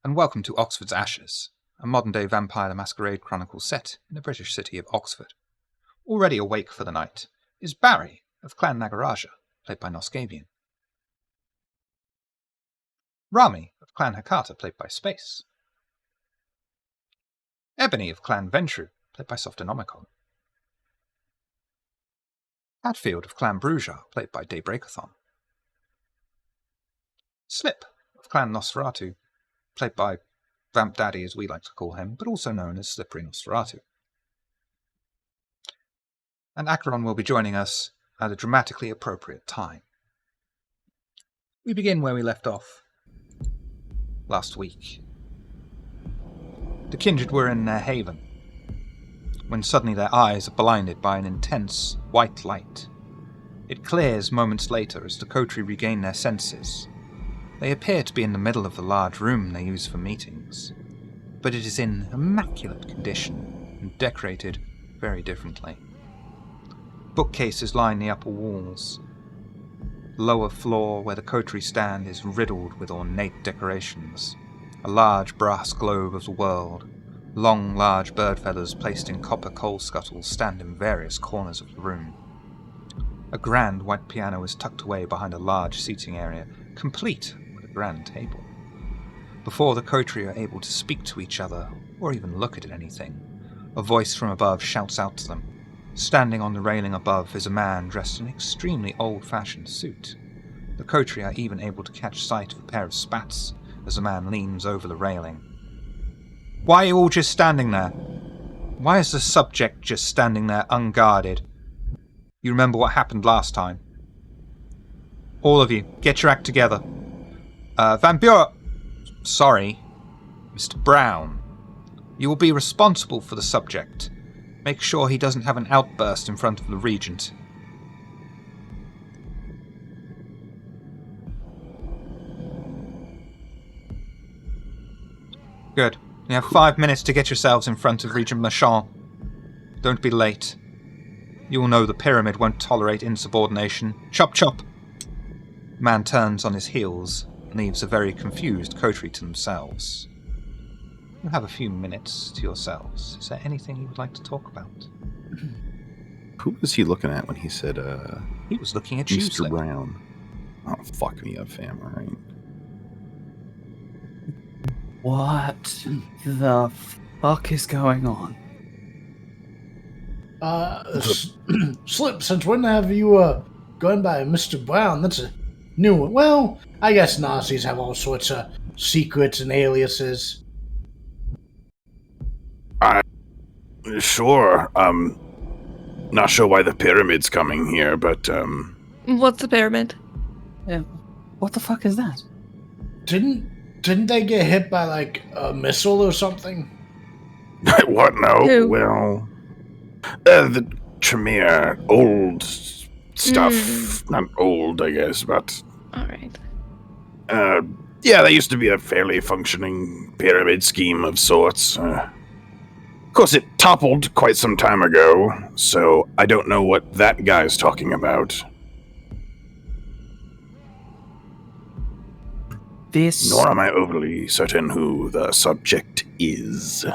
and welcome to Oxford's Ashes, a modern-day Vampire the Masquerade chronicle set in the British city of Oxford. Already awake for the night is Barry of Clan Nagaraja, played by Noscavian. Rami of Clan Hakata, played by Space. Ebony of Clan Ventru, played by Softonomicon. Hatfield of Clan Bruja, played by Daybreakathon. Slip of Clan Nosferatu, played by Vamp Daddy as we like to call him, but also known as Slippery Nosferatu. And Acheron will be joining us at a dramatically appropriate time. We begin where we left off last week. The kindred were in their haven, when suddenly their eyes are blinded by an intense white light. It clears moments later as the Kotri regain their senses. They appear to be in the middle of the large room they use for meetings, but it is in immaculate condition and decorated very differently. Bookcases line the upper walls. The lower floor where the Kotri stand is riddled with ornate decorations. A large brass globe of the world, long large bird feathers placed in copper coal scuttles stand in various corners of the room. A grand white piano is tucked away behind a large seating area, complete with a grand table. Before the Kotri are able to speak to each other, or even look at anything, a voice from above shouts out to them. Standing on the railing above is a man dressed in an extremely old-fashioned suit. The Kotri are even able to catch sight of a pair of spats as the man leans over the railing. Why are you all just standing there? Why is the subject just standing there unguarded? You remember what happened last time. All of you, get your act together. Van Buren... Sorry, Mr. Brown. You will be responsible for the subject. Make sure he doesn't have an outburst in front of the Regent. Good. You have 5 minutes to get yourselves in front of Regent Marchand. Don't be late. You will know the pyramid won't tolerate insubordination. Chop chop! The man turns on his heels and leaves a very confused Kotri to themselves. You have a few minutes to yourselves. Is there anything you would like to talk about? Who was he looking at when he said, He was looking at you, Mr. Slip. Brown? Oh, fuck me up, fam, alright. What the fuck is going on? Slip, since when have you gone by Mr. Brown? That's a new one. Well, I guess Nazis have all sorts of secrets and aliases. Sure, not sure why the pyramid's coming here, but, What's the pyramid? Yeah, what the fuck is that? Didn't they get hit by, like, a missile or something? what, no? Who? Well, the Tremere, old stuff, not old, I guess, but, Alright. yeah, they used to be a fairly functioning pyramid scheme of sorts. Of course, it toppled quite some time ago, so I don't know what that guy's talking about. Nor am I overly certain who the subject is.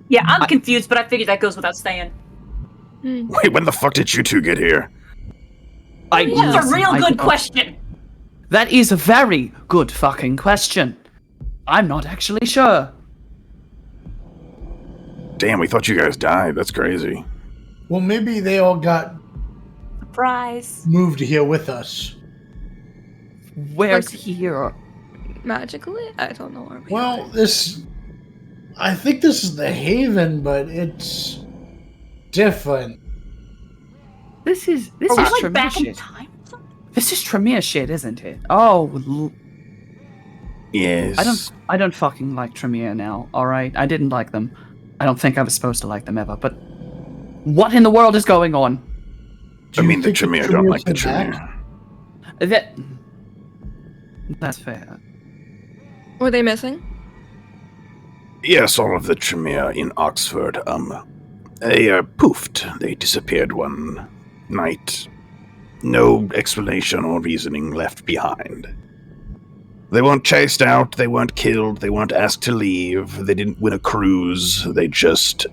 Yeah, I'm confused, but I figured that goes without saying. Wait, when the fuck did you two get here? That's a real good question. That is a very good fucking question. I'm not actually sure. Damn, we thought you guys died. That's crazy. Well, maybe they all got Surprise. moved here with us. Where's Like- here? Magically? I don't know where we Well, are. I think this is the Haven, but it's different. This is Are we like Tremere back in shit. time? This is Tremere shit, isn't it? Oh, Yes. I don't fucking like Tremere now. All right, I didn't like them. I don't think I was supposed to like them ever. But what in the world is going on? I mean, the think Tremere don't like the came back? Tremere. That's fair. Were they missing? Yes, all of the Tremere in Oxford, they poofed. They disappeared one night. No explanation or reasoning left behind. They weren't chased out, they weren't killed, they weren't asked to leave, they didn't win a cruise, they just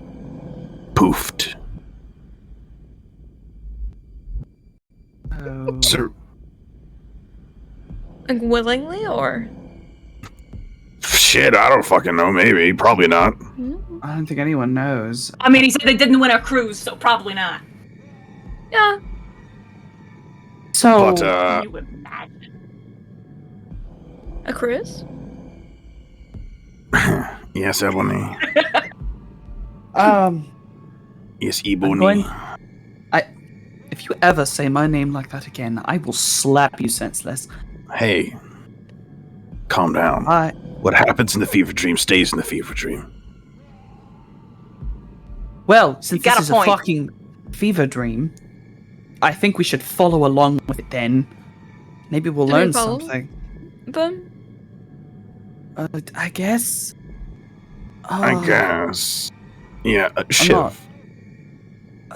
poofed. Oh. So, Like willingly or? shit, I don't fucking know, maybe, probably not. I don't think anyone knows. I mean, he said they didn't win a cruise, so probably not. Yeah. So, But, Can you imagine? A cruise? yes, Ebony. Yes, Ebony. If you ever say my name like that again, I will slap you senseless. Hey, calm down. What happens in the fever dream stays in the fever dream. Well, since got this is a point. a fucking fever dream, I think we should follow along with it then. Maybe we'll Do we learn follow? something. Them? I guess. I Oh, guess. Yeah, not- Shiv.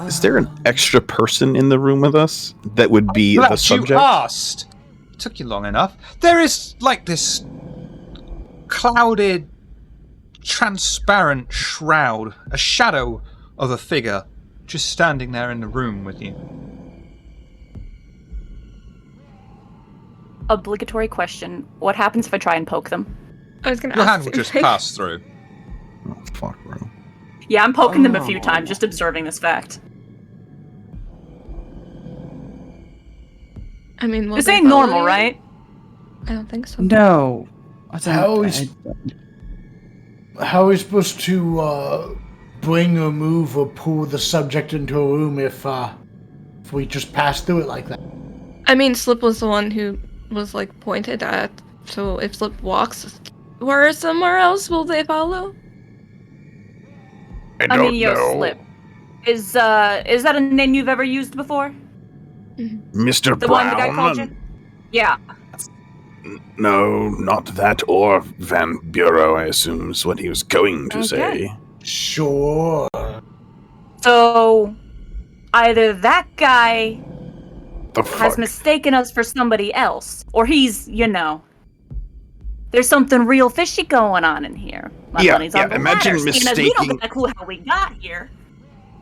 Is there an extra person in the room with us that would be Glad the you subject? asked. Took you long enough. There is like this clouded, transparent shroud, a shadow of a figure, just standing there in the room with you. Obligatory question. What happens if I try and poke them? I was gonna Your ask. hand will the just same thing. pass through. Oh, fuck, bro. Yeah, I'm poking them a few Oh. times, just observing this fact. I mean, will This they ain't follow normal, you? right? I don't think so. No. I don't. How is- How are we supposed to bring or move or pull the subject into a room if we just pass through it like that? I mean, Slip was the one who was like pointed at. So if Slip walks where somewhere else, will they follow? I I don't mean, yo, know. Slip. Is that a name you've ever used before? Mr. The Brown? one the guy called you? Yeah. No, not that or Van Bureau, I assume is what he was going to Okay. say. Sure. So, either that guy The has fuck? mistaken us for somebody else, or he's, there's something real fishy going on in here. My Yeah, money's on yeah, the imagine latter, seeing as we don't mistaking- get a clue how we got here.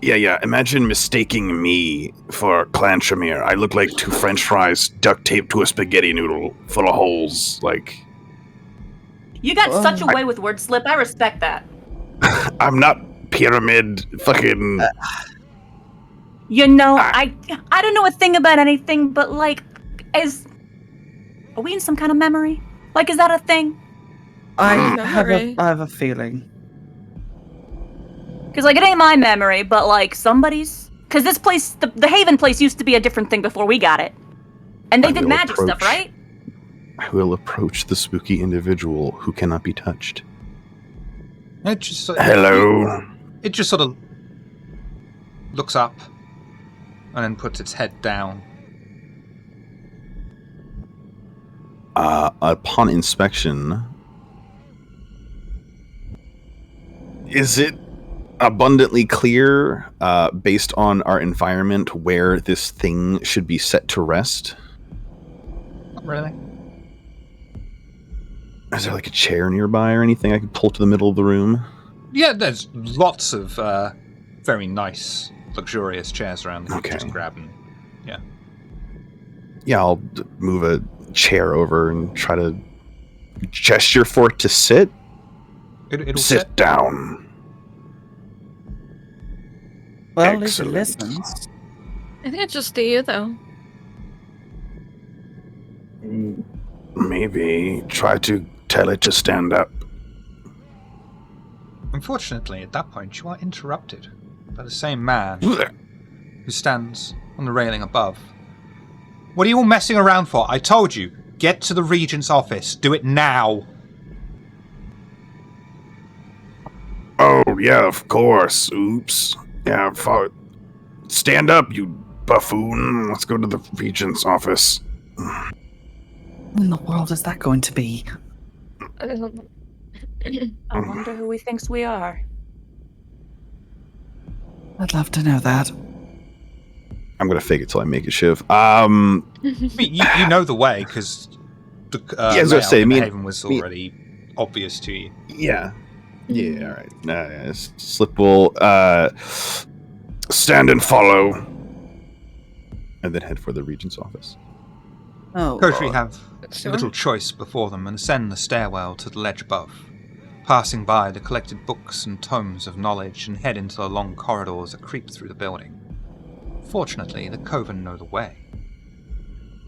Yeah, imagine mistaking me for Clan Tremere. I look like two french fries duct taped to a spaghetti noodle full of holes. Like, You got such a I- way with word slip. I respect that. I'm not pyramid fucking... I don't know a thing about anything, but are we in some kind of memory? Like, is that a thing? I Memory. have a feeling. Because it ain't my memory, but somebody's. Because this place, the Haven place, used to be a different thing before we got it, and they I did will magic stuff, approach. right? I will approach the spooky individual who cannot be touched. It just Hello? It just sort of looks up and then puts its head down. Upon inspection, is it abundantly clear, based on our environment, where this thing should be set to rest? Not really. Is there like a chair nearby or anything I could pull to the middle of the room? Yeah, there's lots of very nice, luxurious chairs around that you Okay. can just grab and Yeah, I'll move a chair over and try to gesture for it to sit. it'll Sit down. Well, at least it Excellent. listens. I think it's just to you, though. Maybe try to tell it to stand up. Unfortunately, at that point, you are interrupted by the same man who stands on the railing above. What are you all messing around for? I told you, get to the Regent's office. Do it now. Oh, yeah, of course. Oops. Yeah, stand up, you buffoon. Let's go to the Regent's office. What in the world is that going to be? I don't know. I wonder who he thinks we are. I'd love to know that. I'm gonna fake it till I make it, Shiv. I mean, you know the way, because the I was gonna say, layout of the Haven was already obvious to you. Yeah. Yeah, all right. Slip will stand and follow, and then head for the Regent's office. Oh, Kotri have Sure. little choice before them and ascend the stairwell to the ledge above, passing by the collected books and tomes of knowledge and head into the long corridors that creep through the building. Fortunately, the Coven know the way,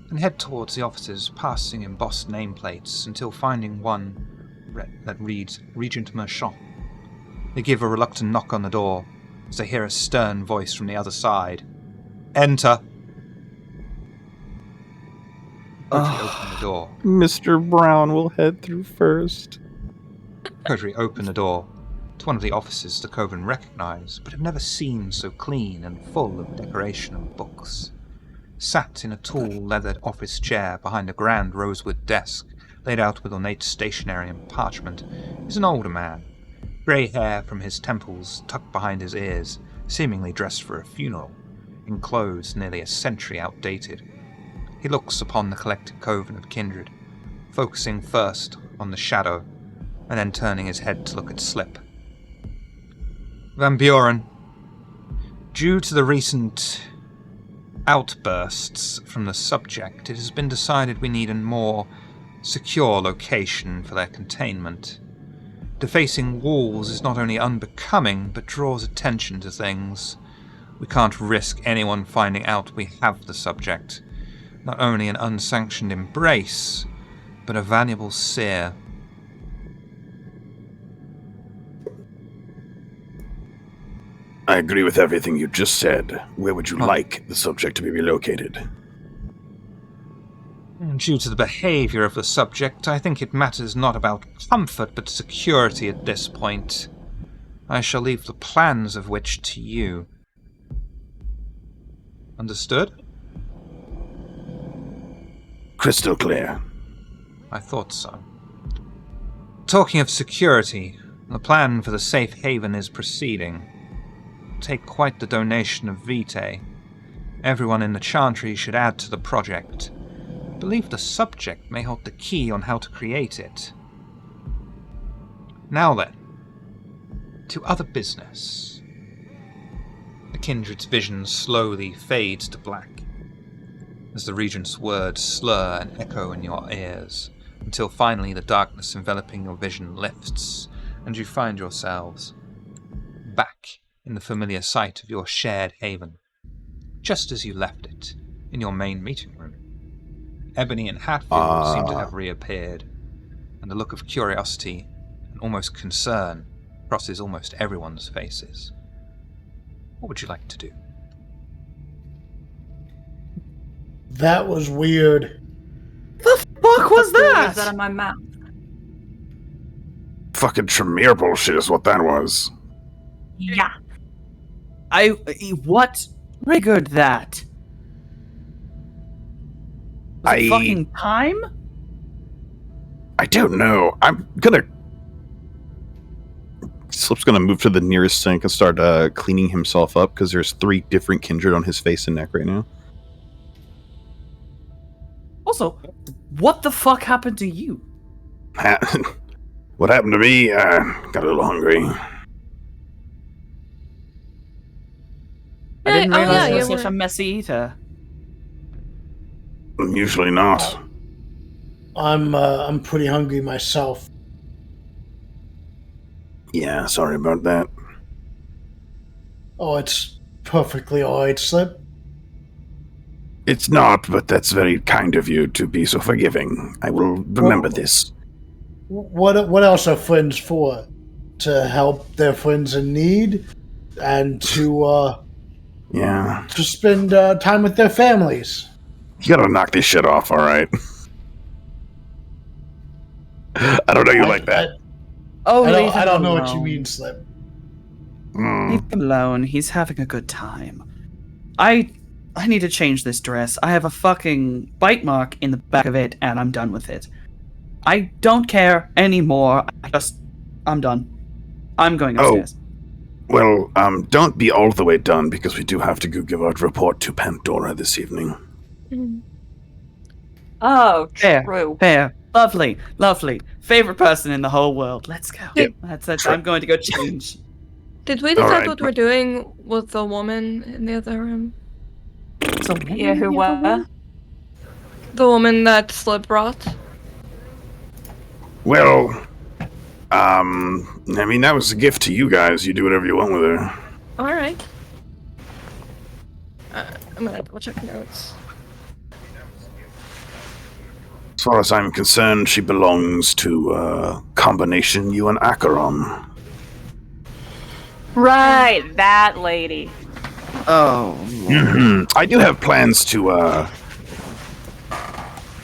and head towards the offices, passing embossed nameplates until finding one that reads Regent Merchant. They give a reluctant knock on the door as they hear a stern voice from the other side. Enter! Kotri opened the door. Mr. Brown will head through first. Kotri opened the door to one of the offices the Coven recognise, but have never seen so clean and full of decoration and books. Sat in a tall leathered office chair behind a grand rosewood desk, laid out with ornate stationery and parchment, is an older man, grey hair from his temples tucked behind his ears, seemingly dressed for a funeral, in clothes nearly a century outdated. He looks upon the collected Coven of kindred, focusing first on the shadow, and then turning his head to look at Slip. Van Buren, due to the recent outbursts from the subject, it has been decided we need a more secure location for their containment. Defacing walls is not only unbecoming, but draws attention to things. We can't risk anyone finding out we have the subject. Not only an unsanctioned embrace, but a valuable seer. I agree with everything you just said. Where would you like the subject to be located? Due to the behaviour of the subject, I think it matters not about comfort but security at this point. I shall leave the plans of which to you. Understood? Crystal clear. I thought so. Talking of security, the plan for the safe haven is proceeding. Take quite the donation of vitae. Everyone in the Chantry should add to the project. I believe the subject may hold the key on how to create it. Now then, to other business. The kindred's vision slowly fades to black, as the Regent's words slur and echo in your ears, until finally the darkness enveloping your vision lifts, and you find yourselves back in the familiar sight of your shared haven, just as you left it, in your main meeting room. Ebony and Hatfield seem to have reappeared, and a look of curiosity and almost concern crosses almost everyone's faces. What would you like to do? That was weird. the fuck was Took the words out that? of my mouth. Fucking Tremere bullshit is what that was. Yeah. What triggered that? Was it I- fucking time? I don't know. Slip's gonna move to the nearest sink and start cleaning himself up because there's 3 different kindred on his face and neck right now. Also, what the fuck happened to you? What happened to me? Got a little hungry. I didn't Oh, realize yeah, you were you such were- a messy eater. I'm usually not. I'm pretty hungry myself. Yeah, sorry about that. Oh, it's perfectly alright, Slip. It's not, but that's very kind of you to be so forgiving. I will remember Well- this. What else are friends for? To help their friends in need, and to Yeah. spend time with their families. You gotta knock this shit off, alright? I don't know you like that. Oh, I leave him don't know what you alone. mean, Slip. Leave him alone. He's having a good time. I need to change this dress. I have a fucking bite mark in the back of it, and I'm done with it. I don't care anymore. I just I'm done. I'm going Oh. upstairs. Well, don't be all the way done, because we do have to go give our report to Pandora this evening. Mm. Oh, Fair. true. Fair. Lovely. Lovely. Favorite person in the whole world. Let's go. Yep. That's it. Sure. I'm going to go change. Did we decide Alright. what we're doing with the woman in the other room? So, Yeah, who what? The woman that Slip brought? Well, I mean, that was a gift to you guys. You do whatever you want with her. Alright. I'm gonna double check notes. As far as I'm concerned, she belongs to combination you and Acheron. Right, that lady. Oh. I do have plans to,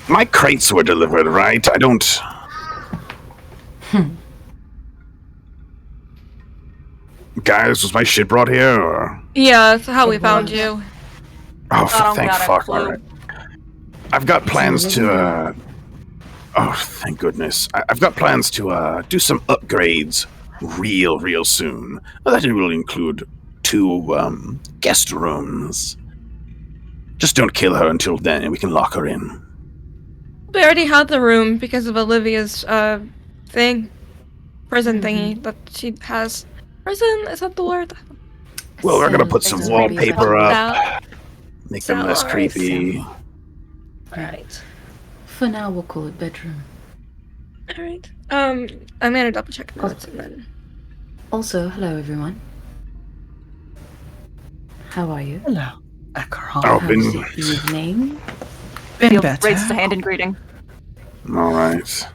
my crates were delivered, right? I don't... Guys, was my shit brought here, or... Yeah, that's how we It found was. you. Oh, I don't thank got a fuck, clue. alright. I've got plans to, oh, thank goodness. I've got plans to, do some upgrades real soon. Well, that will include 2, guest rooms. Just don't kill her until then, and we can lock her in. We already had the room because of Olivia's, thing. Prison thingy that she has. Prison? Is that the word? Well, we're gonna put So, some it's wallpaper really up, make them less Cell or creepy. Alright. For now, we'll call it bedroom. Alright. I'm gonna double check notes and then. Also, hello everyone. How are you? Hello. Acheron. Oh, How's been the evening? Been better. Raises a hand in greeting. all right.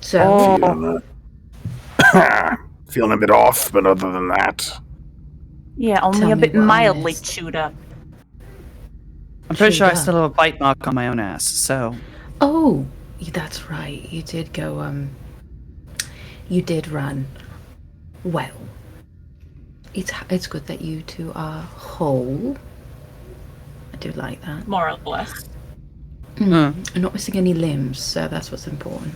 So, Feeling a bit off, but other than that, Yeah, only Tell a me bit what I mildly missed. chewed up. I'm pretty sure I Yeah. still have a bite mark on my own ass, so. oh, that's right. You did go. You did run. Well, it's good that you two are whole. I do like that. More or less. Mm, I'm not missing any limbs, so that's what's important.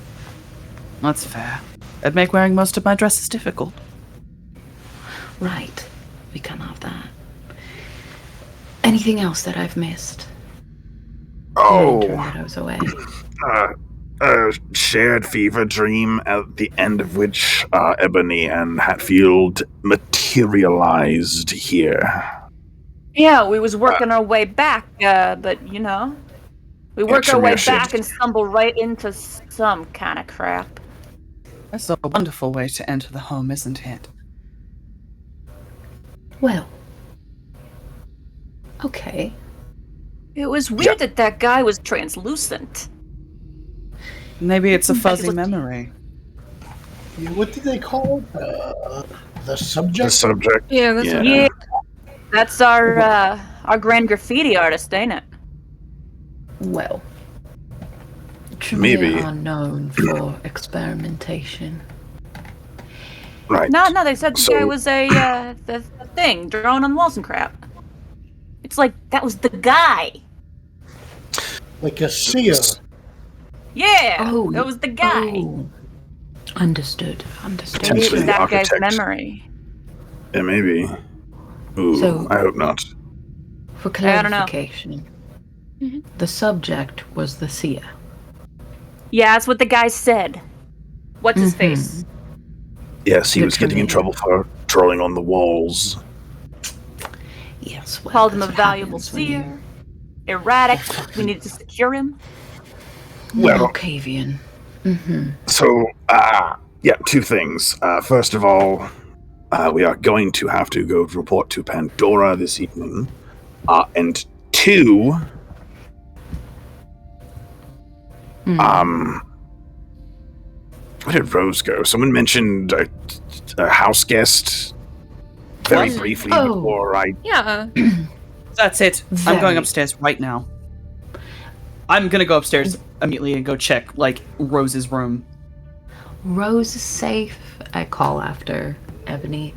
that's fair. It'd make wearing most of my dresses difficult. Right. We can't have that. Anything else that I've missed? oh, During that I was away. a shared fever dream at the end of which Ebony and Hatfield materialized here. Yeah, we was working our way back, but you know, we worked our way Tremere back shit. and stumbled right into some kind of crap. That's a wonderful way to enter the home, isn't it? Well. Okay. It was weird that that guy was translucent. Maybe it's a Like, fuzzy look- memory. Yeah, what did they call it? The The subject? subject. Yeah, that's Yeah. what Yeah, that's our grand graffiti artist, ain't it? Well. Maybe. Tremere are known for experimentation. Right. No, they said the So- guy was the thing, drawing on walls and crap. It's like, that was the guy. Like a seer. Yeah, Oh, that was the guy. Oh. Understood. Understood. Maybe it Potentially was that guy's architect. memory. Yeah, maybe. Ooh, So- I hope not. For I don't know. clarification, Mhm. the subject was the seer. Yeah, that's what the guy said. What's his Mhm. face? Yes, he The was getting in Tremere. trouble for drawing on the walls. Yes, well, Called him a that's what valuable happens when you- seer. Erratic. We needed to secure him. Well- Malkavian. Mm-hmm. So, yeah, 2 things. First of all, we are going to have to go report to Pandora this evening. And 2, where did Rose go? Someone mentioned a house guest very What? briefly Oh. before I... Yeah. That's it. I'm going Very. upstairs right now. I'm gonna go upstairs immediately and go check, like, Rose's room. Rose is safe. I call after Ebony.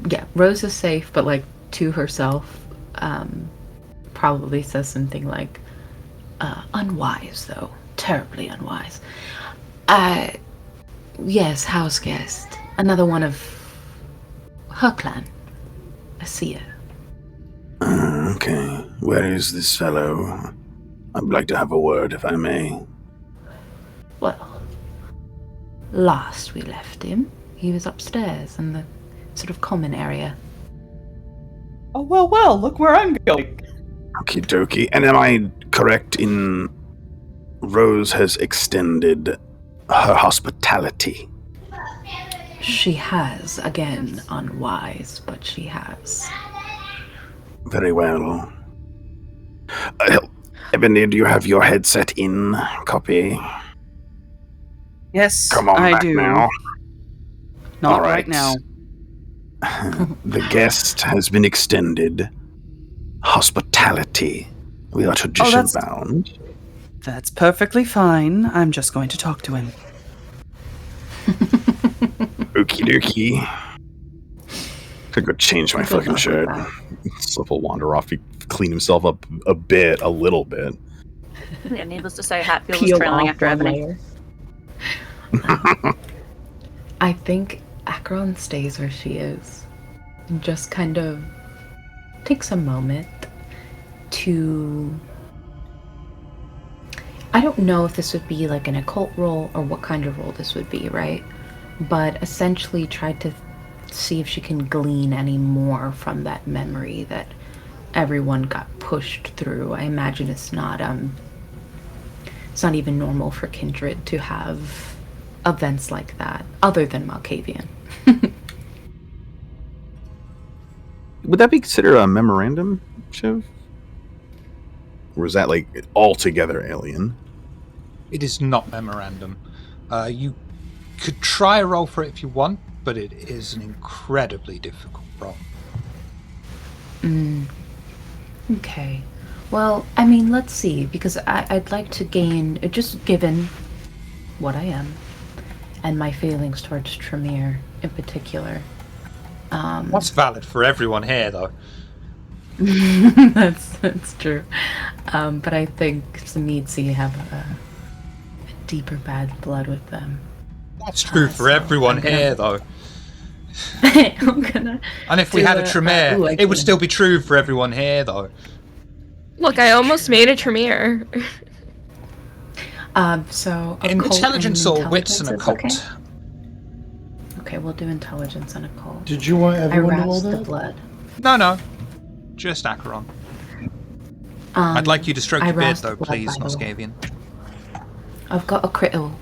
Yeah, Rose is safe, but like to herself, probably says something like, unwise though. terribly unwise. Yes, house guest. Another one of her clan. A seer. Okay. Where is this fellow? I'd like to have a word, if I may. Well, last we left him, he was upstairs in the sort of common area. Oh, well, look where I'm going. Okie dokie. And am I correct in Rose has extended her hospitality? She has, again, unwise, but she has. Very well. Ebony, do you have your headset in? Copy. Yes, Come on I back do. now. Not All right now. The guest has been extended. Hospitality. We are tradition bound. That's perfectly fine. I'm just going to talk to him. Okie dokie. Could go change my fucking shirt. Slip will wander off, clean himself up a little bit. Yeah, needless to say, Hatfield was trailing after Ebony. I think Akron stays where she is. And just kind of takes a moment to... I don't know if this would be like an occult role or what kind of role this would be, right? But essentially tried to see if she can glean any more from that memory that everyone got pushed through. I imagine it's not even normal for Kindred to have events like that, other than Malkavian. Would that be considered a memorandum, Shiv? Or is that like altogether alien? It is not memorandum. You could try a roll for it if you want, but it is an incredibly difficult roll. Okay. Well, I mean, let's see, because I'd like to gain, just given what I am, and my feelings towards Tremere in particular. That's valid for everyone here, though. That's true. But I think Samidzi have a deeper bad blood with them. That's true for everyone here, though. I'm gonna. And if we had a Tremere, it would still be true for everyone here, though. Look, I almost made a Tremere. So Intelligence or wits and occult? Okay. Okay, we'll do intelligence and occult. Did you want everyone to roll the that? blood. No. Just Acheron. I'd like you to stroke your beard, though, please, Masquerade. I've got a critical.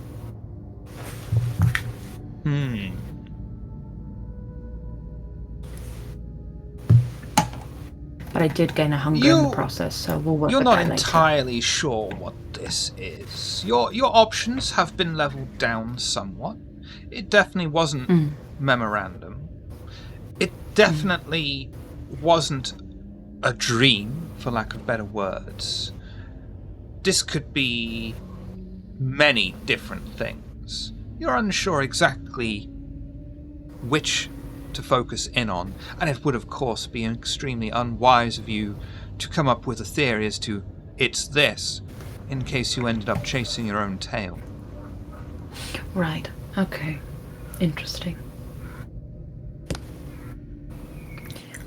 But I did gain a hunger in the process, so we'll work You're with not that entirely sure what this is. Your options have been leveled down somewhat. It definitely wasn't memorandum. It definitely wasn't a dream, for lack of better words. This could be many different things. You're unsure exactly which to focus in on, and it would of course be extremely unwise of you to come up with a theory as to it's this, in case you ended up chasing your own tail. Right. Okay. Interesting.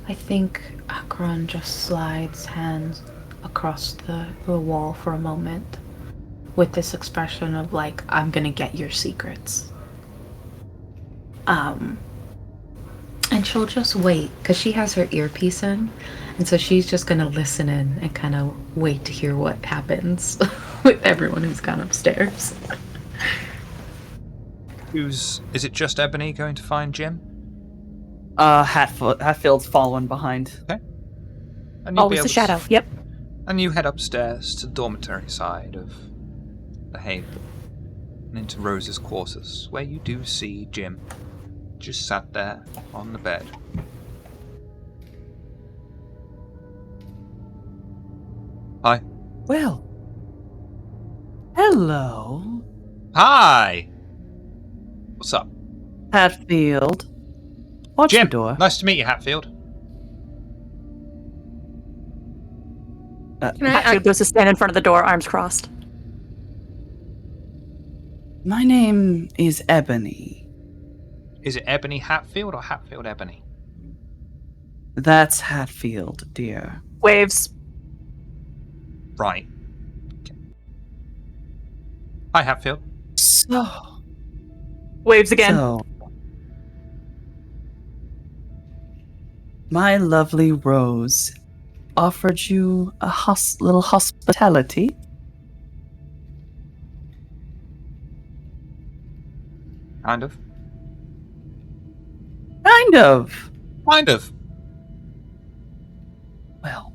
I think Akron just slides hands across the wall for a moment with this expression of like, I'm gonna get your secrets. And she'll just wait, because she has her earpiece in, and so she's just gonna listen in and kind of wait to hear what happens with everyone who's gone upstairs. Is it just Ebony going to find Jim? Hatfield's following behind. Okay. And you'll be Always able the shadow. to- Yep. And you head upstairs to the dormitory side of the Haven and into Rose's quarters, where you do see Jim just sat there on the bed. Hi. Well. Hello. Hi! What's up? Hatfield. Watch Jim, the door. nice to meet you, Hatfield. Can I Hatfield goes to stand in front of the door, arms crossed. My name is Ebony. Is it Ebony Hatfield or Hatfield Ebony? That's Hatfield, dear. Waves. Right. Okay. Hi, Hatfield. So, Waves again. My lovely Rose offered you a little hospitality. Kind of. Kind of. Kind of. Well,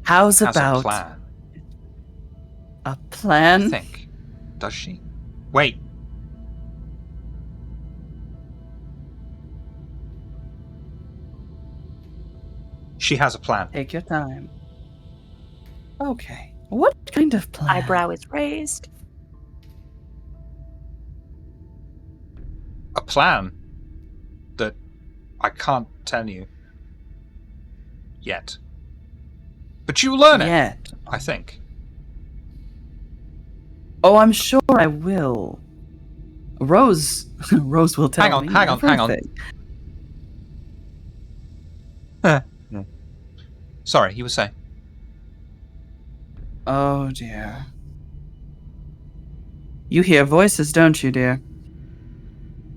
how's Has about a plan. a plan? I think. Does she? Wait. She has a plan. Take your time. Okay. What kind of plan? Eyebrow is raised. A plan that I can't tell you yet. But you learn it, Yet. I think. Oh, I'm sure I will. Rose will tell me. Hang on. everything. Sorry, you were saying. Oh dear. You hear voices, don't you, dear?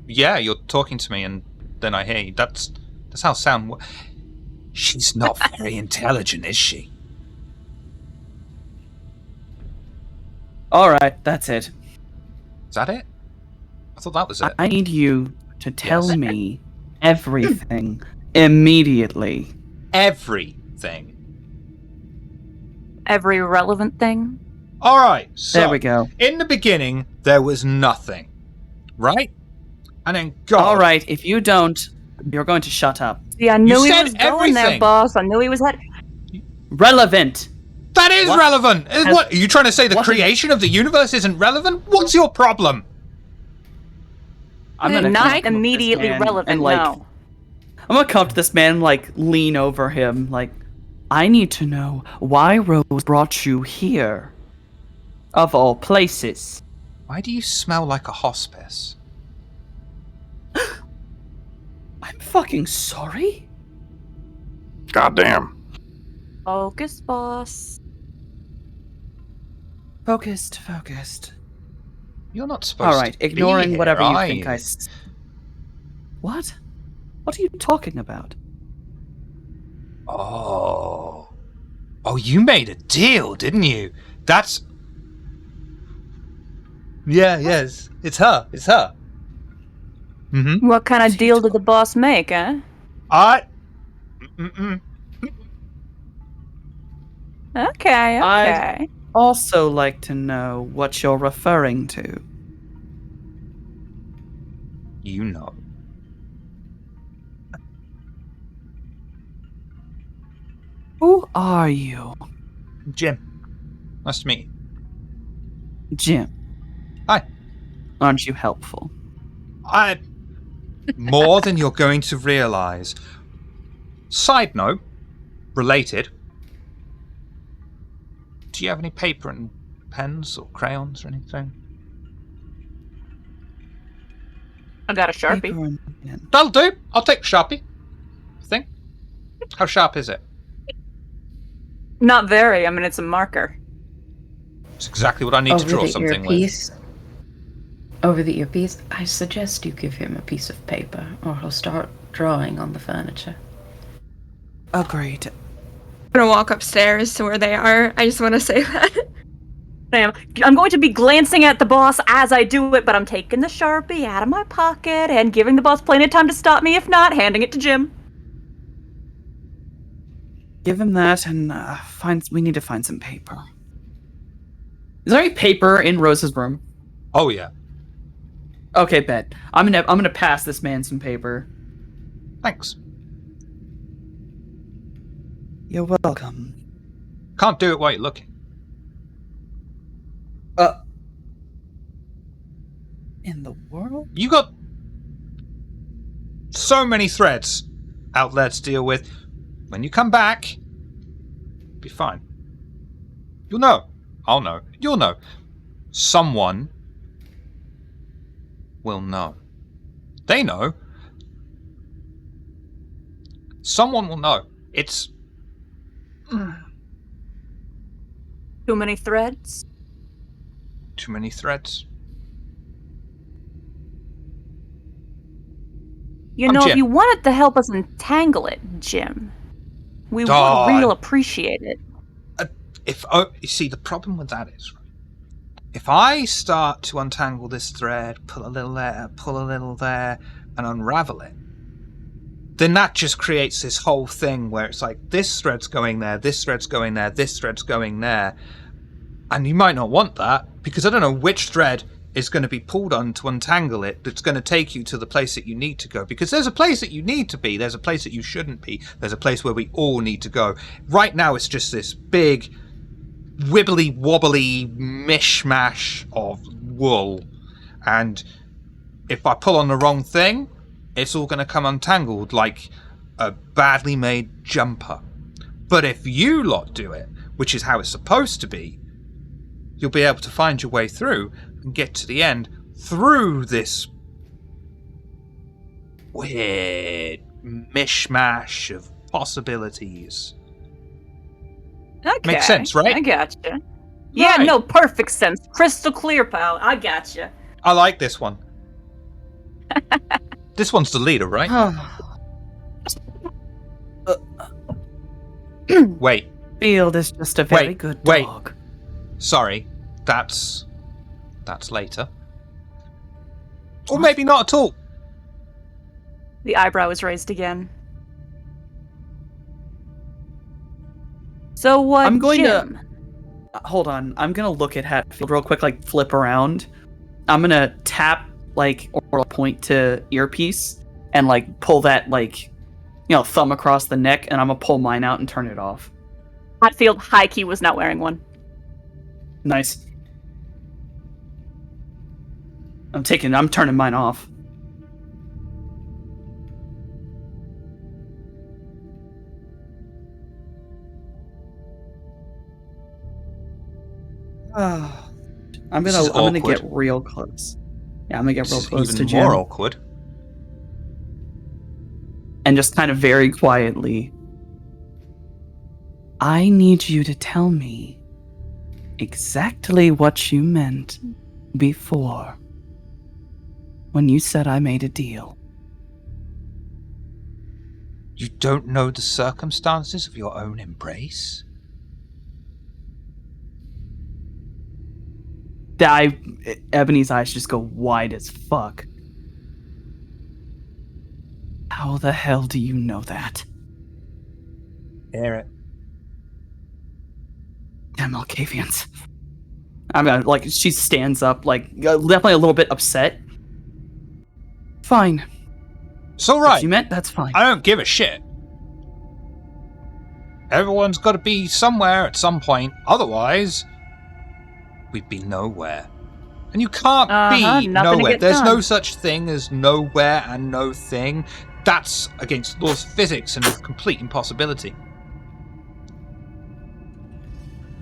Yeah, you're talking to me and then I hear you. That's how sound She's not very intelligent, is she? Alright, that's it. Is that it? I thought that was it. I need you to tell Yes. me everything immediately. Everything. Every relevant thing. Alright, so There we go. in the beginning there was nothing. Right? And then God. Alright, if you don't, you're going to shut up. Yeah, I knew he said was going there, everything. boss. I knew he was head. Relevant. That is What relevant. What are you trying to say? The what- creation of the universe isn't relevant? What's your problem? I'm gonna come up Not to this immediately man relevant, and, like, no. I'm gonna come up to this man and, like, lean over him, like, I need to know why Rose brought you here. Of all places. Why do you smell like a hospice? I'm fucking sorry? Goddamn. Focus, boss. Focused. You're not supposed Alright, to ignoring be whatever here, you are think I What? What are you talking about? Oh. Oh, you made a deal, didn't you? That's... Yeah, yes. It's her. It's her. Mm-hmm. What kind of deal did the boss make, eh? Mm-mm. Okay. I'd also like to know what you're referring to. You know. Who are you? Jim. Nice to meet you. Jim. Hi. Aren't you helpful? More than you're going to realize. Side note, related. Do you have any paper and pens or crayons or anything? I got a Sharpie. Paper and pen. That'll do. I'll take the Sharpie. I think. How sharp is it? Not very. I mean, it's a marker. It's exactly what I need to draw something with. Over the earpiece, I suggest you give him a piece of paper, or he'll start drawing on the furniture. Agreed. I'm gonna walk upstairs to where they are. I just want to say that. I'm going to be glancing at the boss as I do it, but I'm taking the Sharpie out of my pocket and giving the boss plenty of time to stop me. If not, handing it to Jim. Give him that and we need to find some paper. Is there any paper in Rose's room? Oh yeah. Okay, bet. I'm gonna pass this man some paper. Thanks. You're welcome. Can't do it while you're looking. In the world? You got so many threads out there to deal with. When you come back, be fine. You'll know. I'll know. You'll know. Someone will know. They know. Someone will know. It's... Too many threads? too many threads. You I'm know, Jim. if you wanted to help us untangle it, Jim, we would real appreciate it. You see, the problem with that is, if I start to untangle this thread, pull a little there, pull a little there, and unravel it, then that just creates this whole thing where it's like, this thread's going there, this thread's going there, this thread's going there. And you might not want that, because I don't know which thread is going to be pulled on to untangle it that's going to take you to the place that you need to go. Because there's a place that you need to be, there's a place that you shouldn't be, there's a place where we all need to go. Right now it's just this big, wibbly wobbly mishmash of wool. And if I pull on the wrong thing, it's all going to come untangled like a badly made jumper. But if you lot do it, which is how it's supposed to be, you'll be able to find your way through and get to the end through this weird mishmash of possibilities. Okay. Makes sense, right? I gotcha. Yeah, Right. no, perfect sense. Crystal clear, pal. I gotcha. I like this one. This one's the leader, right? Wait, Field is just a very Wait, good wait. dog. sorry. That's later. Or maybe not at all. The eyebrow is raised again. So what, I'm going Jim? Hold on. I'm gonna look at Hatfield real quick, like flip around. I'm gonna tap like or point to earpiece and like pull that like thumb across the neck, and I'm gonna pull mine out and turn it off. Hatfield high key was not wearing one. Nice. I'm turning mine off. I'm This is gonna awkward. get real close. Yeah, I'm gonna get real This is close to even Jim. more awkward. And just kind of very quietly, I need you to tell me exactly what you meant before when you said I made a deal. You don't know the circumstances of your own embrace? Ebony's eyes just go wide as fuck. How the hell do you know that? Hear it. Damn Alcavians. I mean, like, she stands up, like, definitely a little bit upset. Fine. It's alright. If you meant, that's fine. I don't give a shit. Everyone's got to be somewhere at some point. Otherwise, we'd be nowhere. And you can't be nothing to nowhere. get There's no done. such thing as nowhere and no thing. That's against laws of physics and a complete impossibility.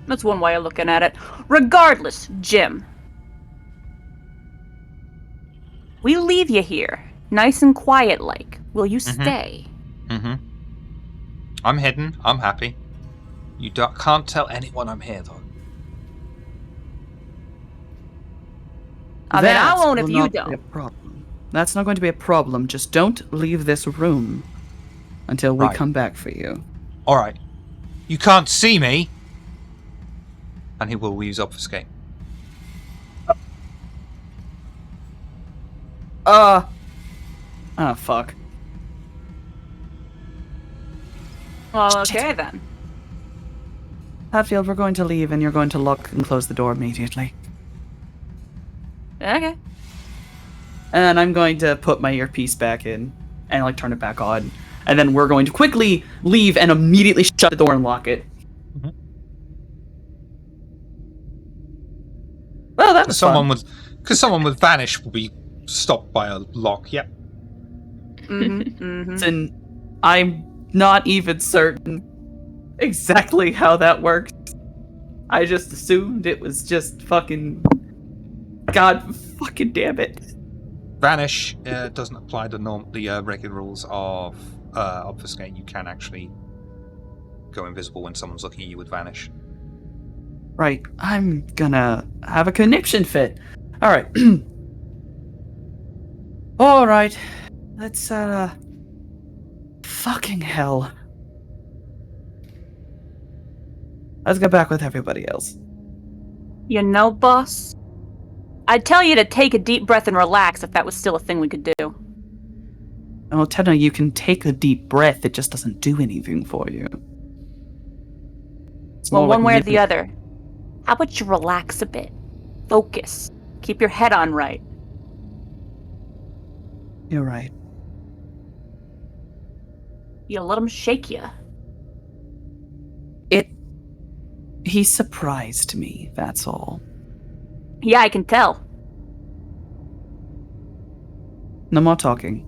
That's one way of looking at it. Regardless, Jim. We leave you here, nice and quiet like. Will you stay? Mm-hmm. I'm hidden. I'm happy. You can't tell anyone I'm here, though. I mean, I won't if will you not don't. be a problem. That's not going to be a problem. Just don't leave this room until we Right. come back for you. Alright. You can't see me! And he will use obfuscate. Oh, fuck. Well, okay then. Hatfield, we're going to leave, and you're going to lock and close the door immediately. Okay. And I'm going to put my earpiece back in and like turn it back on. And then we're going to quickly leave and immediately shut the door and lock it. Mm-hmm. Well, that was fun. Because someone with vanish will be stopped by a lock. Yep. And I'm not even certain exactly how that works. I just assumed it was just fucking... God fucking damn it. Vanish doesn't apply the regular rules of obfuscate. You can actually go invisible when someone's looking at you with Vanish. Right, I'm gonna have a conniption fit. Alright. Alright. Let's, fucking hell. Let's go back with everybody else. You know, boss, I'd tell you to take a deep breath and relax if that was still a thing we could do. Oh, Tenno, you can take a deep breath, it just doesn't do anything for you. It's Well, more one like way or maybe- the other. How about you relax a bit? Focus. Keep your head on right. You're right. You let him shake you. He surprised me, that's all. Yeah, I can tell. No more talking.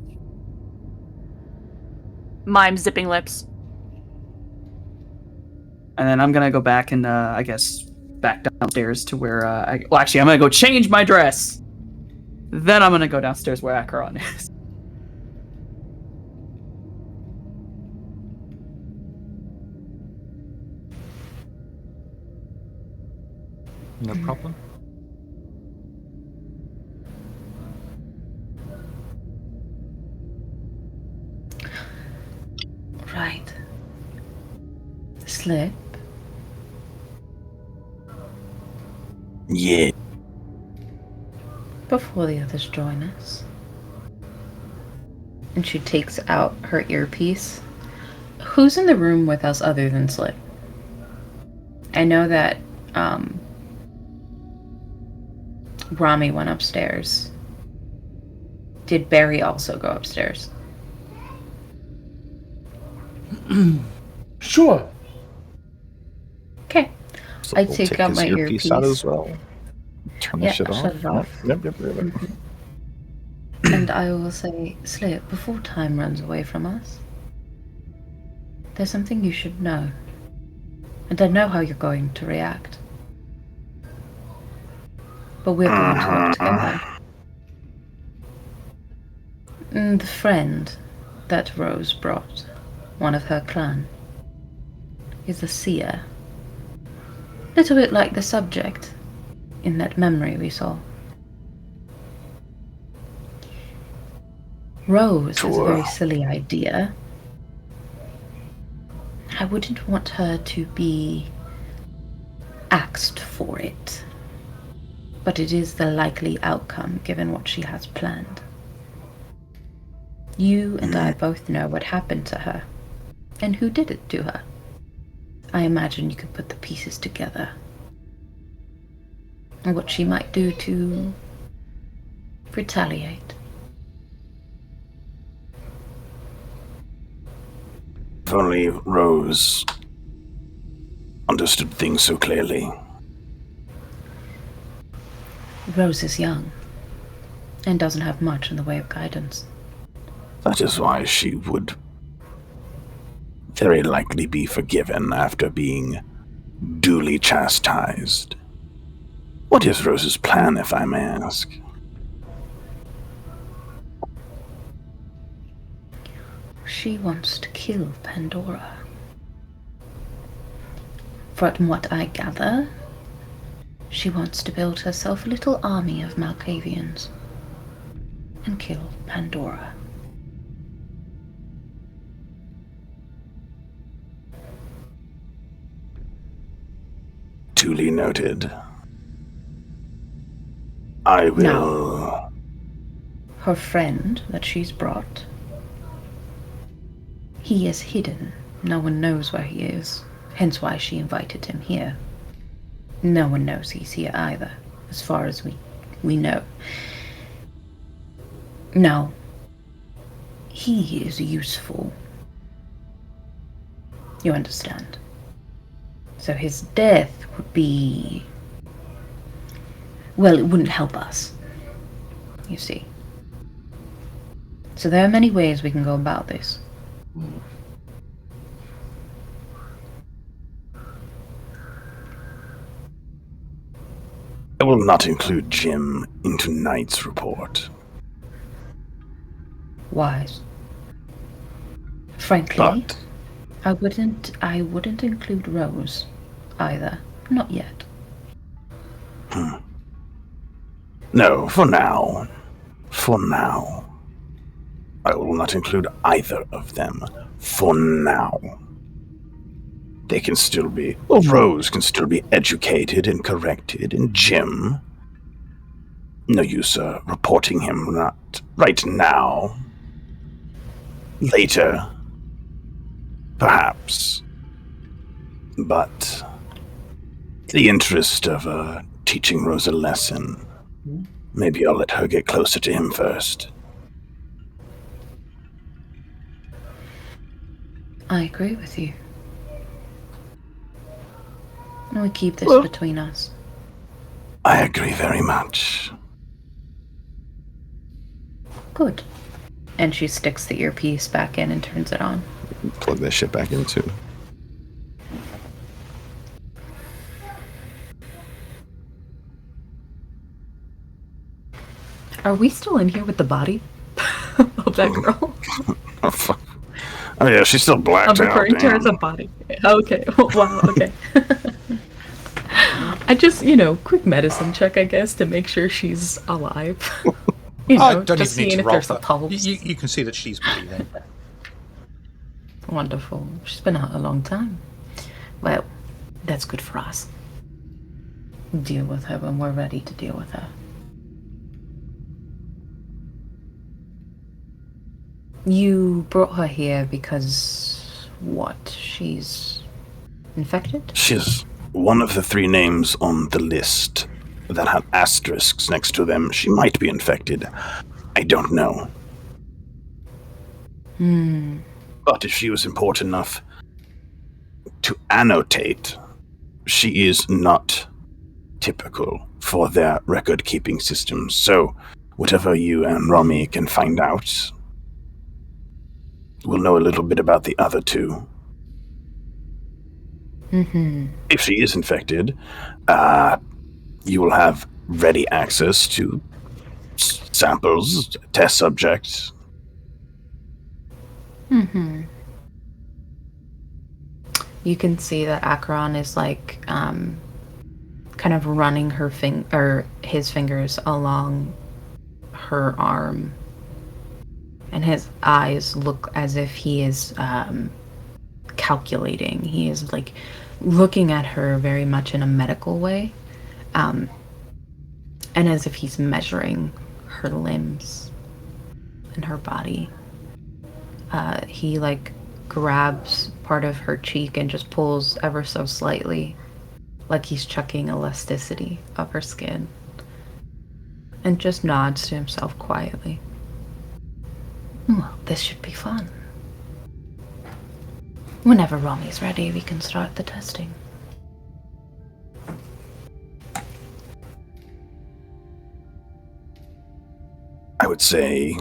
Mime zipping lips. And then I'm gonna go back and, I guess, back downstairs to where, well, actually, I'm gonna go change my dress! Then I'm gonna go downstairs where Acheron is. No problem. Right. Slip. Yeah. Before the others join us. And she takes out her earpiece. Who's in the room with us other than Slip? I know that Rami went upstairs. Did Barry also go upstairs? Sure. Okay. So I we'll take out his my out earpiece. as well. Turn the Yeah, shit I'll off. shut it off. Yep. And I will say, Slip, before time runs away from us, there's something you should know. And I know how you're going to react. But we're going to work together. The friend that Rose brought, one of her clan, is a seer. Little bit like the subject in that memory we saw. Rose has a very silly idea. I wouldn't want her to be axed for it, but it is the likely outcome given what she has planned. You and I both know what happened to her, and who did it to her. I imagine you could put the pieces together. And what she might do to retaliate. If only Rose understood things so clearly. Rose is young, and doesn't have much in the way of guidance. That is why she would very likely be forgiven after being duly chastised. What is Rose's plan, if I may ask? She wants to kill Pandora. From what I gather, she wants to build herself a little army of Malkavians and kill Pandora. Duly noted. I will... No. Her friend that she's brought, he is hidden. No one knows where he is, hence why she invited him here. No one knows he's here either, as far as we know. No. He is useful. You understand? So his death would be... well, it wouldn't help us. You see. So there are many ways we can go about this. I will not include Jim in tonight's report. wise. Frankly, But I wouldn't include Rose either. Not yet. no, for now. For now. I will not include either of them. For now. They can still be... Well, Rose can still be educated and corrected, and Jim... No use reporting him not right now. Later. Perhaps. But... in the interest of teaching Rose a lesson, maybe I'll let her get closer to him first. I agree with you. We keep this between us. I agree very much. Good. And she sticks the earpiece back in and turns it on. Plug that shit back in too. Are we still in here with the body of that girl? Oh, fuck. Oh, yeah, she's still blacked I'm out. referring to her as a body. Okay. Wow, okay. I just, quick medicine check, I guess, to make sure she's alive. I don't just even need seeing to if roll there's for a pulse. you can see that she's breathing. Wonderful. She's been out a long time. Well, that's good for us. Deal with her when we're ready to deal with her. You brought her here because, what? She's infected? She's one of the 3 names on the list that have asterisks next to them. She might be infected. I don't know. But if she was important enough to annotate, she is not typical for their record-keeping systems. So, whatever you and Romy can find out, we'll know a little bit about the other 2. If she is infected, you will have ready access to samples, test subjects. You can see that Acheron is kind of running his fingers along her arm, and his eyes look as if he is calculating. He is looking at her very much in a medical way, and as if he's measuring her limbs and her body. He grabs part of her cheek and just pulls ever so slightly, like he's checking elasticity of her skin, and just nods to himself quietly. Well, this should be fun. Whenever Romy's ready, we can start the testing. I would say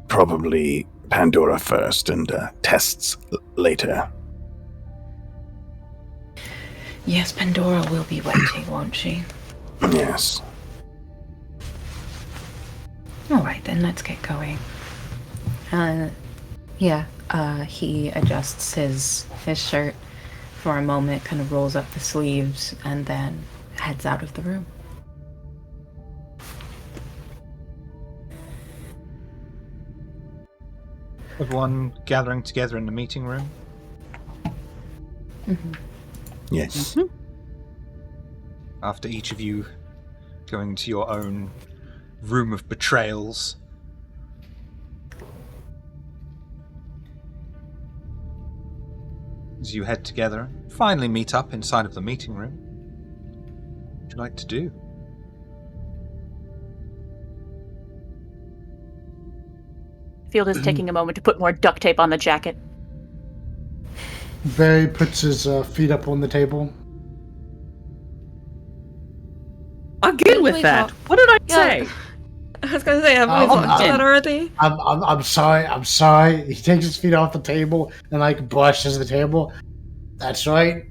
probably Pandora first and tests later. Yes, Pandora will be waiting, won't she? Yes. Alright, then let's get going. He adjusts his shirt for a moment, kind of rolls up the sleeves, and then heads out of the room. Everyone gathering together in the meeting room. Yes. After each of you going to your own room of betrayals. As you head together, finally meet up inside of the meeting room. What would you like to do? Field is taking a moment to put more duct tape on the jacket. Barry puts his feet up on the table. I'm good with Please that. help. What did I Yeah. say? I was gonna say, have we talked about that already? I'm sorry. He takes his feet off the table and brushes the table. That's right.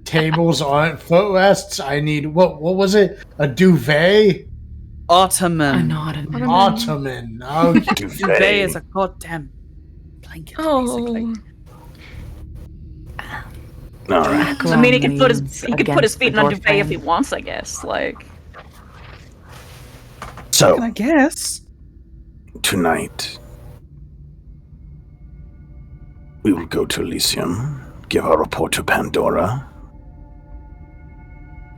Tables aren't footrests. I need what was it? A duvet? Ottoman. An ottoman. Ottoman. Okay. Duvet is a goddamn blanket, Oh. basically. All right. I mean, he could put means his feet in a against the duvet if he door wants, I guess. Like, So I guess. tonight we will go to Elysium, give our report to Pandora.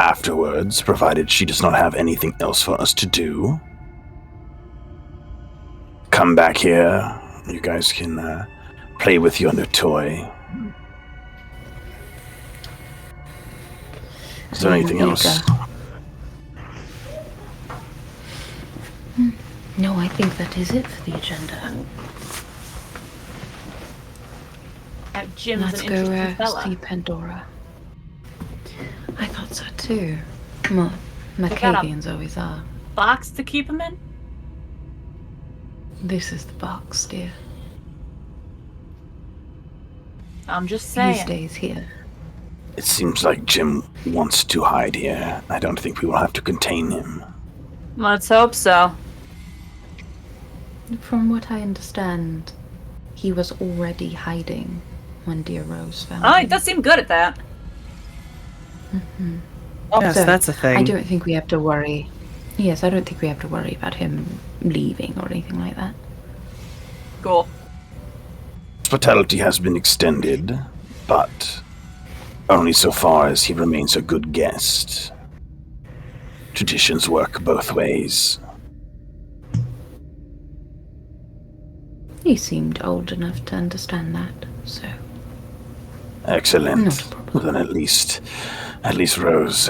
Afterwards, provided she does not have anything else for us to do, come back here. You guys can play with your new toy. Is there anything else? No, I think that is it for the agenda. Jim's Let's an go interesting fella. see Pandora. I thought so too. Well, got a- Macavians always are. Box to keep him in? This is the box, dear. I'm just He saying. stays here. It seems like Jim wants to hide here. I don't think we will have to contain him. Let's hope so. From what I understand, he was already hiding when dear Rose found Oh, he him. does seem good at that. Yes, So, that's a thing. I don't think we have to worry. Yes, I don't think we have to worry about him leaving or anything like that. Cool. Hospitality has been extended, but only so far as he remains a good guest. Traditions work both ways. He seemed old enough to understand that, so Excellent. Not a problem. Well, then at least Rose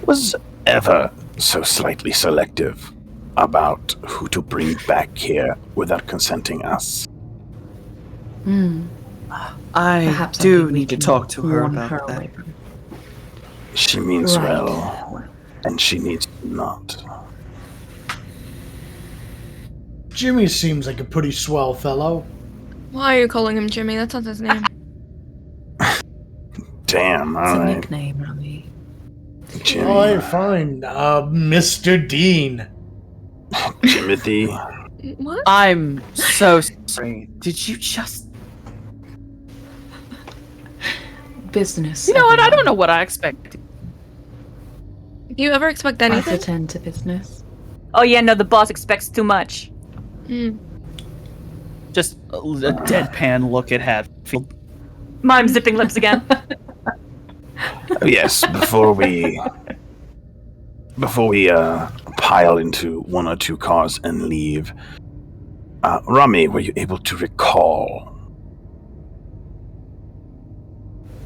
was ever so slightly selective about who to bring back here without consenting us. I perhaps do think we need to can talk to her warn about her that. away from- She means Right. well, and she needs not. Jimmy seems like a pretty swell fellow. Why are you calling him Jimmy? That's not his name. Damn, It's a alright. nickname, Rami. Jimmy. Alright, fine. Mr. Dean. Timothy. What? I'm so sorry. Did you just... Business. You know what? I everyone. don't know what I expected. Do you ever expect I anything? attend to business. Oh yeah, no, the boss expects too much. Hmm. Just a deadpan look at Hatfield. Mime zipping lips again. Oh, yes, before we pile into one or two cars and leave, Rami, were you able to recall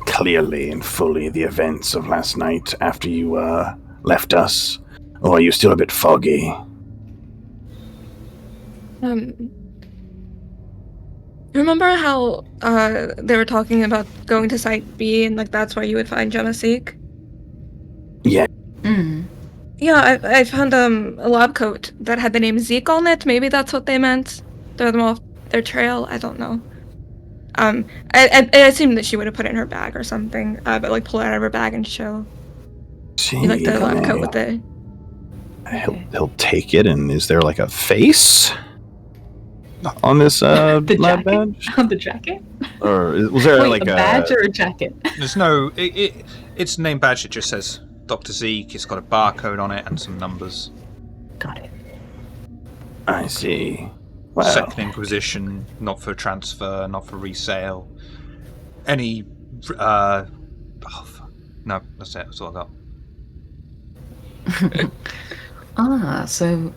clearly and fully the events of last night after you left us, or are you still a bit foggy? Remember how they were talking about going to Site B and like that's where you would find Jemaseek? Yeah, Yeah, I found a lab coat that had the name Zeke on it. Maybe that's what they meant. Throw them off their trail. I don't know. I assumed that she would have put it in her bag or something. But like pull it out of her bag and show. see, You like the lab coat with the. He'll take it, and is there like a face on this lab jacket? badge? On the jacket? Or was there Wait, like a badge or a jacket? There's no. It's a name badge. It just says Dr. Zeke. It's got a barcode on it and some numbers. Got it. I see. Well, Second Inquisition, not for transfer, not for resale. Any. No, that's it. That's all I got. Ah, so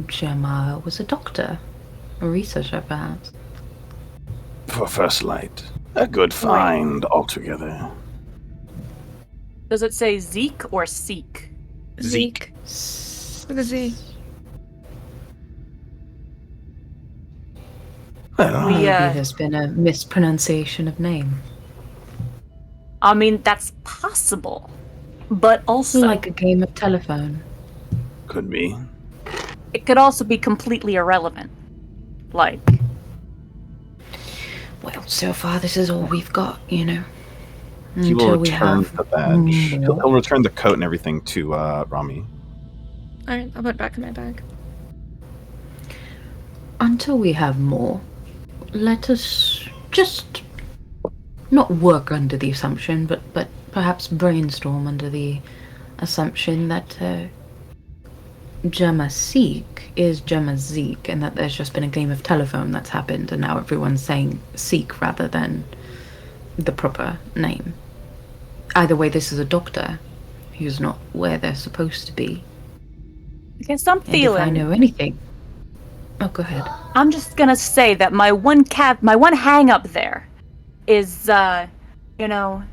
Gemma was a doctor. A researcher, perhaps. for First Light, a good find altogether. Does it say Zeke or Seek? Zeke. With a Z. Well, We, Maybe there's been a mispronunciation of name. I mean, that's possible. But also, Like a game of telephone. could be. it could also be completely irrelevant. Like, Well, so far this is all we've got, you know. He will Until we return have the badge. more. He'll return the coat and everything to Rami. Alright, I'll put it back in my bag. Until we have more, let us just not work under the assumption, but perhaps brainstorm under the assumption that Gemma Seek is Gemma Zeke, and that there's just been a game of telephone that's happened, and now everyone's saying Seek rather than the proper name. Either way, this is a doctor who's not where they're supposed to be. I guess I'm And feeling. if I know anything... Oh, go ahead. I'm just gonna say that my one hang up there is, you know,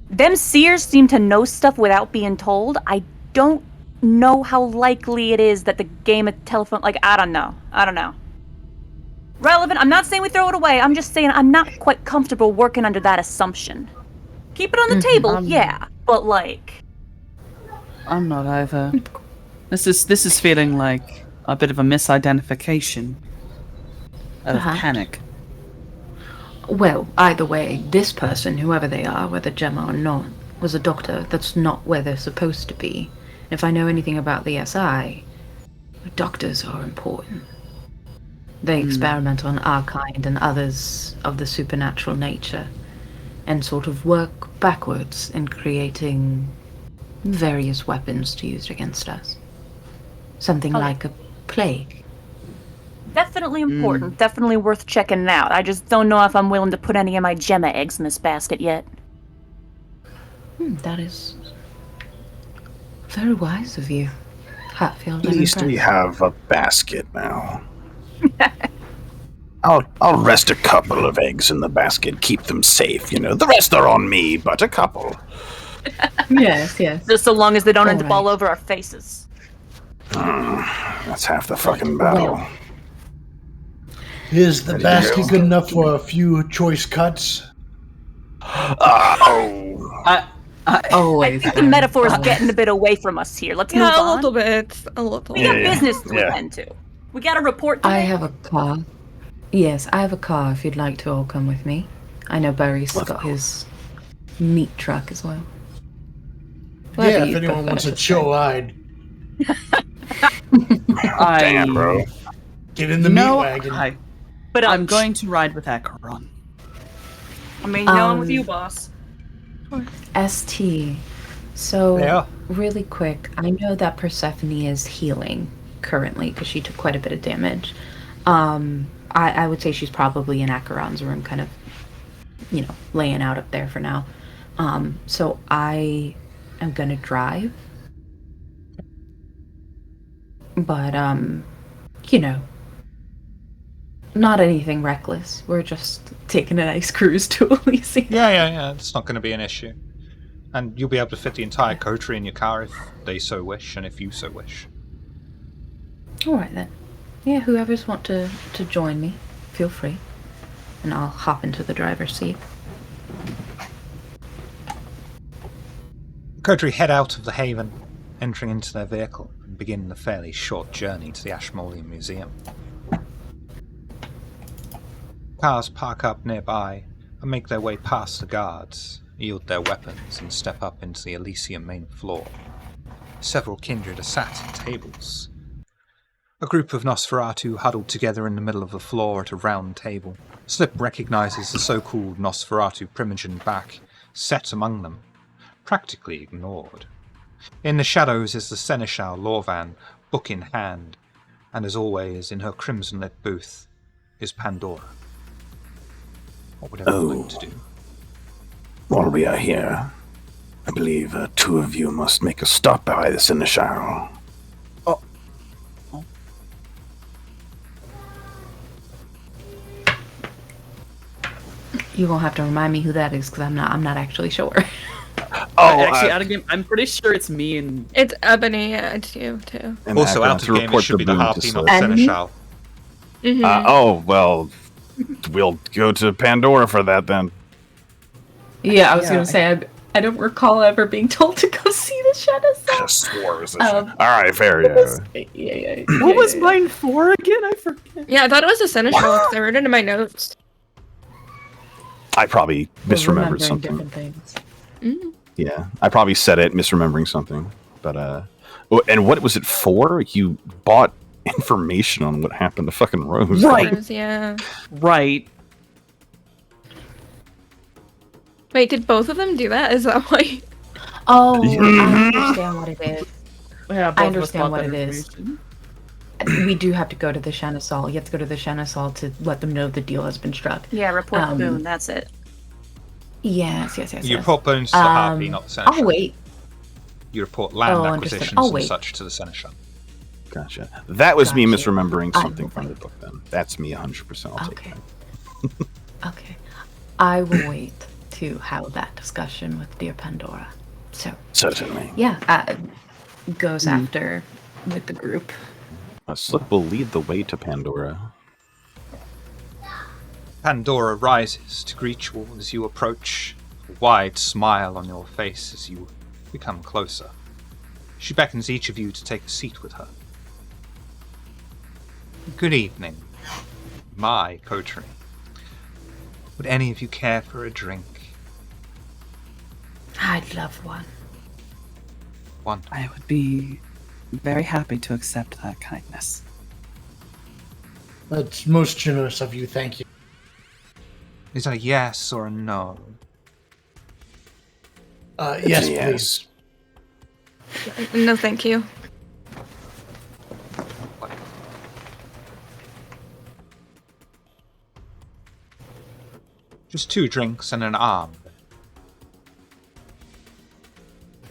them seers seem to know stuff without being told. I don't know how likely it is that the game of telephone, like, I don't know. Relevant, I'm not saying we throw it away, I'm just saying I'm not quite comfortable working under that assumption. Keep it on the table, yeah, but like... I'm not either. This is feeling like a bit of a misidentification. Out of Perhaps. panic. Well, either way, this person, whoever they are, whether Gemma or not, was a doctor that's not where they're supposed to be. If I know anything about the SI, doctors are important. They experiment on our kind and others of the supernatural nature, and sort of work backwards in creating various weapons to use against us. Something like a plague. Definitely important, definitely worth checking out. I just don't know if I'm willing to put any of my Gemma eggs in this basket yet. That is very wise of you, Hatfield. At I'm least we impressed. have a basket now. I'll rest a couple of eggs in the basket, keep them safe, you know. The rest are on me, but a couple. Yes. Just so long as they don't end up Alright. all over our faces. That's half the fucking battle. Well. Is the Ready to basket go? good enough for a few choice cuts? I Always. I think the metaphor is getting a bit away from us here. Let's move Yeah, a on. little bit. A little. We got Yeah, business to yeah. attend to. We got a report to I make. have a car. Yes, I have a car if you'd like to all come with me. I know Barry's got his meat truck as well. Whatever Yeah, if you anyone prefer wants a to chill say. ride, Damn, bro. get in the meat No, wagon. But I'm going to ride with Acheron. I mean, I'm with you, boss. ST. So, Yeah. really quick, I know that Persephone is healing currently because she took quite a bit of damage. I would say she's probably in Acheron's room, kind of, laying out up there for now. So I am gonna drive. But, not anything reckless. We're just taking a nice cruise to Elysium. Yeah. It's not going to be an issue. And you'll be able to fit the entire coterie in your car if they so wish, and if you so wish. Alright then. Yeah, whoever's want to join me, feel free. And I'll hop into the driver's seat. The coterie head out of the haven, entering into their vehicle, and begin the fairly short journey to the Ashmolean Museum. Cars park up nearby and make their way past the guards, yield their weapons, and step up into the Elysium main floor. Several kindred are sat at tables. A group of Nosferatu huddled together in the middle of the floor at a round table. Slip recognizes the so-called Nosferatu Primogen back, set among them, practically ignored. In the shadows is the Seneschal Lorvan, book in hand, and as always, in her crimson-lit booth, is Pandora. What would everyone like to do? While we are here, I believe two of you must make a stop by the Seneschal. You won't have to remind me who that is because I'm not actually sure. Actually, out of game, I'm pretty sure it's me and It's Ebony. Yeah, it's you too. And Also, Akron out of to game, it report should the be the boon to Harpy, not Slip. the And me? Seneschal. Oh, we'll go to Pandora for that then. Yeah, I was Yeah, gonna say I don't recall ever being told to go see the Shadow Self. Just swore it was Um, Alright, fair, yeah. what was mine for again? I forget. Yeah, I thought it was a Seneschal because I wrote it in my notes. I probably misremembered Remembering something. different things. Yeah, I probably said it misremembering something. But Oh, and what was it for? You bought information on what happened to fucking Rose. Right. Yeah. Right. Wait, did both of them do that? Is that why? Oh, I Mhm. understand what it is. Yeah, both I of us understand bought what that it is. information. We do have to go to the Shanasal. You have to go to the Shanasal to let them know the deal has been struck. Yeah, report the Um, boon. That's it. Yes. You report bones to the Harpy, not the Seneschal. I'll wait. You report land Oh, understood. acquisitions I'll and wait. such to the Seneschal. Gotcha. That was me Gotcha. misremembering I something will from the wait. book then. That's me 100%. I'll take Okay. that. Okay. I will wait to have that discussion with dear Pandora. So, Certainly. yeah, goes after with the group. Slip will lead the way to Pandora. Pandora rises to greet you all as you approach, a wide smile on your face as you become closer. She beckons each of you to take a seat with her. Good evening, my coterie. Would any of you care for a drink? I'd love one. One. I would be very happy to accept that kindness. That's most generous of you, thank you. Is that a yes or a no? Yes, Yes. please. No, thank you. Just 2 drinks and an arm.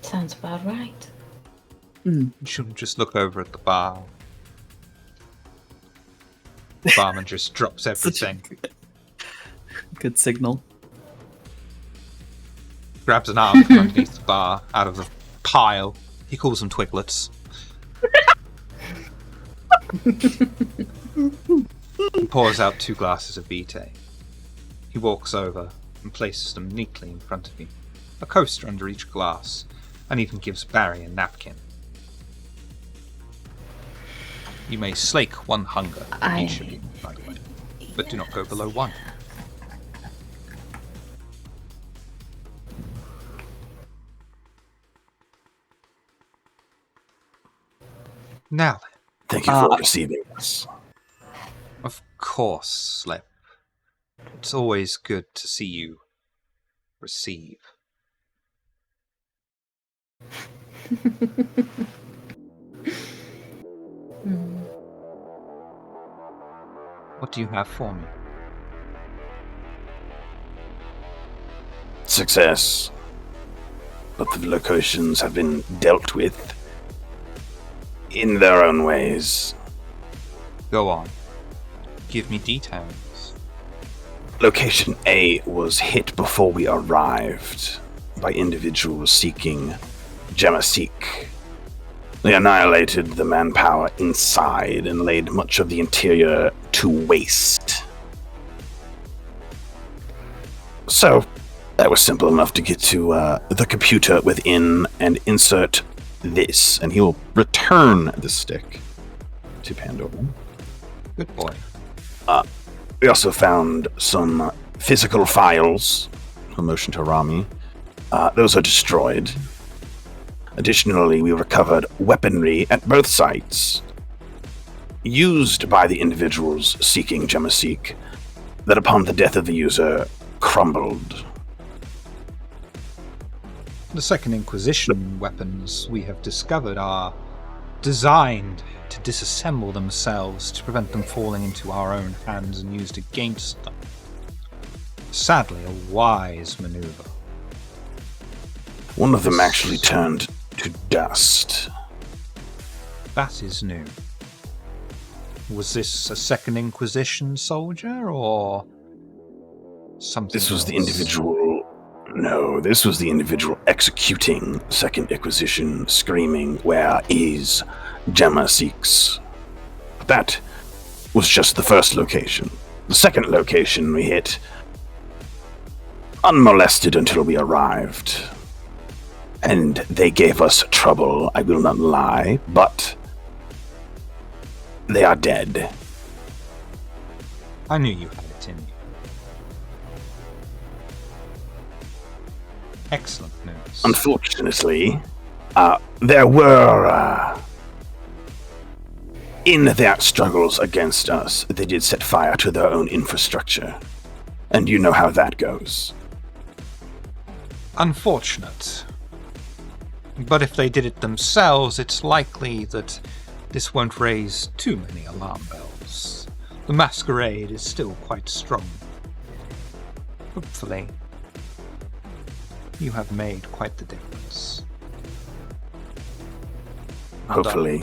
Sounds about right. She'll just look over at the bar. The barman just drops everything, Good signal. grabs an arm from underneath the bar, out of the pile. He calls them twiglets. He pours out 2 glasses of vitae. He walks over and places them neatly in front of you, a coaster under each glass, and even gives Barry a napkin. You may slake 1 hunger, each of you, by the way, but do not go below 1. Now then, Thank you for receiving us. of course, Slip. It's always good to see you receive. What do you have for me? Success. But the locations have been dealt with in their own ways. Go on. Give me details. Location A was hit before we arrived by individuals seeking Jamasik. They annihilated the manpower inside and laid much of the interior to waste. So, that was simple enough to get to the computer within and insert this, and he will Return the stick to Pandora. Good boy. We also found some physical files. A motion to Rami. Those are destroyed. Additionally, we recovered weaponry at both sites, used by the individuals seeking Jamasik, that upon the death of the user, crumbled. The Second Inquisition weapons we have discovered are designed to disassemble themselves to prevent them falling into our own hands and used against them. Sadly, a wise maneuver. One of them actually turned to dust. That is new. Was this a Second Inquisition soldier, or something This was the else? individual. No, this was the individual executing Second Inquisition, screaming, "Where is Jamasik's?" That was just the first location. The second location we hit, unmolested until we arrived. And they gave us trouble, I will not lie, but they are dead. I knew you had it in you. Excellent news. Unfortunately, There were, in their struggles against us, they did set fire to their own infrastructure. And you know how that goes. Unfortunate. But if they did it themselves, it's likely that this won't raise too many alarm bells. The Masquerade is still quite strong. Hopefully, you have made quite the difference. Hopefully.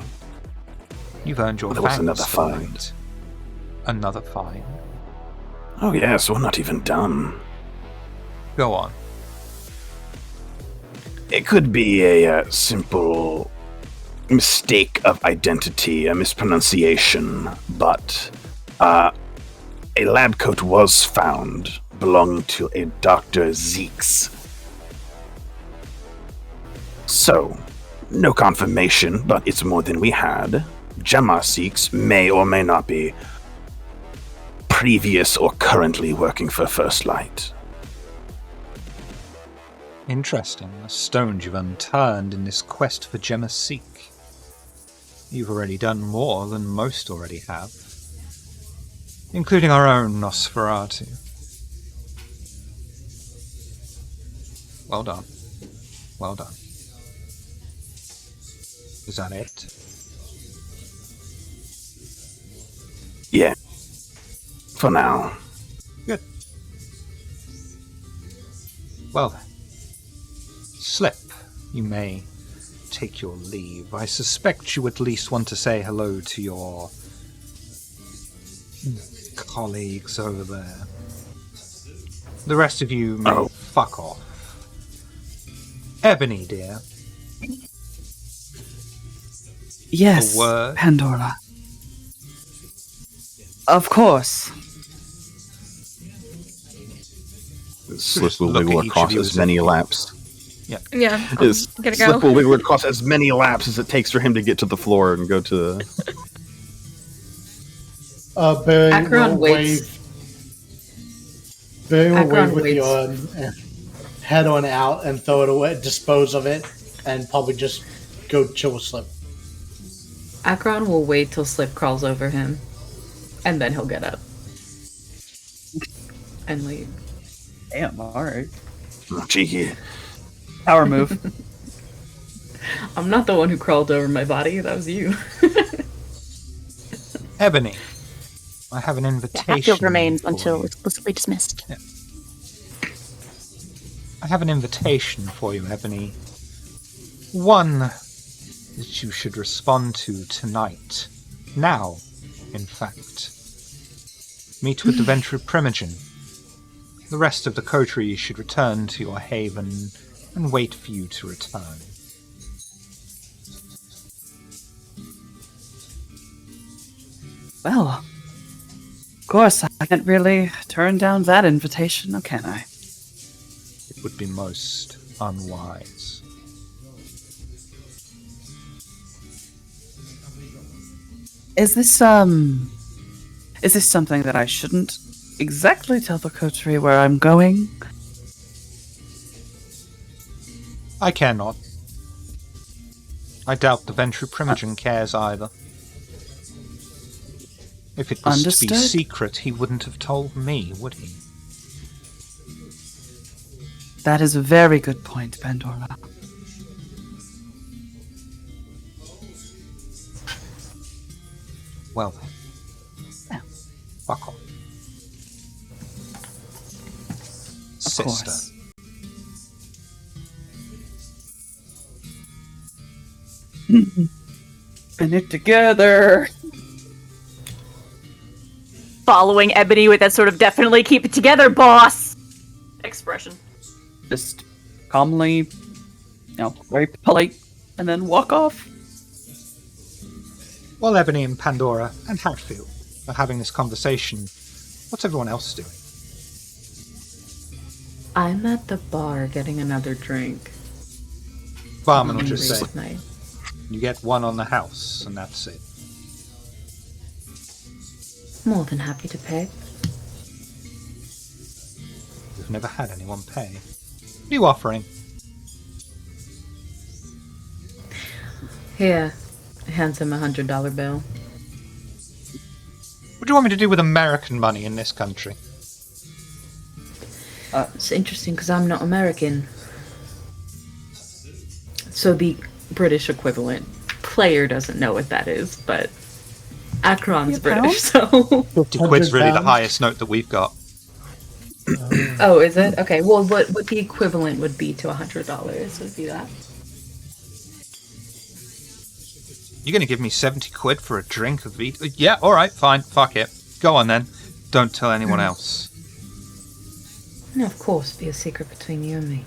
You've earned your There was thanks another for find. it. Another fine. Oh yes, we're not even done. Go on. It could be a simple mistake of identity, a mispronunciation, but a lab coat was found belonging to a Dr. Zeeks. So, no confirmation, but it's more than we had. Gemma Zeeks may or may not be previous or currently working for First Light. Interesting. The stones you've unturned in this quest for Gemma Seek. You've already done more than most already have. Including our own Nosferatu. Well done. Well done. Is that it? Yeah. For now. Good. Well then. Slip, you may take your leave. I suspect you at least want to say hello to your colleagues over there. The rest of you may fuck off. Ebony, dear. Yes, A word? Pandora. Of course. Slip will look at wiggle each across of you as as many if- laps. Yeah. Gotta go. Slip will wiggle across as many laps as it takes for him to get to the floor and go to the... Barry Akron will waits. wave. Barry will Akron wave with waits. your head on out and throw it away, dispose of it, and probably just go chill with Slip. Akron will wait till Slip crawls over him, and then he'll get up and leave. Damn, alright. Oh, cheeky. Power move. I'm not the one who crawled over my body. That was you. Ebony, I have an Yeah, invitation. Hatfield remains for until you. explicitly dismissed. I have an invitation for you, Ebony. One that you should respond to tonight. Now, in fact. Meet with the Ventru Primogen. The rest of the coterie should return to your haven and wait for you to return. Well, of course, I can't really turn down that invitation, now can I? It would be most unwise. Is this something that I shouldn't exactly tell the coterie where I'm going? I care not. I doubt the Ventru Primogen cares either. If it was to be Understood. secret, he wouldn't have told me, would he? That is a very good point, Pandora. Well then. Yeah. Fuck off. Of Sister. course. In it together. Following Ebony with that sort of definitely keep it together, boss expression. Just calmly, very polite, and then walk off. While Ebony and Pandora and Hatfield are having this conversation, what's everyone else doing? I'm at the bar getting another drink. Barman will I'm just hungry say, tonight. you get one on the house, and that's it. More than happy to pay. We've never had anyone pay. What are you offering? Here, hands him $100 bill. What do you want me to do with American money in this country? It's interesting because I'm not American. So the British equivalent. Player doesn't know what that is, but Akron's British, so... 50 quid's really the £100? highest note that we've got. Oh, is it? Okay, well, what the equivalent would be to $100 would be that. You're going to give me 70 quid for a drink of Vita? Yeah, alright, fine, fuck it. Go on then. Don't tell anyone else. No, of course, be a secret between you and me.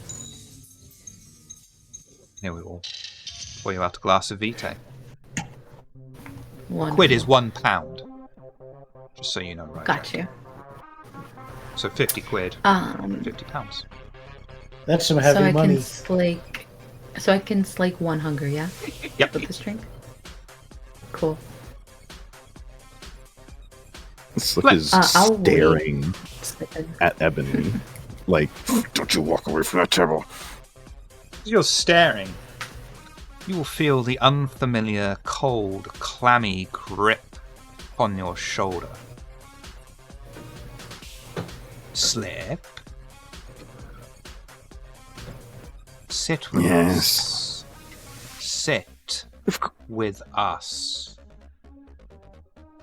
Here we will. Pour you out a glass of Vitae. Wonderful. Quid is £1. Just so you know, right? Gotcha. So 50 quid, £50. That's some heavy money. So I can slake one hunger, yeah? Yep. With this drink? Cool. Slick is I'll staring Slippin'. at Ebony. Like, don't you walk away from that table. As you're staring, you will feel the unfamiliar, cold, clammy grip on your shoulder. Slip. Sit with us. Sit with us.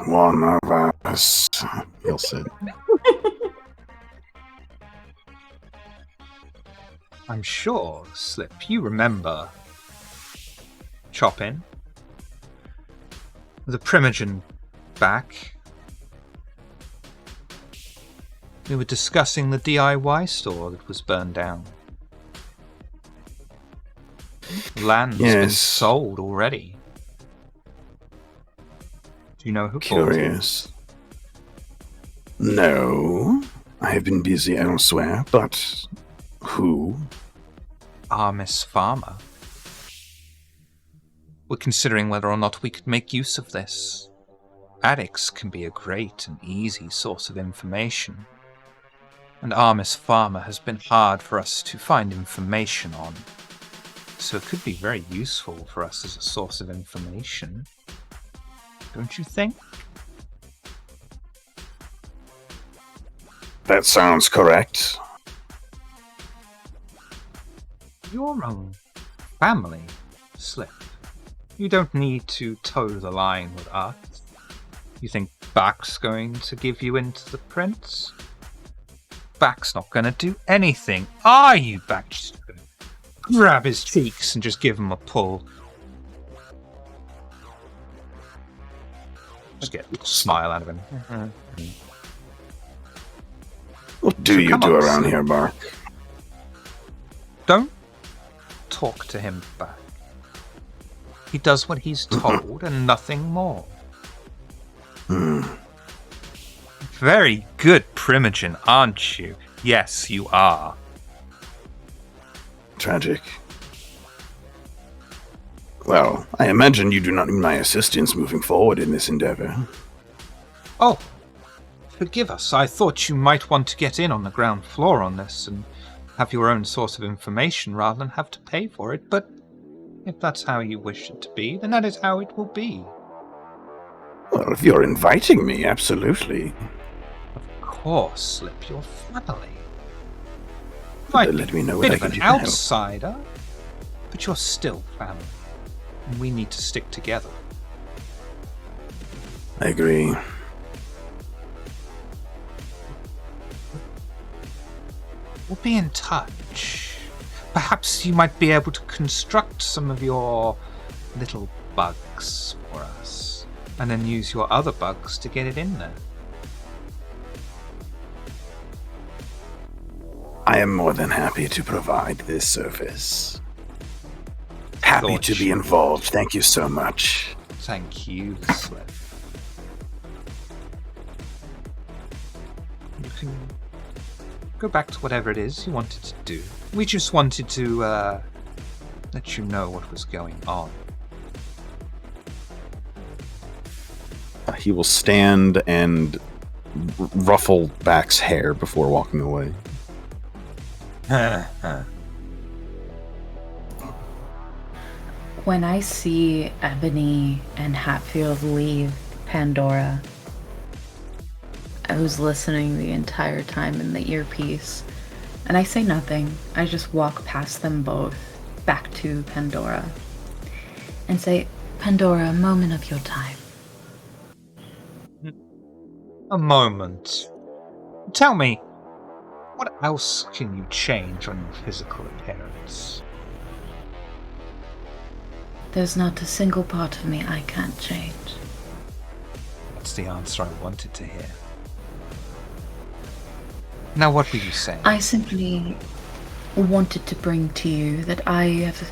One of us. He'll sit. I'm sure, Slip, you remember Chopin, the Primogen back. We were discussing the DIY store that was burned down. Land's been Yes. sold already. Do you know who bought it? Curious. No, I have been busy elsewhere, but who? Armis Farmer. We're considering whether or not we could make use of this. Attics can be a great and easy source of information, and Armis Farmer has been hard for us to find information on, so it could be very useful for us as a source of information. Don't you think? That sounds correct. Your own family, Slip. You don't need to toe the line with us. You think Back's going to give you into the prince? Back's not going to do anything, are you, Back? Just gonna grab his cheeks and just give him a pull. Just get a little smile out of him. What do So you come do on, around Slip. here, Bark? Don't talk to him back. He does what he's told and nothing more. Very good, Primogen, aren't you? Yes, you are. Tragic. Well, I imagine you do not need my assistance moving forward in this endeavor. Oh, forgive us. I thought you might want to get in on the ground floor on this and have your own source of information rather than have to pay for it, but if that's how you wish it to be, then that is how it will be. Well, if you're inviting me, absolutely. Of course, Slip, your family. Might Let me know a what bit I of can an do to help. outsider, but you're still family. And we need to stick together. I agree. We'll be in touch. Perhaps you might be able to construct some of your little bugs for us, and then use your other bugs to get it in there. I am more than happy to provide this service. Happy Thought to be you- involved. Thank you so much. Thank you, Slip. You can go back to whatever it is you wanted to do. We just wanted to let you know what was going on. He will stand and ruffle Back's hair before walking away. When I see Ebony and Hatfield leave Pandora, I was listening the entire time in the earpiece, and I say nothing. I just walk past them both back to Pandora and say, Pandora, a moment of your time. A moment. Tell me, what else can you change on your physical appearance? There's not a single part of me I can't change. That's the answer I wanted to hear. Now what were you saying? I simply wanted to bring to you that I have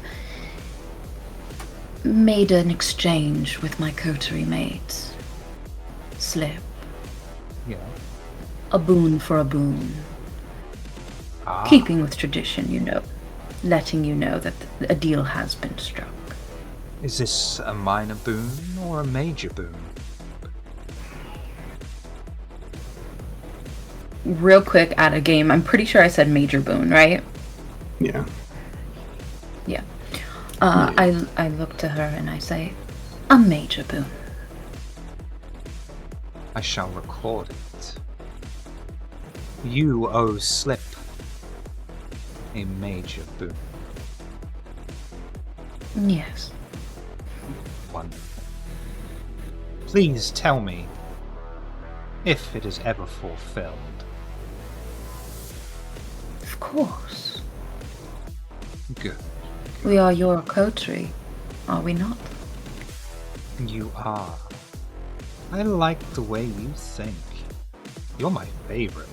made an exchange with my coterie mates. Slip. Yeah. A boon for a boon. Ah. Keeping with tradition, you know. Letting you know that a deal has been struck. Is this a minor boon or a major boon? Real quick, at a game, I'm pretty sure I said major boon, right? Yeah. Yeah. I look to her and I say, a major boon. I shall record it. You owe Slip a major boon. Yes. Wonderful. Please tell me if it is ever fulfilled. Of course. Good. We are your coterie, are we not? You are. I like the way you think. You're my favorite.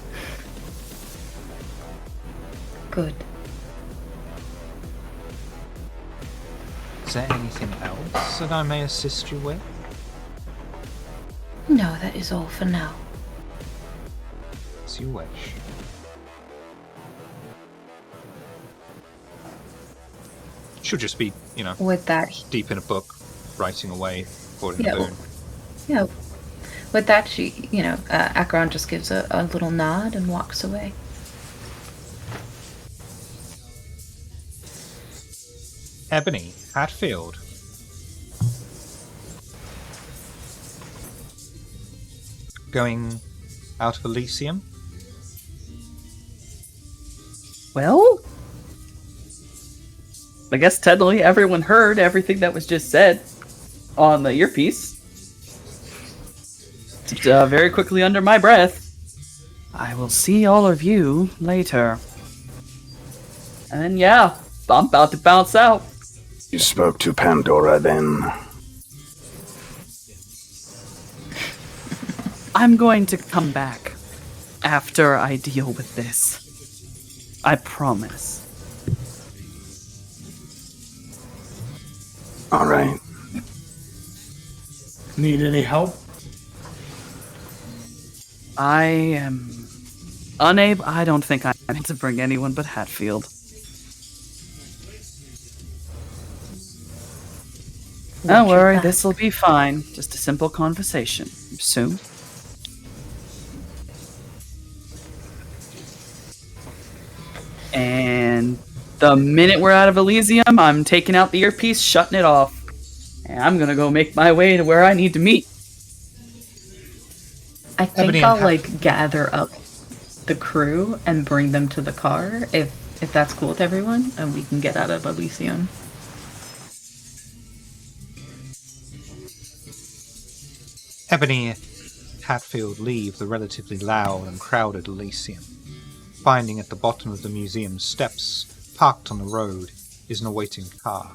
Good. Is there anything else that I may assist you with? No, that is all for now. As you wish. She'll just be, With that, deep in a book, writing away, holding Yeah, a boon. yeah. With that, she, Acheron just gives a little nod and walks away. Ebony, Hatfield. Going out of Elysium? Well, I guess technically everyone heard everything that was just said on the earpiece. Very quickly under my breath. I will see all of you later. And then, yeah, I'm about to bounce out. You spoke to Pandora then. I'm going to come back after I deal with this. I promise. All right. Need any help? I am unable. I don't think I'm able to bring anyone but Hatfield. Don't worry, this'll be fine. Just a simple conversation. Soon. And the minute we're out of Elysium, I'm taking out the earpiece, shutting it off. And I'm gonna go make my way to where I need to meet. I think Ebony I'll and gather up the crew and bring them to the car if that's cool with everyone, and we can get out of Elysium. Ebony and Hatfield leave the relatively loud and crowded Elysium. Finding at the bottom of the museum's steps, parked on the road, is an awaiting car.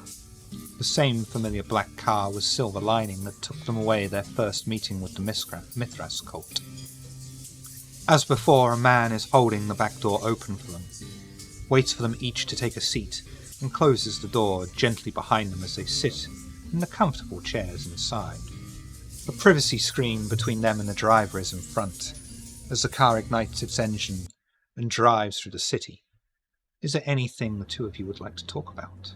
The same familiar black car with silver lining that took them away their first meeting with the Mithras cult. As before, a man is holding the back door open for them, waits for them each to take a seat, and closes the door gently behind them as they sit in the comfortable chairs inside. A privacy screen between them and the driver is in front, as the car ignites its engine and drives through the city. Is there anything the two of you would like to talk about?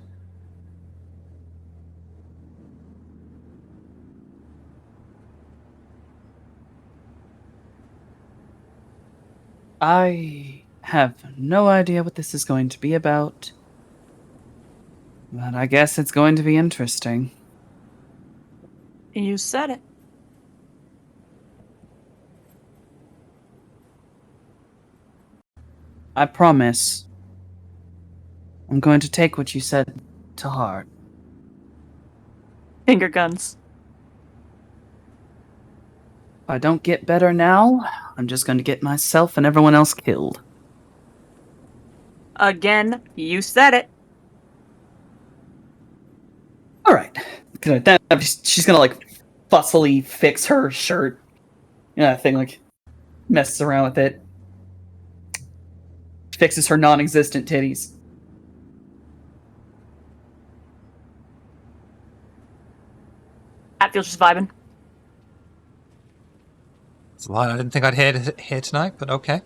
I have no idea what this is going to be about. But I guess it's going to be interesting. You said it. I promise. I'm going to take what you said to heart. Finger guns. If I don't get better now, I'm just going to get myself and everyone else killed. Again, you said it. All right. She's gonna like fussily fix her shirt. That thing like messes around with it. Fixes her non-existent titties. Hatfield's just vibing. It's a line I didn't think I'd hear tonight, but okay.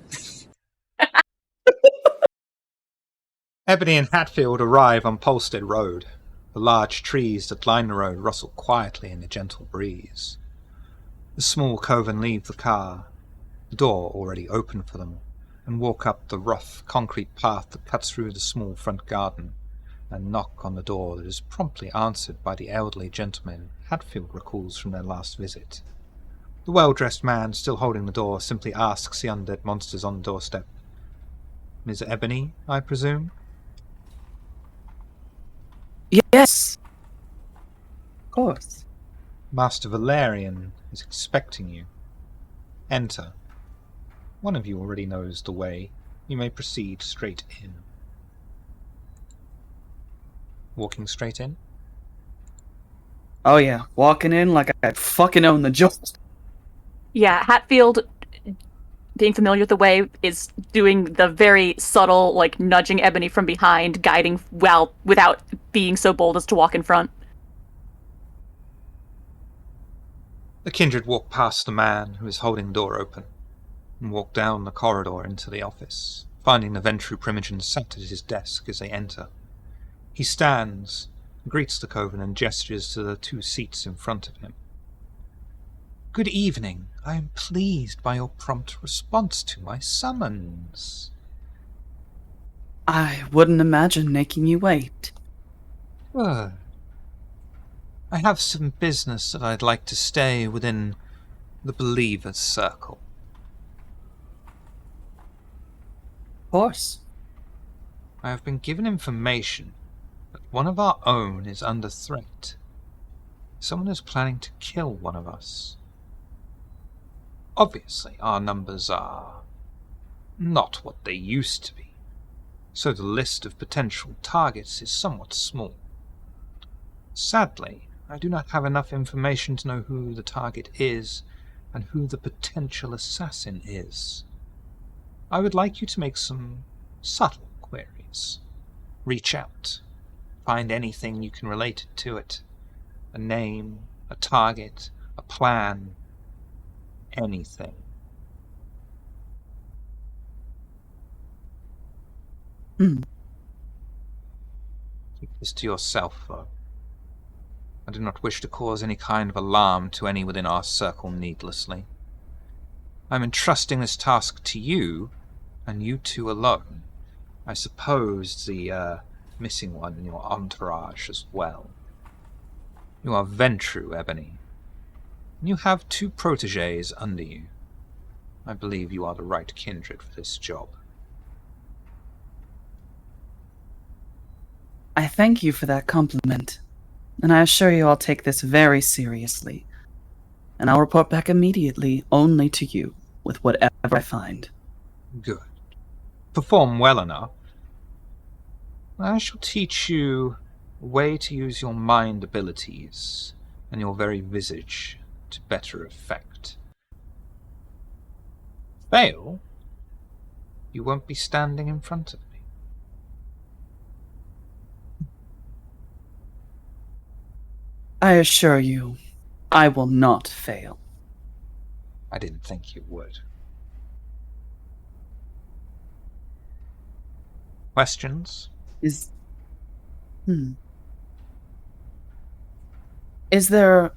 Ebony and Hatfield arrive on Polstead Road. The large trees that line the road rustle quietly in the gentle breeze. The small coven leave the car, the door already open for them, and walk up the rough concrete path that cuts through the small front garden, and knock on the door that is promptly answered by the elderly gentleman Hatfield recalls from their last visit. The well-dressed man, still holding the door, simply asks the undead monsters on the doorstep, "Ms. Ebony, I presume?" Yes. Of course. Master Valerian is expecting you. Enter. One of you already knows the way. You may proceed straight in. Walking straight in? Oh yeah, walking in like I fucking own the joint. Yeah, Hatfield, being familiar with the way, is doing the very subtle, like, nudging Ebony from behind, guiding well, without being so bold as to walk in front. The kindred walk past the man who is holding the door open, and walk down the corridor into the office, finding the Ventru Primogen sat at his desk as they enter. He stands, greets the coven, and gestures to the 2 seats in front of him. "Good evening. I am pleased by your prompt response to my summons." I wouldn't imagine making you wait. Good. I have some business that I'd like to stay within the Believer's Circle. Of course. I have been given information that one of our own is under threat. Someone is planning to kill one of us. Obviously, our numbers are not what they used to be, so the list of potential targets is somewhat small. Sadly, I do not have enough information to know who the target is and who the potential assassin is. I would like you to make some subtle queries. Reach out. Find anything you can relate to it. A name, a target, a plan, anything. Keep this to yourself, though. I do not wish to cause any kind of alarm to any within our circle needlessly. I am entrusting this task to you, and you 2 alone. I suppose the missing one in your entourage as well. You are Ventru, Ebony. You have 2 protégés under you. I believe you are the right kindred for this job. I thank you for that compliment, and I assure you I'll take this very seriously, and I'll report back immediately only to you with whatever I find. Good. Perform well enough. I shall teach you a way to use your mind abilities and your very visage to better effect. Fail? You won't be standing in front of me. I assure you, I will not fail. I didn't think you would. Questions? Is there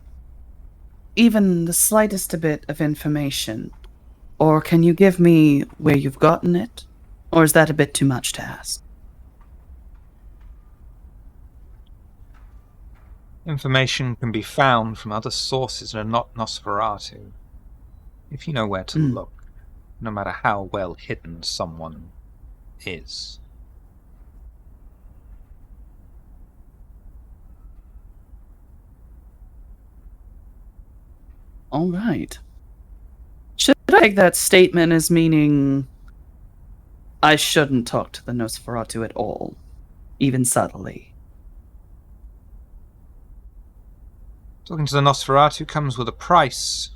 even the slightest bit of information? Or can you give me where you've gotten it? Or is that a bit too much to ask? Information can be found from other sources that are not Nosferatu, if you know where to look, no matter how well hidden someone is. All right. Should I take that statement as meaning I shouldn't talk to the Nosferatu at all, even subtly? Talking to the Nosferatu comes with a price.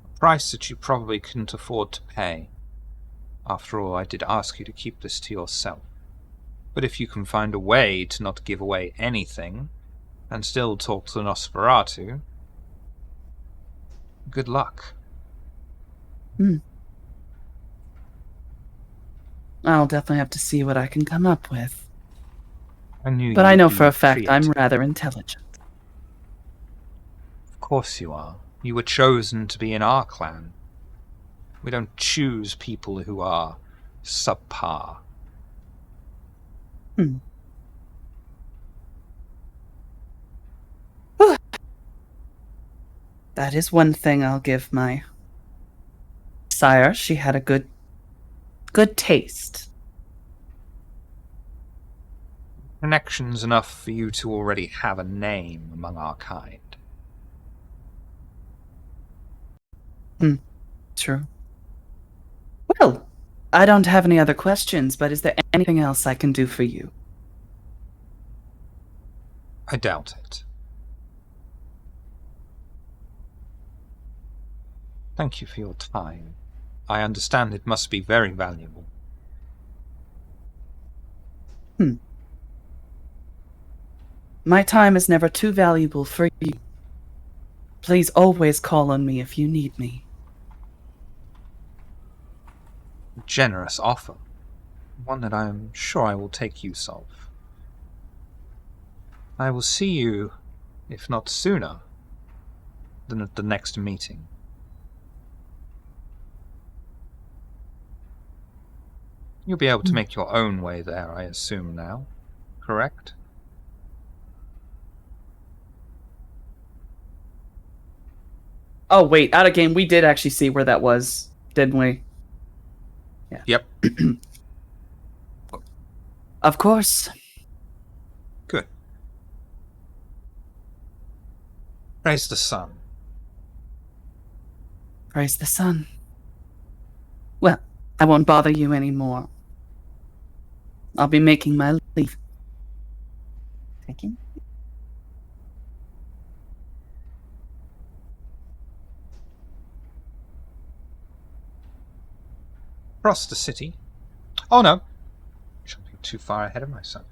A price that you probably couldn't afford to pay. After all, I did ask you to keep this to yourself. But if you can find a way to not give away anything, and still talk to the Nosferatu, good luck. I'll definitely have to see what I can come up with. But I know for a fact I'm rather intelligent. Of course you are. You were chosen to be in our clan. We don't choose people who are subpar. That is one thing I'll give my sire. She had a good taste. Connections enough for you to already have a name among our kind. True. Well, I don't have any other questions, but is there anything else I can do for you? I doubt it. Thank you for your time. I understand it must be very valuable. My time is never too valuable for you. Please always call on me if you need me. A generous offer. One that I am sure I will take use of. I will see you, if not sooner, than at the next meeting. You'll be able to make your own way there, I assume now. Correct? Oh, wait, out of game, we did actually see where that was, didn't we? Yeah. Yep. Of course. Good. Praise the sun. Praise the sun. Well, I won't bother you anymore. I'll be making my leave. Taking? Across the city. Oh no. Jumping too far ahead of myself.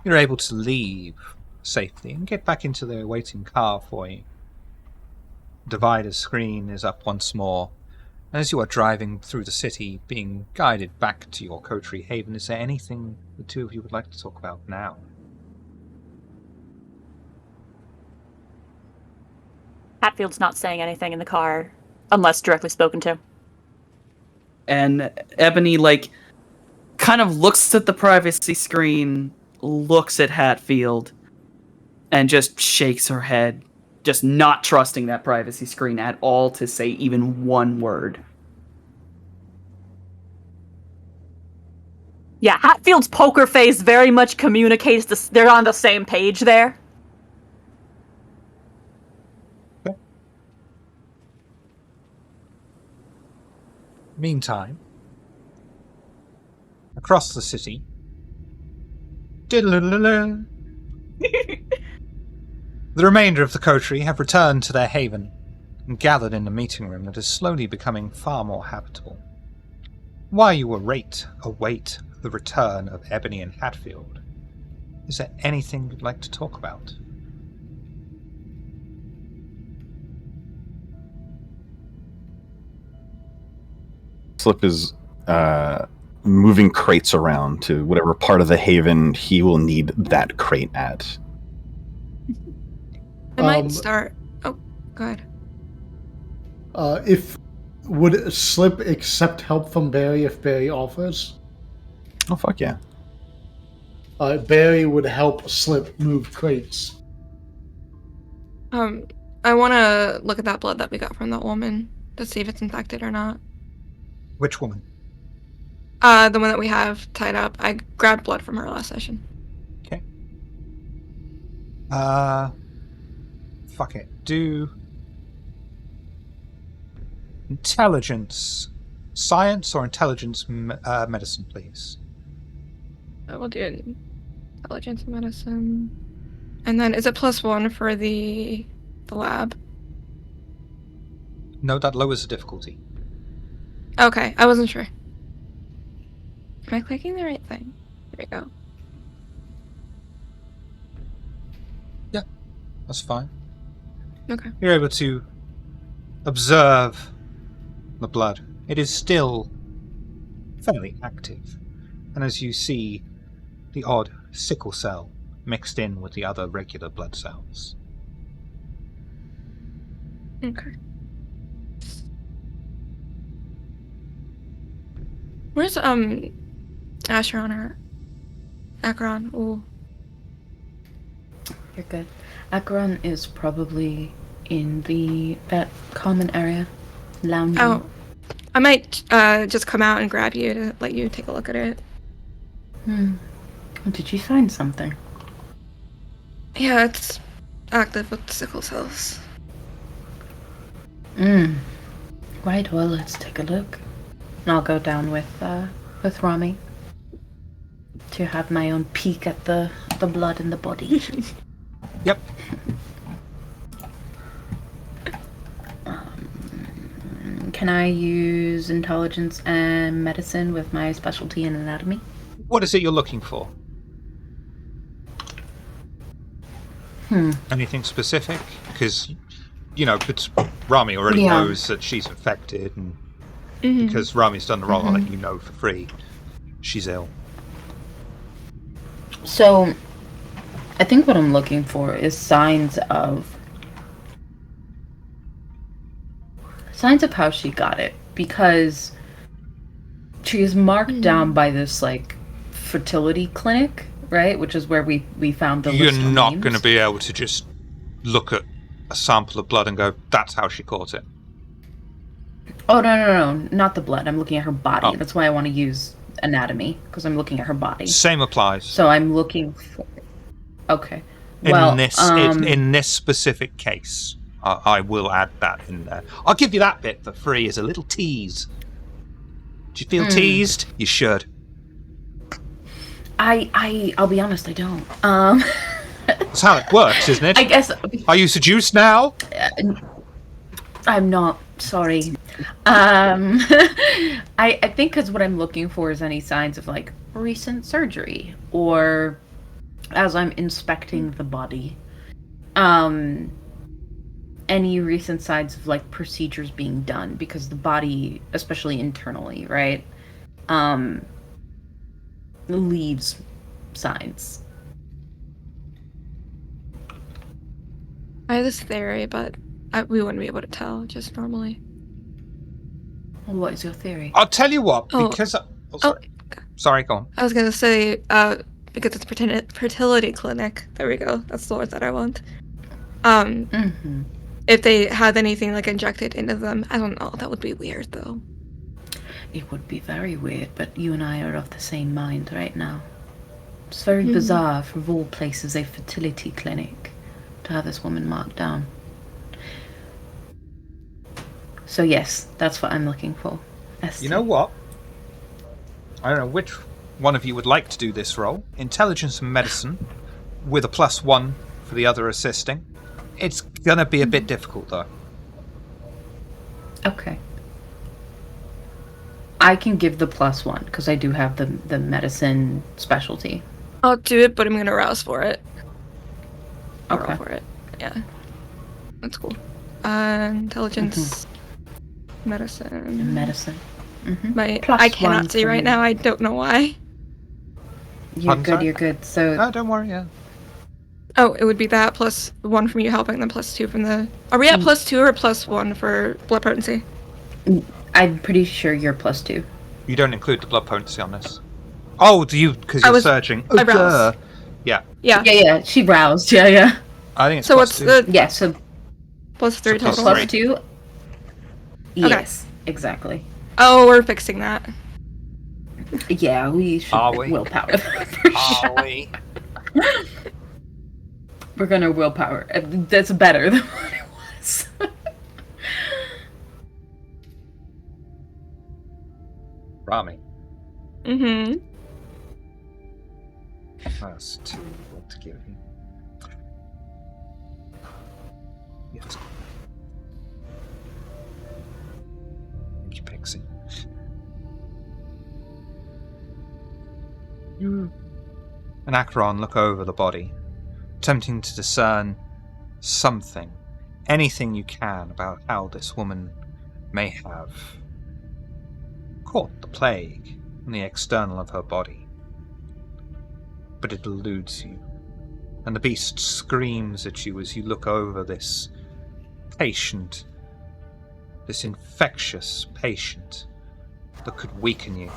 You're able to leave safely and get back into the waiting car for you. Divider screen is up once more. And as you are driving through the city, being guided back to your coterie haven, is there anything the two of you would like to talk about now? Hatfield's not saying anything in the car, unless directly spoken to. And Ebony, kind of looks at the privacy screen, looks at Hatfield, and just shakes her head, just not trusting that privacy screen at all to say even one word. Yeah, Hatfield's poker face very much communicates they're on the same page there. Meantime, across the city, the remainder of the coterie have returned to their haven and gathered in the meeting room that is slowly becoming far more habitable. While you await the return of Ebony and Hatfield, is there anything you'd like to talk about? Slip is moving crates around to whatever part of the haven he will need that crate at. I might start. Oh, go ahead. Would Slip accept help from Barry if Barry offers? Oh, fuck yeah. Barry would help Slip move crates. I want to look at that blood that we got from that woman to see if it's infected or not. Which woman? The one that we have tied up. I grabbed blood from her last session. Okay. Fuck it. Do intelligence, science, or intelligence medicine, please. I will do intelligence and medicine. And then is it +1 for the lab? No, that lowers the difficulty. Okay, I wasn't sure. Am I clicking the right thing? There we go. Yeah, that's fine. Okay. You're able to observe the blood. It is still fairly active. And as you see the odd sickle cell mixed in with the other regular blood cells. Okay. Where's Asheron or Akron? Ooh. You're good. Akron is probably in that common area, lounging. Oh, I might just come out and grab you to let you take a look at it. Did you find something? Yeah, it's active with sickle cells. Right, well, let's take a look. And I'll go down with Rami to have my own peek at the blood in the body. Yep. Can I use intelligence and medicine with my specialty in anatomy? What is it you're looking for? Anything specific? Because, Rami already knows that she's infected, and because Rami's done the roll on it, for free, she's ill. So, I think what I'm looking for is signs of how she got it, because she is marked down by this fertility clinic, right? Which is where we found the You're list of not names. going to be able to just look at a sample of blood and go, that's how she caught it. Oh, no, not the blood. I'm looking at her body. Oh. That's why I want to use anatomy, because I'm looking at her body. Same applies. So I'm looking for... Okay. In this specific case, I will add that in there. I'll give you that bit for free as a little tease. Do you feel teased? You should. I'll be honest, I don't. That's how it works, isn't it? I guess... Are you seduced now? I'm not. Sorry. I think because what I'm looking for is any signs of recent surgery, or as I'm inspecting the body, any recent signs of procedures being done, because the body, especially internally, right, leaves signs. I have this theory, but we wouldn't be able to tell just normally. Well, what is your theory? I'll tell you what, because... Sorry, go on. I was gonna say, because it's fertility clinic. There we go. That's the word that I want. If they had anything injected into them, I don't know. That would be weird, though. It would be very weird, but you and I are of the same mind right now. It's very bizarre for, of all places, a fertility clinic to have this woman marked down. So yes, that's what I'm looking for. Esther. You know what? I don't know which one of you would like to do this role. Intelligence and medicine, with a +1 for the other assisting. It's gonna be a bit difficult, though. Okay. I can give the +1, because I do have the medicine specialty. I'll do it, but I'm gonna rouse for it. I'll Okay. roll for it. Yeah. That's cool. Intelligence, medicine. Medicine. I +1 cannot see for right you. now. I don't know why. You're Pardon, good, sorry? you're good. So, Oh, don't worry, yeah. Oh, it would be that +1 from you helping, then +2 from the... Are we at +2 or +1 for blood potency? I'm pretty sure you're +2. You don't include the blood potency on this. Oh, do you? Because I you're was- searching. I browsed. Duh. Yeah. Yeah. Yeah. She roused. Yeah. I think it's So plus what's 2. the Yeah. So plus 3 plus total? three. plus 2. Yes, exactly. Oh, we're fixing that. Yeah, we should Are we? willpower that for sure. we? We're gonna willpower. That's better than what it was. Rami. Mm-hmm. That's 2. What to give you? Yes. Thank you, Pixie. You and Acheron look over the body, attempting to discern something, anything you can about how this woman may have caught the plague on the external of her body. But it eludes you, and the beast screams at you as you look over this patient, this infectious patient that could weaken you.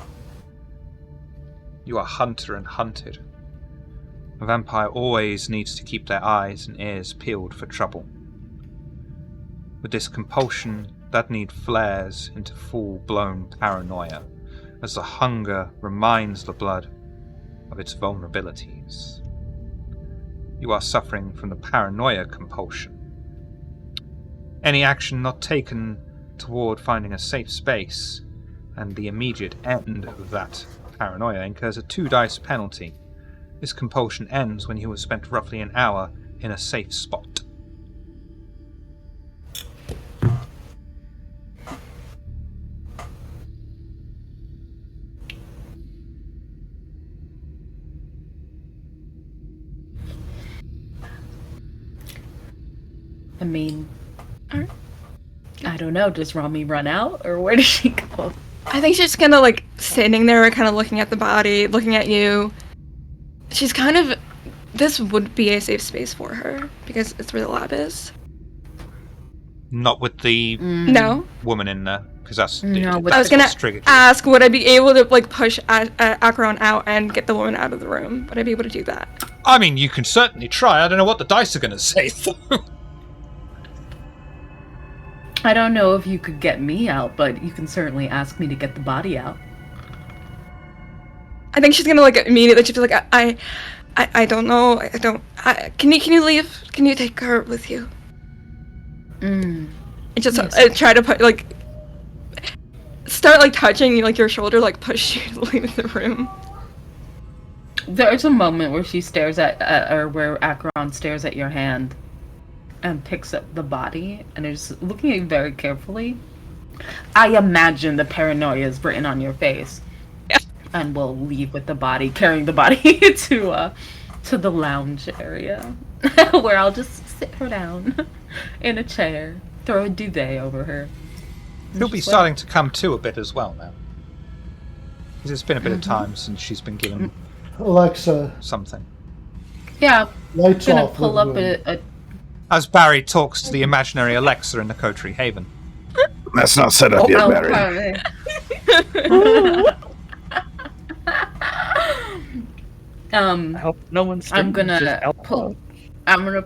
You are hunter and hunted. A vampire always needs to keep their eyes and ears peeled for trouble. With this compulsion, that need flares into full-blown paranoia, as the hunger reminds the blood of its vulnerabilities. You are suffering from the paranoia compulsion. Any action not taken toward finding a safe space, and the immediate end of that paranoia incurs a 2 dice penalty. This compulsion ends when you have spent roughly an hour in a safe spot. I mean, I don't know. Does Rami run out, or where does she go? I think she's kind of like standing there, kind of looking at the body, looking at you. She's kind of. This would be a safe space for her because it's where the lab is. Not with the No. woman in there, because that's No, but I was gonna what's triggered you. ask, would I be able to like push Acheron out and get the woman out of the room? Would I be able to do that? I mean, you can certainly try. I don't know what the dice are going to say, though. I don't know if you could get me out, but you can certainly ask me to get the body out. I think she's gonna like immediately. She'd be like, I don't know. Can you leave? Can you take her with you? And just Yes. try to put like start like touching you, like your shoulder, like push you to leave the room. There's a moment where she stares at or where Acheron stares at your hand and picks up the body and is looking at you very carefully. I imagine the paranoia is written on your face. Yeah. And we'll leave with the body, carrying the body to the lounge area, where I'll just sit her down in a chair, throw a duvet over her. She'll be starting to come to a bit as well now. Because it's been a bit of time since she's been given Alexa, something. Yeah, lights I'm gonna off. pull up everyone. a As Barry talks to the imaginary Alexa in the Coterie Haven. That's not set up yet, oh, Barry. I hope no one's. I'm drinking, gonna just alcohol.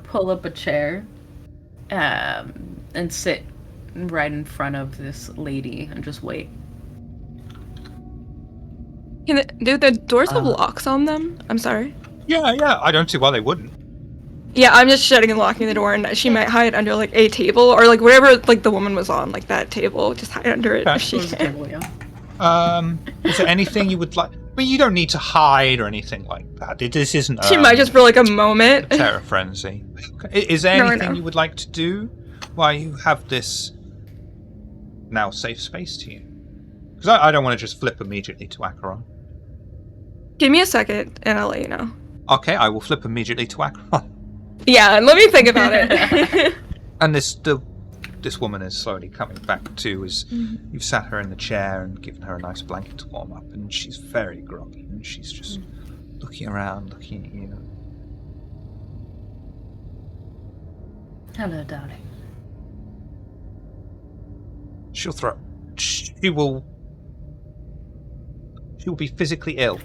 pull up a chair, and sit right in front of this lady and just wait. Do the doors have locks on them? I'm sorry. Yeah, I don't see why they wouldn't. Yeah, I'm just shutting and locking the door, and she might hide under like a table or like whatever like the woman was on, like that table. Just hide under it if she Close the can. table, yeah. Is there anything you would like? But you don't need to hide or anything like that. This isn't. She might just for like a moment. terror frenzy. Is there No, I anything know. you would like to do while you have this now safe space to you? Because I don't want to just flip immediately to Acheron. Give me a second, and I'll let you know. Okay, I will flip immediately to Acheron. Yeah, let me think about it. And this woman is slowly coming back to as you've sat her in the chair and given her a nice blanket to warm up, and she's very groggy, and she's just looking around, looking at you. Hello, darling. She will be physically ill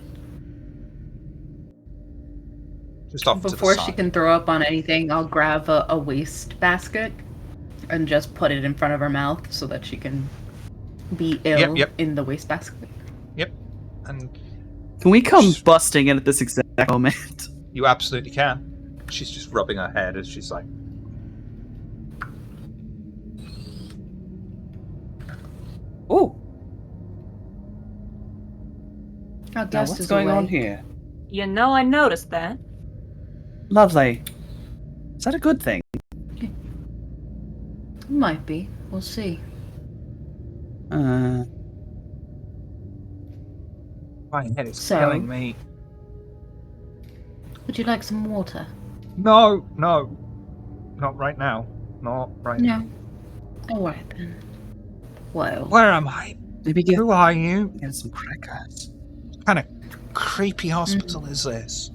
Just off to the Before she side. can throw up on anything, I'll grab a waste basket and just put it in front of her mouth so that she can be ill Yep. in the waste basket. Yep. And Can we come busting in at this exact moment? you absolutely can. She's just rubbing her head as she's like, Oh, Our now guest what's is going on awake. here? You know, I noticed that. Lovely. Is that a good thing? Might be. We'll see. Uh, my head is So? killing me. Would you like some water? No. Not right now. Not right now. No. All right then. Well, Where am I? maybe get Who are you? some crackers. What kind of creepy hospital is this?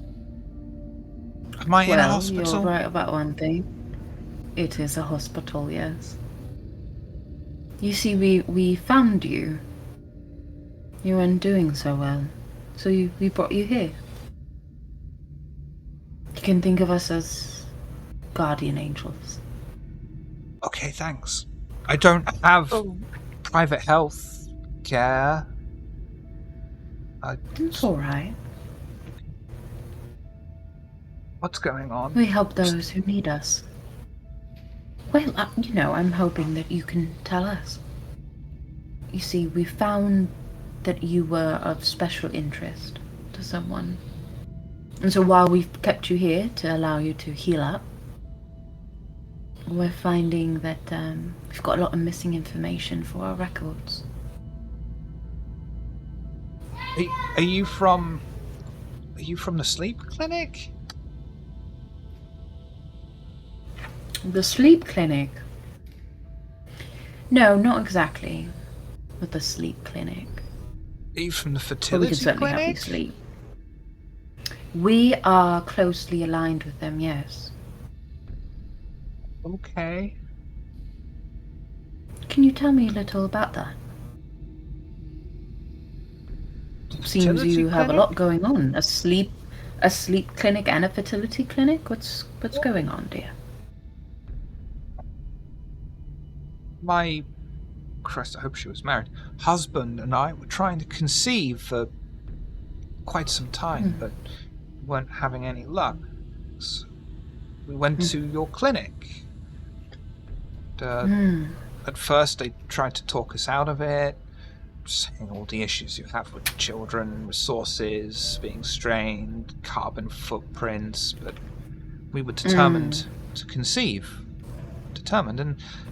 Am I in a well, hospital? you're right about one thing. It is a hospital, yes. You see, we found you. You weren't doing so well, so we brought you here. You can think of us as guardian angels. Okay, thanks. I don't have Oh, private health care. It's all right. What's going on? We help those who need us. Well, I'm hoping that you can tell us. You see, we found that you were of special interest to someone. And so while we've kept you here to allow you to heal up, we're finding that we've got a lot of missing information for our records. Are you from the sleep clinic? The sleep clinic? No, not exactly. With the sleep clinic. Are you from the But we fertility can certainly help you clinic? sleep. We are closely aligned with them, yes. Okay. Can you tell me a little about that? Seems Fertility you have a clinic? lot going on. A sleep clinic and a fertility clinic? What's going on, dear? My Christ, I hope she was married. Husband and I were trying to conceive for quite some time, but weren't having any luck. So we went to your clinic. At first, they tried to talk us out of it, saying all the issues you have with children, resources being strained, carbon footprints, but we were determined to conceive. Determined,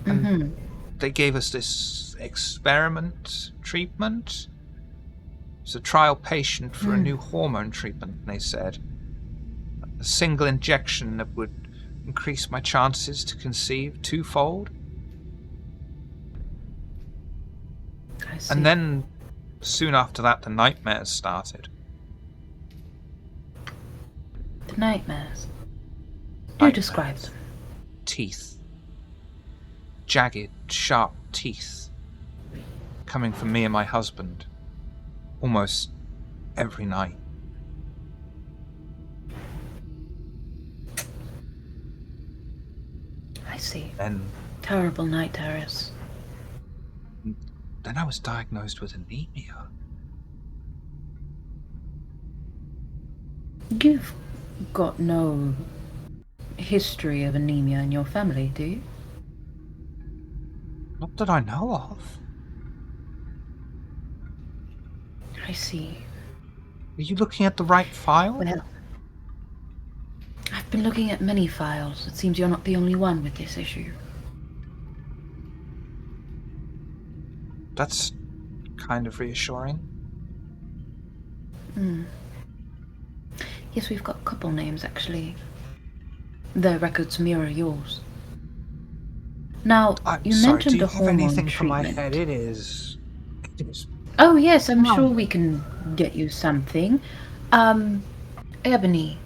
and they gave us this experiment treatment. It was a trial patient for a new hormone treatment, they said. A single injection that would increase my chances to conceive twofold. I see. And then, soon after that, the nightmares started. The nightmares. Do describe them. Teeth. Jagged, sharp teeth. Coming from me and my husband. Almost every night. I see. And Terrible night terrors. then I was diagnosed with anemia. You've got no history of anemia in your family, do you? Not that I know of. I see. Are you looking at the right file? Well, I've been looking at many files. It seems you're not the only one with this issue. That's kind of reassuring. Yes, we've got a couple names, actually. Their records mirror yours. Now, I'm you sorry, mentioned do you a have hormone anything for my treatment. head? It is... Oh, yes, I'm sure we can get you something. Ebony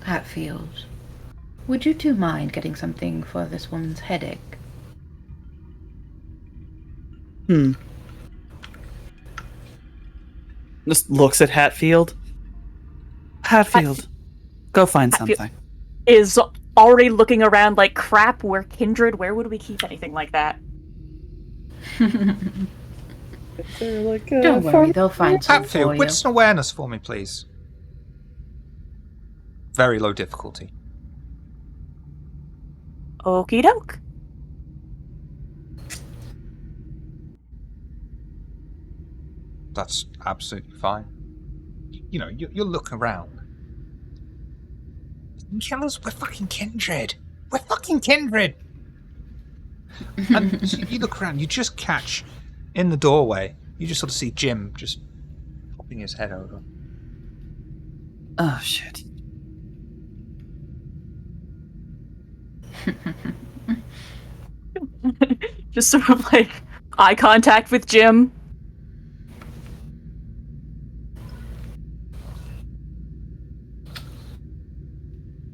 Hatfield, would you two mind getting something for this one's headache? Just looks at Hatfield. Hatfield, Go find I feel- something. is already looking around like, crap, we're kindred. Where would we keep anything like that? Don't worry, they'll find some for Hatfield, you. what's an awareness for me, please? Very low difficulty. Okie doke. That's absolutely fine. You know, you'll look around. Killers, we're fucking kindred. We're fucking kindred. And so you look around, you just catch in the doorway, you just sort of see Jim just popping his head over. Oh, shit. Just sort of like eye contact with Jim.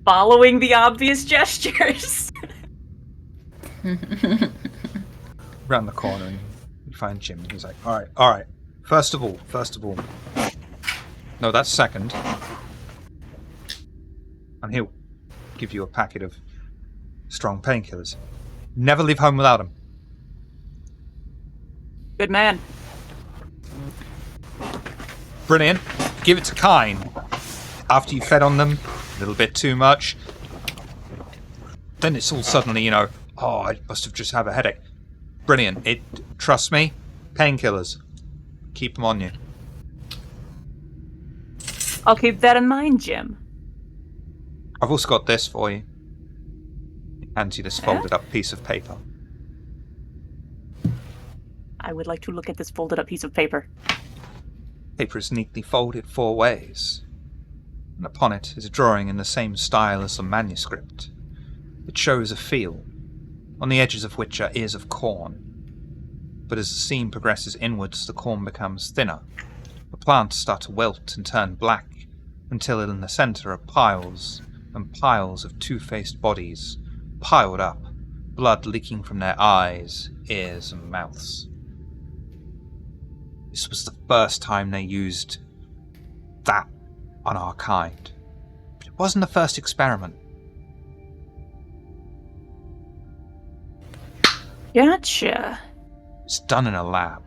Following the obvious gestures. Round the corner and you find Jim. He's like, all right. First of all. No, that's second. And he'll give you a packet of strong painkillers. Never leave home without them. Good man. Brilliant. Give it to Kine. After you fed on them a little bit too much, then it's all suddenly, oh, I must have just had a headache. Brilliant. Trust me, painkillers. Keep them on you. I'll keep that in mind, Jim. I've also got this for you. He hands you this folded up piece of paper. I would like to look at this folded up piece of paper. Paper is neatly folded 4 ways, and upon it is a drawing in the same style as the manuscript. It shows a field, on the edges of which are ears of corn. But as the seam progresses inwards, the corn becomes thinner. The plants start to wilt and turn black, until in the centre are piles and piles of two-faced bodies, piled up, blood leaking from their eyes, ears, and mouths. This was the first time they used that on our kind. But it wasn't the first experiment. Gotcha. It's done in a lab.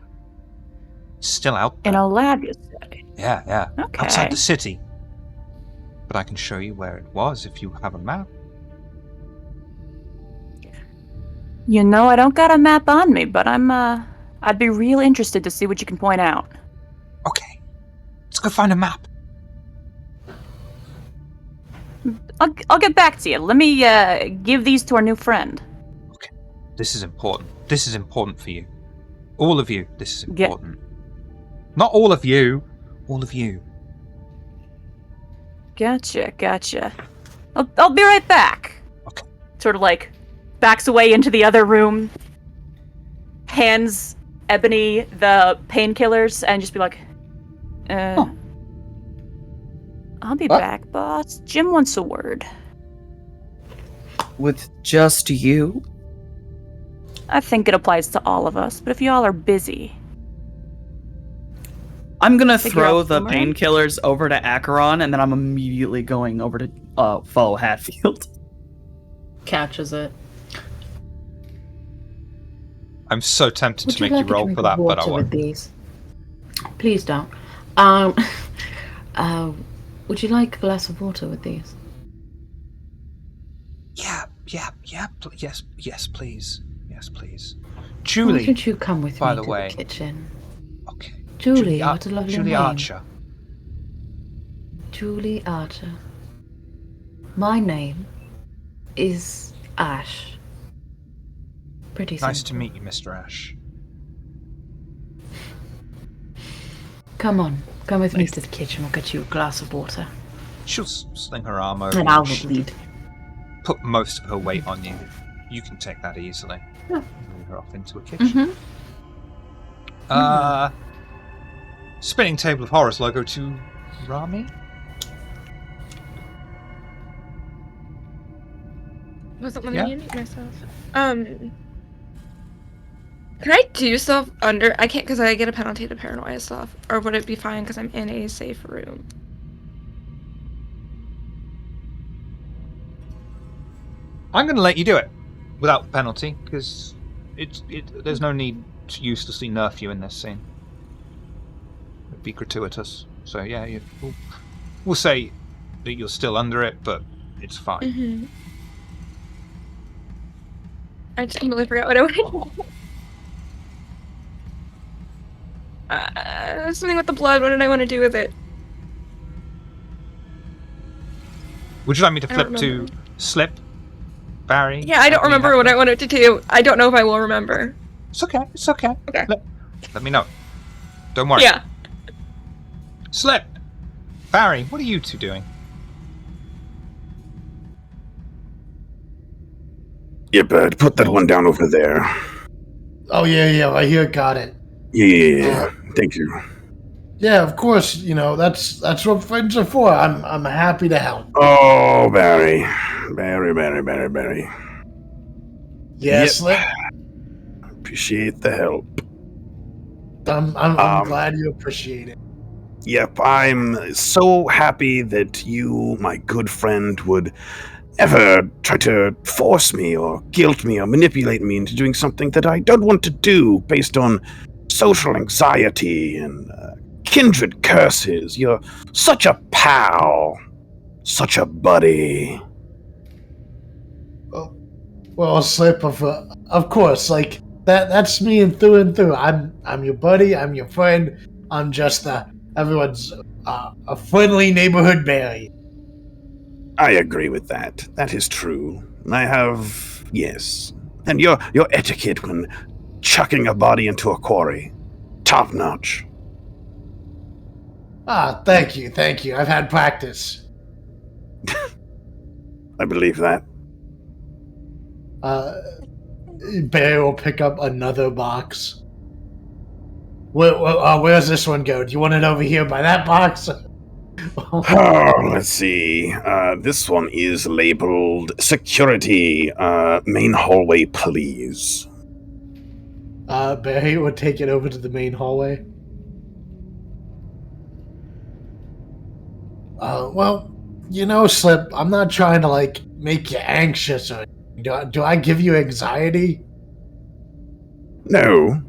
It's still out there. In a lab, you say? Yeah. Okay. Outside the city. But I can show you where it was if you have a map. You know, I don't got a map on me, but I'd be real interested to see what you can point out. Okay. Let's go find a map. I'll get back to you. Let me give these to our new friend. Okay. This is important. This is important for you. All of you, this is important. Not all of you. All of you. Gotcha. I'll be right back. Okay. Sort of like backs away into the other room, hands Ebony the painkillers, and just be like, I'll be back, boss. Jim wants a word. With just you? I think it applies to all of us, but if y'all are busy... I'm gonna Figure throw out the somewhere? painkillers over to Acheron, and then I'm immediately going over to Foe Hatfield. Catches it. I'm so tempted Would to make like you a roll drink for of that, but I water with won't. these? Please don't. Would you like a glass of water with these? Yeah. Yes, please. Yes, please. Why Julie. don't you come with by me the to way. the kitchen? Okay. Julie, what a lovely Julie name. Archer. Julie Archer. My name is Ash. Pretty simple. Nice to meet you, Mr. Ash. Come on, come with me to the kitchen. We'll get you a glass of water. She'll sling her arm over And you. I'll She'll lead. put most of her weight on you. You can take that easily. Move her off into a kitchen. Mm-hmm. Spinning Table of Horrors logo to Rami. Wasn't letting Yeah. me unmute myself. Can I do stuff under? I can't because I get a penalty to paranoia stuff. Or would it be fine because I'm in a safe room? I'm going to let you do it without penalty, because there's no need to uselessly nerf you in this scene. It'd be gratuitous. So yeah, we'll say that you're still under it, but it's fine. Mm-hmm. I just completely forgot what I wanted. Something with the blood. What did I want to do with it? Would you like me to I don't flip to remember. Slip, Barry? Yeah, I don't Anthony, remember what I wanted to do. I don't know if I will remember. It's okay. It's okay. Okay. Let me know. Don't worry. Yeah. Slip, Barry, what are you two doing? Yeah, bud, put that one down over there. Oh yeah, right here, got it. Yeah, thank you. Yeah, of course. You know that's what friends are for. I'm happy to help. Oh, Barry. Barry. Yes, Yep. Appreciate the help. I'm glad you appreciate it. Yep, I'm so happy that you, my good friend, would ever try to force me or guilt me or manipulate me into doing something that I don't want to do based on social anxiety and kindred curses. You're such a pal, such a buddy. Well, Slip, of course, like that's me and through. I'm your buddy. I'm your friend. I'm just everyone's a friendly neighborhood Barry. I agree with that. That is true. Yes. And your etiquette when chucking a body into a quarry, top notch. Thank you. I've had practice. I believe that. Barry will pick up another box. Where's this one go? Do you want it over here by that box? Oh, let's see. This one is labeled security. Main hallway, please. Barry would take it over to the main hallway. Well, Slip, I'm not trying to make you anxious or do I give you anxiety? No.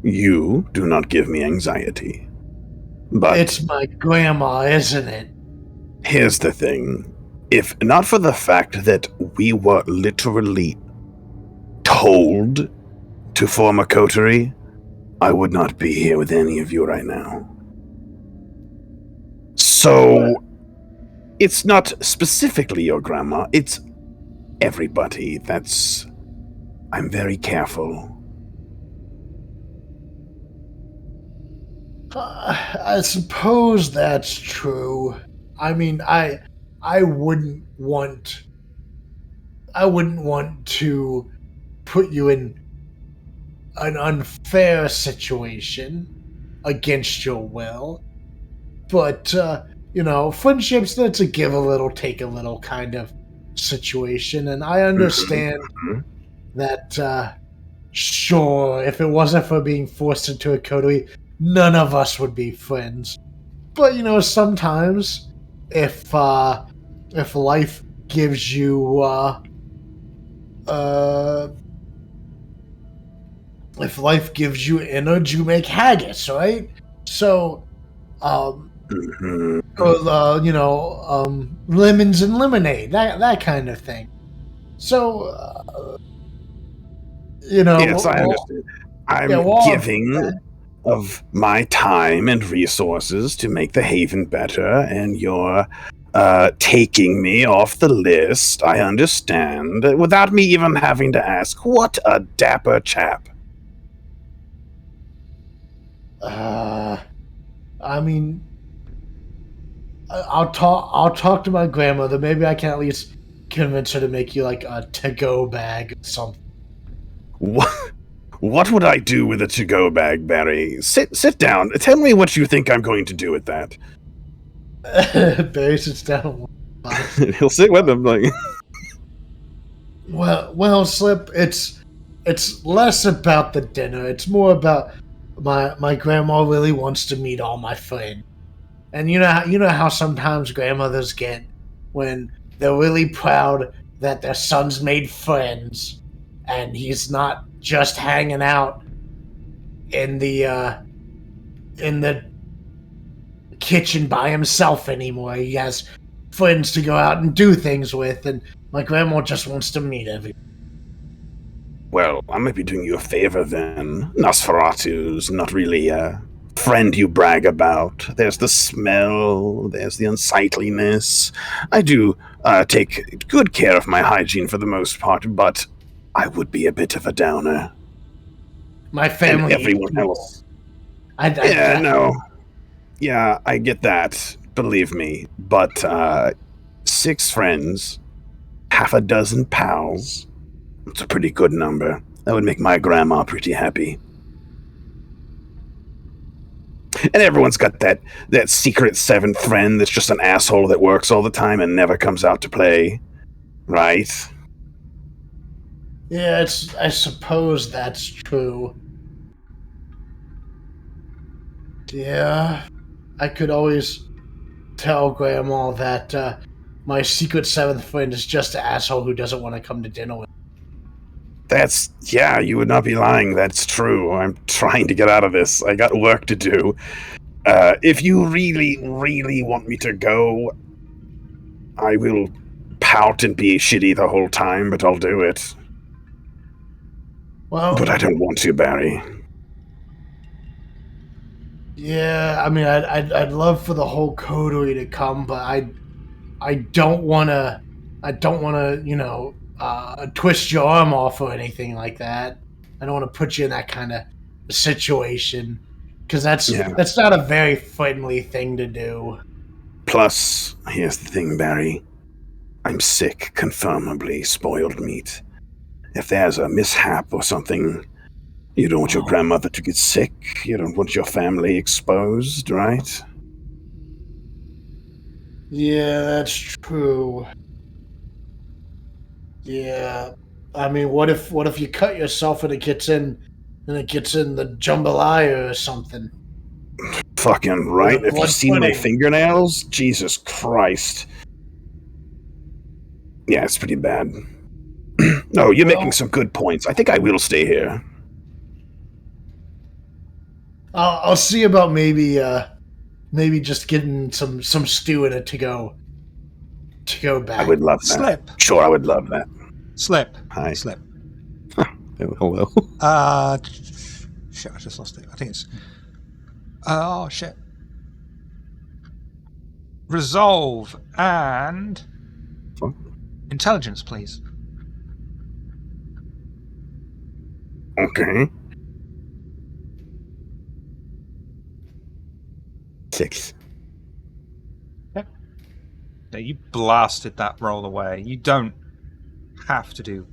You do not give me anxiety. But it's my grandma, isn't it? Here's the thing. If not for the fact that we were literally told to form a coterie, I would not be here with any of you right now. So, it's not specifically your grandma, it's everybody. I'm very careful. I suppose that's true. I mean, I wouldn't want to put you in an unfair situation against your will. But friendships, that's a give a little, take a little kind of situation, and I understand that sure, if it wasn't for being forced into a coterie, none of us would be friends. But sometimes if life gives you innards, you make haggis, right? So lemons and lemonade, that kind of thing. So yes, I understand. I'm giving of my time and resources to make the Haven better, and you're taking me off the list. I understand, without me even having to ask. What a dapper chap. I mean, I'll talk to my grandmother. Maybe I can at least convince her to make you a to-go bag or something. What would I do with a to-go bag, Barry? Sit down. Tell me what you think I'm going to do with that. Barry sits down. He'll sit with him, like. Well, Slip. It's less about the dinner. It's more about my grandma really wants to meet all my friends, and you know how sometimes grandmothers get when they're really proud that their son's made friends, and he's not just hanging out in the kitchen by himself anymore. He has friends to go out and do things with, and my grandma just wants to meet everyone. Well, I might be doing you a favor then. Nosferatu's not really a friend you brag about. There's the smell, there's the unsightliness. I do take good care of my hygiene for the most part, but I would be a bit of a downer. My family, And everyone else. I No. Yeah, I get that. Believe me. But 6 friends, half a dozen pals. It's a pretty good number. That would make my grandma pretty happy. And everyone's got that secret 7th friend that's just an asshole that works all the time and never comes out to play. Right? Yeah, I suppose that's true. Yeah, I could always tell Grandma that my secret 7th friend is just an asshole who doesn't want to come to dinner with. Yeah, you would not be lying. That's true. I'm trying to get out of this. I got work to do. If you really, really want me to go, I will pout and be shitty the whole time, but I'll do it. Well, But I don't want to, Barry. yeah, I mean, I'd love for the whole coterie to come, but I don't want to, twist your arm off or anything like that. I don't want to put you in that kind of situation, because that's not a very friendly thing to do. Plus, here's the thing, Barry. I'm sick, confirmably spoiled meat. If there's a mishap or something, you don't want your grandmother to get sick. You don't want your family exposed, right? Yeah, that's true. Yeah, I mean, what if you cut yourself and it gets in the jambalaya or something? Fucking right. The If you've blood seen my pudding. fingernails, Jesus Christ. Yeah, it's pretty bad. No, you're making some good points. I think I will stay here. I'll see about maybe just getting some stew in it to go back. I would love that. Slip. Sure, I would love that. Slip. Hi. Slip. Hello. Shit, I just lost it. I think it's... oh, shit. Resolve and... What? Intelligence, please. Okay. 6. Yeah, you blasted that roll away. You don't have to do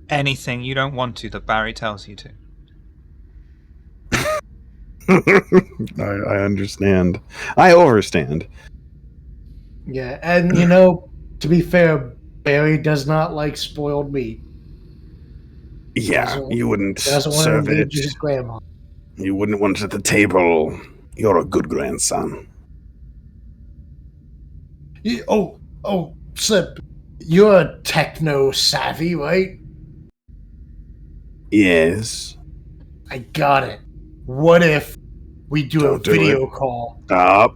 anything you don't want to that Barry tells you to. I understand. I overstand. Yeah, and to be fair, Barry does not like spoiled meat. Yeah, you wouldn't Doesn't want to serve it. engage his grandma. You wouldn't want it at the table. You're a good grandson. Slip, you're techno savvy, right? Yes. I got it. What if we do Don't a do video call?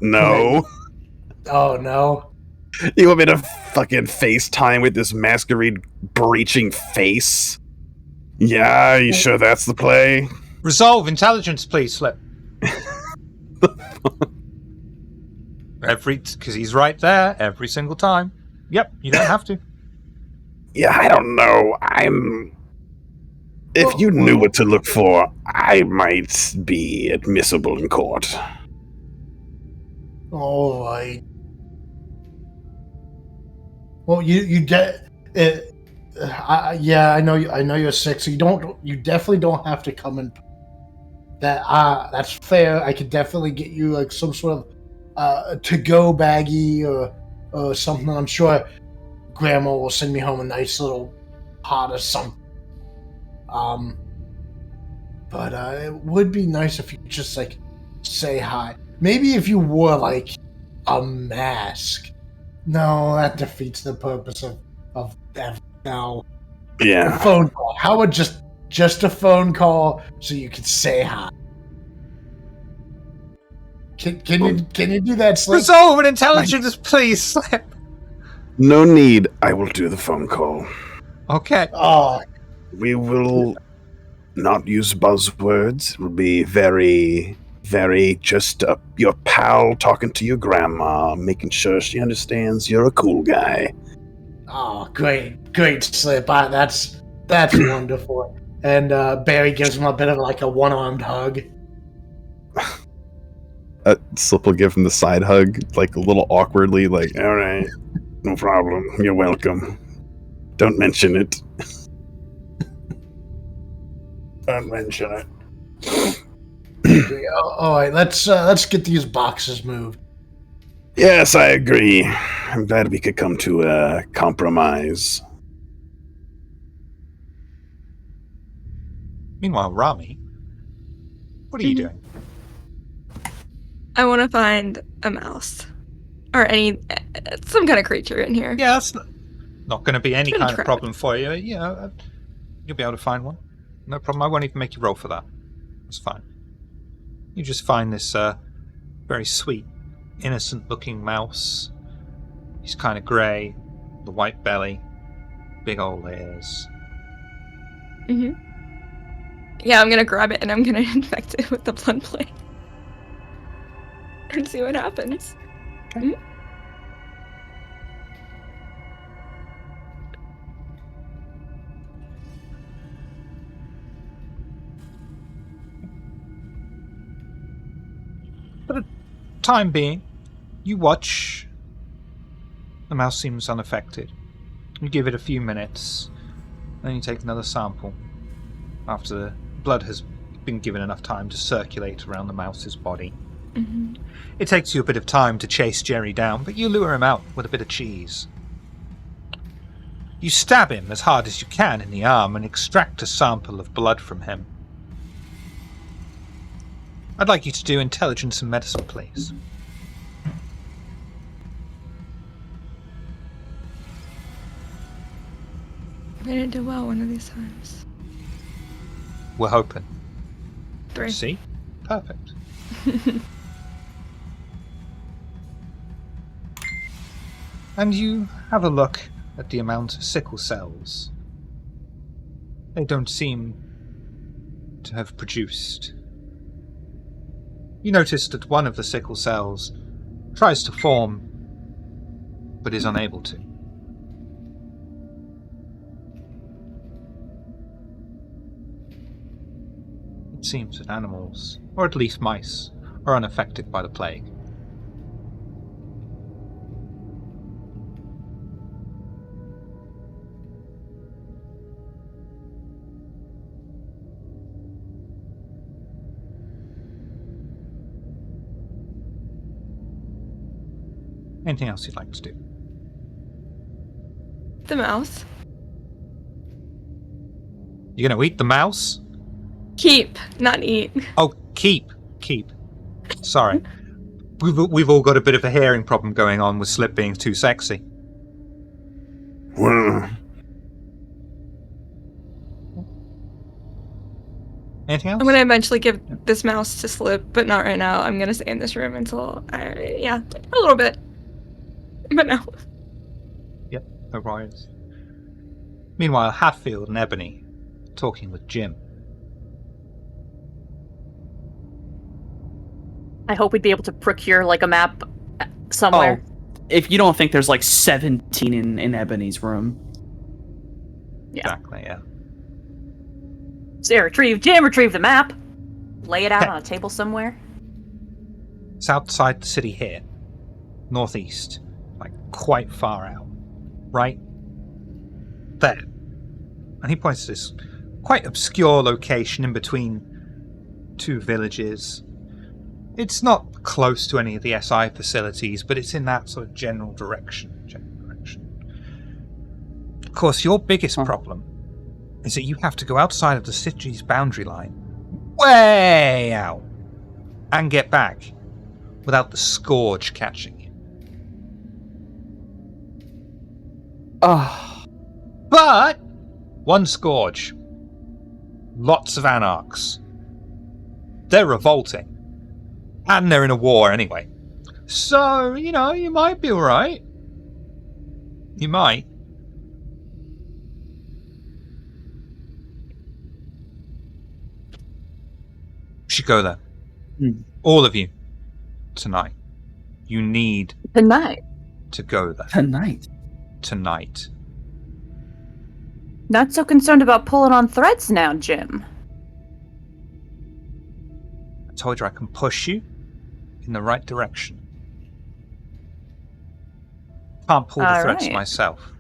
No. Oh no. You want me to fucking FaceTime with this Masquerade breaching face? Yeah, you sure that's the play? Resolve intelligence, please, Slip. Because he's right there every single time. Yep, you don't have to. Yeah, I don't know. If you knew what to look for, I might be admissible in court. All right. Well, I know you're sick, so you definitely don't have to come in. That's fair. I could definitely get you like some sort of to-go baggie or something. I'm sure Grandma will send me home a nice little pot or something. But it would be nice if you could just like say hi. Maybe if you wore like a mask, No, that defeats the purpose of that. No. A Yeah. phone call. How about just a phone call so you can say hi? Can you do that, Slip? Resolve and intelligence, please, Slip. No need. I will do the phone call. Okay. Oh, We will not use buzzwords. It will be very, very just your pal talking to your grandma, making sure she understands you're a cool guy. great, Slip. That's wonderful. And Barry gives him a bit of like a one-armed hug. Slip will give him the side hug, like a little awkwardly, like, All right. No problem. You're welcome. Don't mention it. Don't mention it. All right, let's get these boxes moved. Yes, I agree. I'm glad we could come to a compromise. Meanwhile, Rami, what are you doing? I want to find a mouse. Or some kind of creature in here. Yeah, that's not going to be any Gonna kind of try. problem for you. Yeah, you'll be able to find one. No problem. I won't even make you roll for that. That's fine. You just find this very sweet, innocent-looking mouse. He's kind of grey, the white belly, big old ears. Mm-hmm. Yeah, I'm gonna grab it and I'm gonna infect it with the blood plague. And see what happens. Okay. For the time being, you watch. The mouse seems unaffected. You give it a few minutes, then you take another sample. After the blood has been given enough time to circulate around the mouse's body. Mm-hmm. It takes you a bit of time to chase Jerry down, but you lure him out with a bit of cheese. You stab him as hard as you can in the arm and extract a sample of blood from him. I'd like you to do intelligence and medicine, please. I'm gonna do well one of these times. We're hoping. 3. See? Perfect. And you have a look at the amount of sickle cells. They don't seem to have produced. You notice that one of the sickle cells tries to form, but is unable to. It seems that animals, or at least mice, are unaffected by the plague. Anything else you'd like to do? The mouse. You're going to eat the mouse? Keep, not eat. Oh, keep. Sorry. We've all got a bit of a hearing problem going on with Slip being too sexy. Well, Anything else? I'm gonna eventually give this mouse to Slip, but not right now. I'm gonna stay in this room until a little bit. But no. Yep, no worries. Meanwhile, Hatfield and Ebony talking with Jim. I hope we'd be able to procure like a map somewhere. Oh, if you don't think there's like 17 in Ebony's room. Yeah. Exactly, yeah. So Jim retrieve the map. Lay it out Okay. on a table somewhere. It's outside the city here. Northeast. Like, quite far out. Right? There. And he points to this quite obscure location in between two villages. It's not close to any of the SI facilities, but it's in that sort of general direction. Of course, your biggest problem is that you have to go outside of the city's boundary line, way out, and get back without the scourge catching you. Oh, But one scourge. Lots of anarchs. They're revolting. And they're in a war anyway. So, you might be alright. You might. We should go there. All of you. Tonight. You need Tonight. to go there. tonight. Not so concerned about pulling on threads now, Jim. I told you I can push you in the right direction. Can't pull the threads Alright. myself.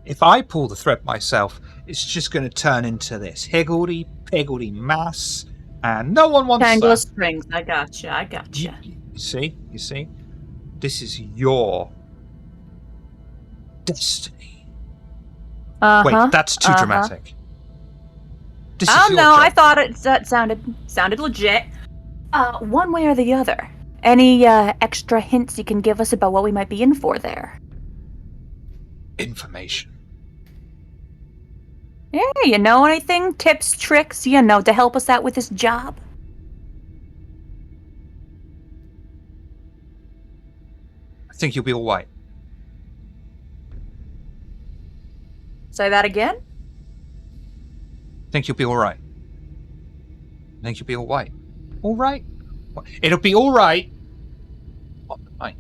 If I pull the thread myself, it's just going to turn into this higgledy-piggledy mass, and no one wants Tangle of that. strings. I gotcha. You see? This is your destiny. Wait, that's too dramatic. This is Oh your no, job. I thought that sounded legit. One way or the other. Any extra hints you can give us about what we might be in for there? Information. Yeah, you know anything? Tips, tricks, to help us out with this job? I think you'll be all right. Say that again? I think you'll be all right. I think you'll be all right. All right? It'll be all right. Fine.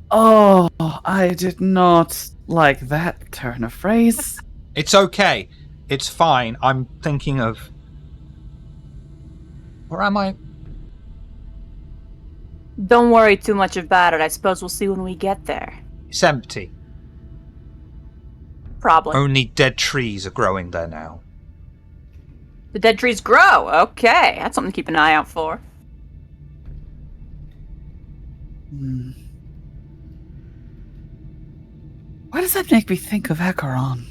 Oh, I did not like that turn of phrase. It's okay. It's fine. I'm thinking of... Where am I? Don't worry too much about it. I suppose we'll see when we get there. It's empty. Probably. Only dead trees are growing there now. The dead trees grow. Okay, that's something to keep an eye out for. Why does that make me think of Acheron?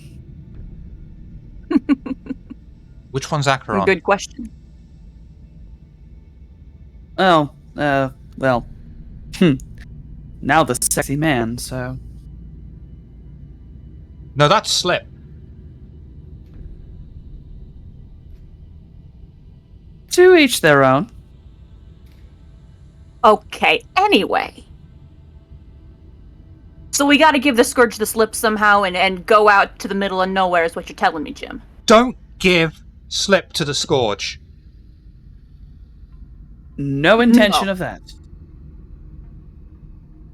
Which one's Acheron? Good question. Oh, well. Now the sexy man, so... No, that's Slip. To each their own. Okay, anyway. So we gotta give the Scourge the slip somehow and go out to the middle of nowhere is what you're telling me, Jim. Don't give Slip to the Scourge. No intention of that.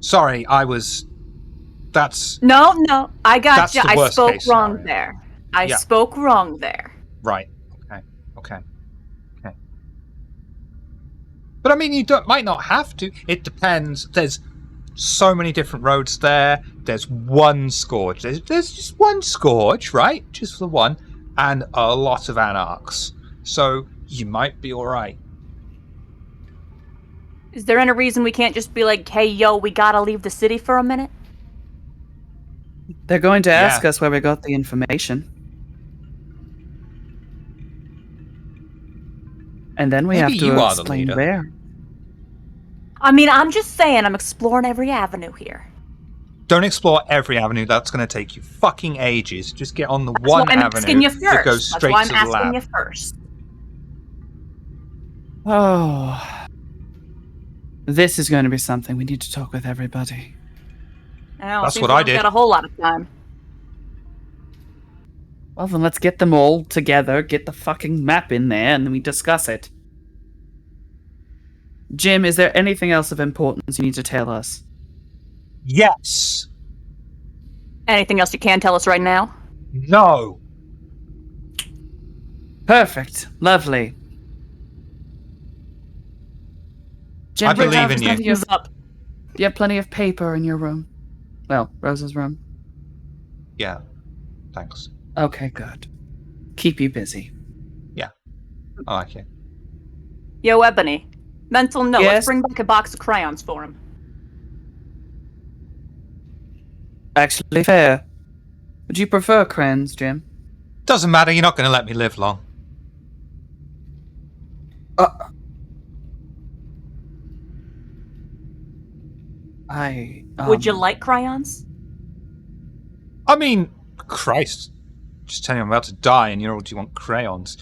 Sorry, that's... No, I got you. That's the I worst spoke case wrong scenario. there. I Yeah. spoke wrong there. Right. Okay. But I mean, you might not have to. It depends. There's so many different roads there. There's one Scourge. There's just one Scourge, right? Just the one. And a lot of Anarchs. So you might be alright. Is there any reason we can't just be like, hey, yo, we gotta leave the city for a minute? They're going to ask us where we got the information. And then we Maybe have to you are the explain leader. where. I mean, I'm just saying, I'm exploring every avenue here. Don't explore every avenue. That's going to take you fucking ages. Just get on the That's one why I'm avenue asking you that first. goes That's straight why to I'm the asking lab. you first. Oh. This is going to be something we need to talk with everybody. Well, That's seems what we I don't did. got a whole lot of time. Well, then let's get them all together, get the fucking map in there, and then we discuss it. Jim, is there anything else of importance you need to tell us? Yes. Anything else you can tell us right now? No. Perfect. Lovely. Jim, I believe in you. Do you have plenty of paper in your room? Well, Rose's room. Yeah. Thanks. Okay, good. Keep you busy. I like it. Yo, Ebony. Mental note, Yes? let's bring back a box of crayons for him. Actually, fair. Would you prefer crayons, Jim? Doesn't matter. You're not going to let me live long. I. Would you like crayons? I mean, Christ. Just tell you I'm about to die and do you want crayons?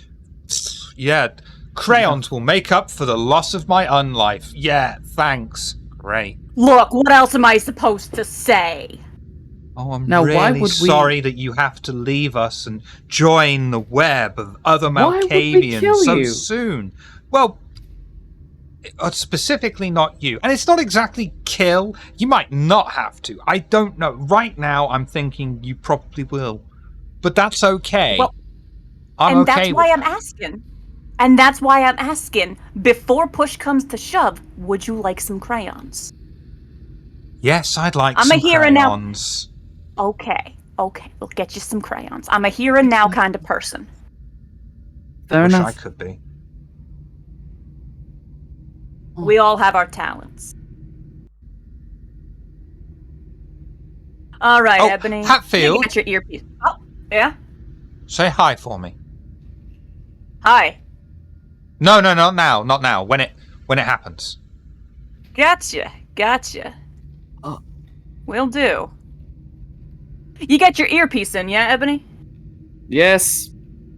Yeah, crayons will make up for the loss of my unlife. Yeah, thanks. Great. Look, what else am I supposed to say? Oh, I'm Now, why really would we- sorry that you have to leave us and join the web of other Why would we Malkavians kill so you? soon. Well, specifically not you. And it's not exactly kill. You might not have to. I don't know. Right now, I'm thinking you probably will. But that's okay. Well, I'm and okay that's with why I'm that. asking. And that's why I'm asking, before push comes to shove, would you like some crayons? Yes, I'd like I'm some a here and now- crayons. Okay, we'll get you some crayons. I'm a here and now kind of person. Fair Wish enough. I could be. We all have our talents. All right, Oh, Ebony. Hatfield. You get your earpiece. Oh, yeah? Say hi for me. Hi. No, not now. When it happens. Gotcha. Oh. Will do. You got your earpiece in, yeah, Ebony? Yes.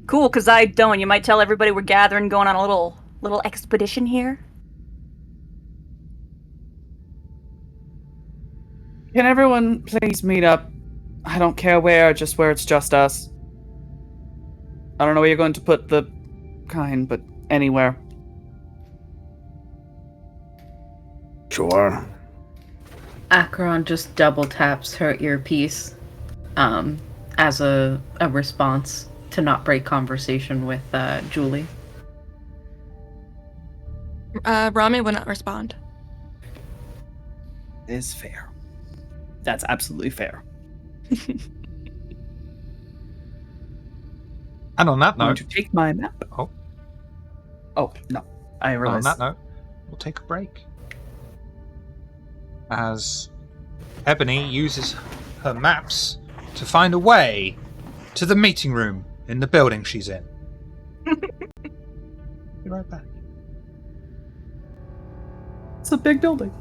Cool, because I don't. You might tell everybody we're gathering, going on a little expedition here. Can everyone please meet up? I don't care where, just where it's just us. I don't know where you're going to put the kind, but anywhere. Sure. Acheron just double taps her earpiece as a response to not break conversation with Julie. Rami would not respond. Is fair. That's absolutely fair. And on that I'm going note, to take my map. Oh, no. I on realized. that note, we'll take a break. As Ebony uses her maps to find a way to the meeting room in the building she's in. Be right back. It's a big building.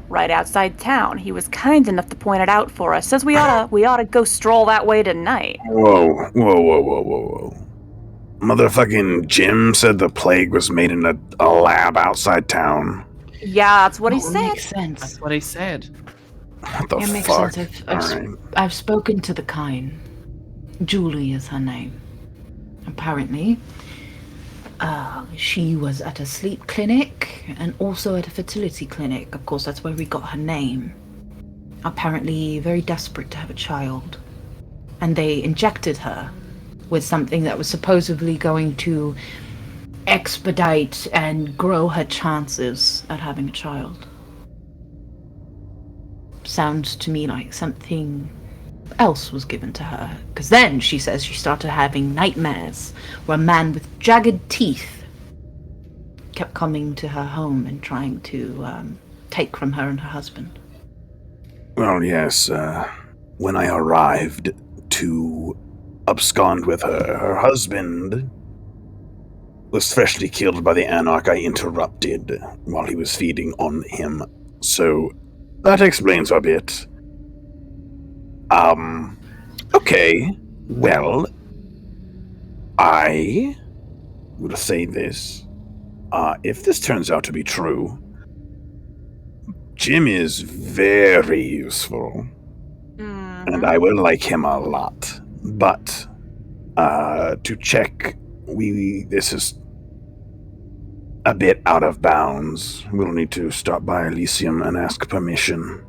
Right outside town. He was kind enough to point it out for us. Says we ought to go stroll that way tonight. Whoa. Motherfucking Jim said the plague was made in a lab outside town. Yeah, that's what he Oh, said. Makes sense. That's what he said. What the It makes fuck? sense. Alright. I've spoken to the kind. Julie is her name. Apparently, she was at a sleep clinic and also at a fertility clinic. Of course, that's where we got her name. Apparently, very desperate to have a child. And they injected her with something that was supposedly going to expedite and grow her chances at having a child. Sounds to me like something else was given to her. Because then, she says, she started having nightmares where a man with jagged teeth kept coming to her home and trying to take from her and her husband. Well, yes, when I arrived to abscond with her, her husband was freshly killed by the Anarch I interrupted while he was feeding on him. So, that explains a bit. Okay, well, I will say this. If this turns out to be true, Jim is very useful, and I will like him a lot. But, to check, this is a bit out of bounds. We'll need to stop by Elysium and ask permission.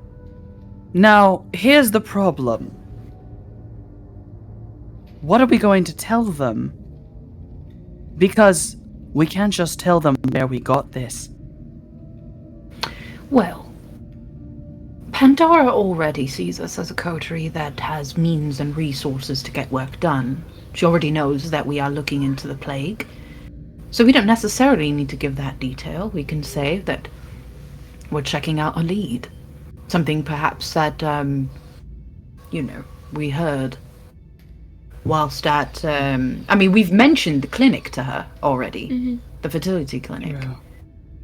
Now, here's the problem. What are we going to tell them? Because we can't just tell them where we got this. Well, Pandora already sees us as a coterie that has means and resources to get work done. She already knows that we are looking into the plague. So we don't necessarily need to give that detail. We can say that we're checking out a lead. Something perhaps that, we heard whilst at, we've mentioned the clinic to her already. Mm-hmm. The fertility clinic.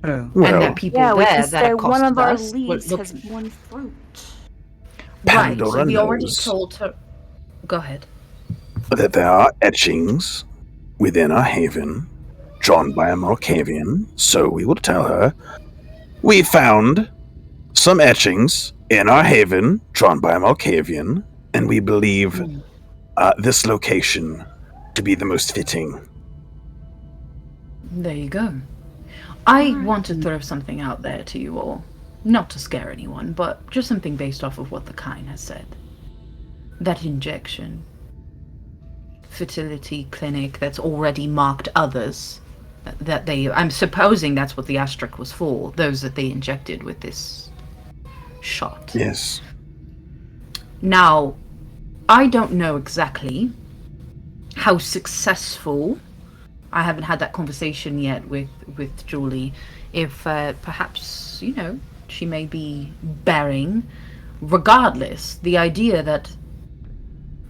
Oh. Well, and there are people Yeah, we there can that say are one of costing our us. leads Look, has won fruit. right, so Pandora we already knows told her. Go ahead. that there are etchings within our haven drawn by a Malkavian, so we will tell her we found some etchings in our haven drawn by a Malkavian, and we believe this location to be the most fitting. There you go. I want to throw something out there to you all. Not to scare anyone, but just something based off of what the Kine has said. That injection. Fertility clinic that's already marked others. That they... I'm supposing that's what the asterisk was for. Those that they injected with this shot. Yes. Now, I don't know exactly how successful... I haven't had that conversation yet with Julie. If perhaps, you know, she may be bearing. Regardless, the idea that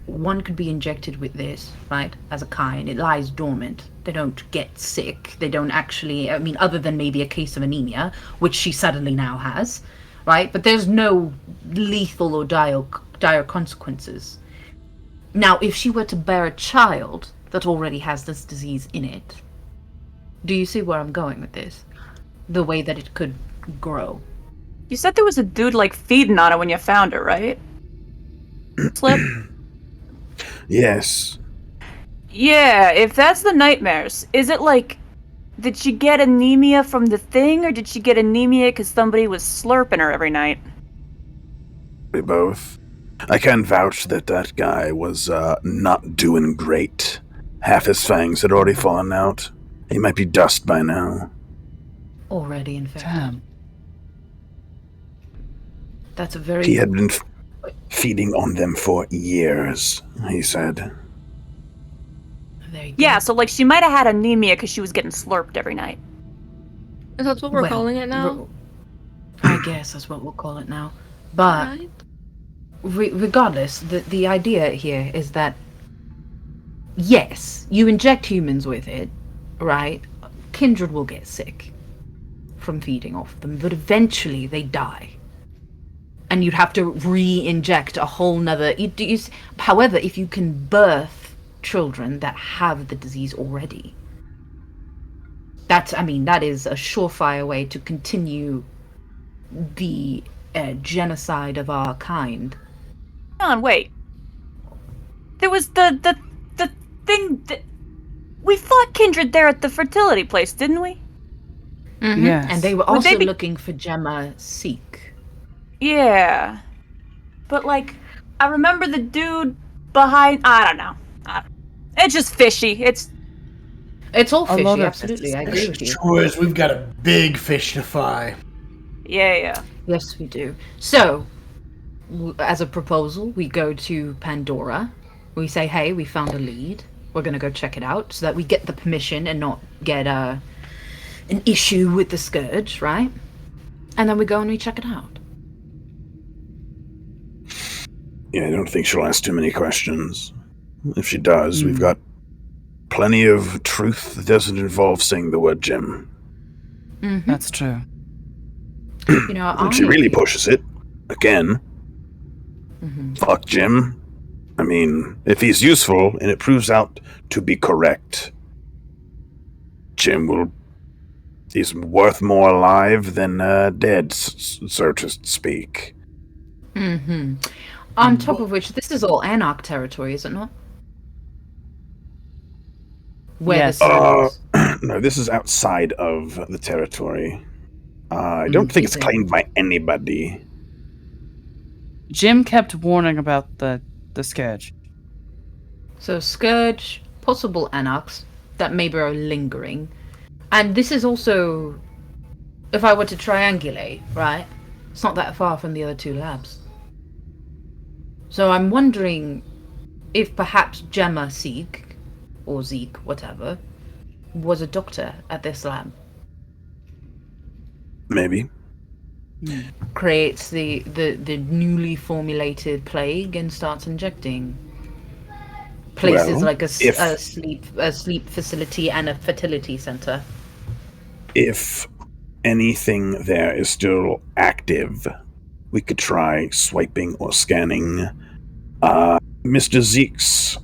one could be injected with this, right, as a kind, it lies dormant. They don't get sick. They don't actually, I mean, other than maybe a case of anemia, which she suddenly now has, right? But there's no lethal or dire consequences. Now, if she were to bear a child that already has this disease in it, do you see where I'm going with this? The way that it could grow. You said there was a dude like feeding on it when you found her, right? Slip? Yes. Yeah, if that's the nightmares, is it like, did she get anemia from the thing, or did she get anemia because somebody was slurping her every night? We both. I can vouch that that guy was not doing great. Half his fangs had already fallen out. He might be dust by now. Already infected. Damn. That's a very... He had been feeding on them for years, he said. There you go. Yeah, so like she might have had anemia because she was getting slurped every night. Is that what we're Well, calling it now? I guess that's what we'll call it now. But Right? regardless, the idea here is that, yes, you inject humans with it, right? Kindred will get sick from feeding off them, but eventually they die. And you'd have to re-inject a whole nother... However, if you can birth children that have the disease already, that is a surefire way to continue the genocide of our kind. Hang on, wait. There was the thing that... We fought Kindred there at the fertility place, didn't we? Mm-hmm. Yes. And they were Would also they be- looking for Gemma Seek. Yeah. But like, I remember the dude behind... I don't know. It's just fishy. It's It's all A lot fishy, of absolutely. I agree with you. Sure is, we've got a big fish to fry. Yeah. Yes, we do. So, as a proposal, we go to Pandora. We say, hey, we found a lead. We're going to go check it out so that we get the permission and not get an issue with the Scourge, right? And then we go and we check it out. Yeah, I don't think she'll ask too many questions. If she does, we've got plenty of truth that doesn't involve saying the word Jim. Mm-hmm. That's true. You know, If she really pushes it, again, fuck Jim. I mean, if he's useful and it proves out to be correct, Jim he's worth more alive than dead, so to speak. Mm-hmm. On top of which, this is all Anarch territory, is it not? Where Yes. the sun is. No, this is outside of the territory. I don't think it's claimed by anybody. Jim kept warning about the Scourge. So Scourge, possible Anarchs that maybe are lingering. And this is also, if I were to triangulate, right? It's not that far from the other two labs. So I'm wondering if perhaps Gemma Seek, or Zeke, whatever, was a doctor at this lab. Maybe. Creates the newly formulated plague and starts injecting. Places Well, like a if- sleep facility and a fertility center. If anything there is still active, we could try swiping or scanning Mr. Zeke's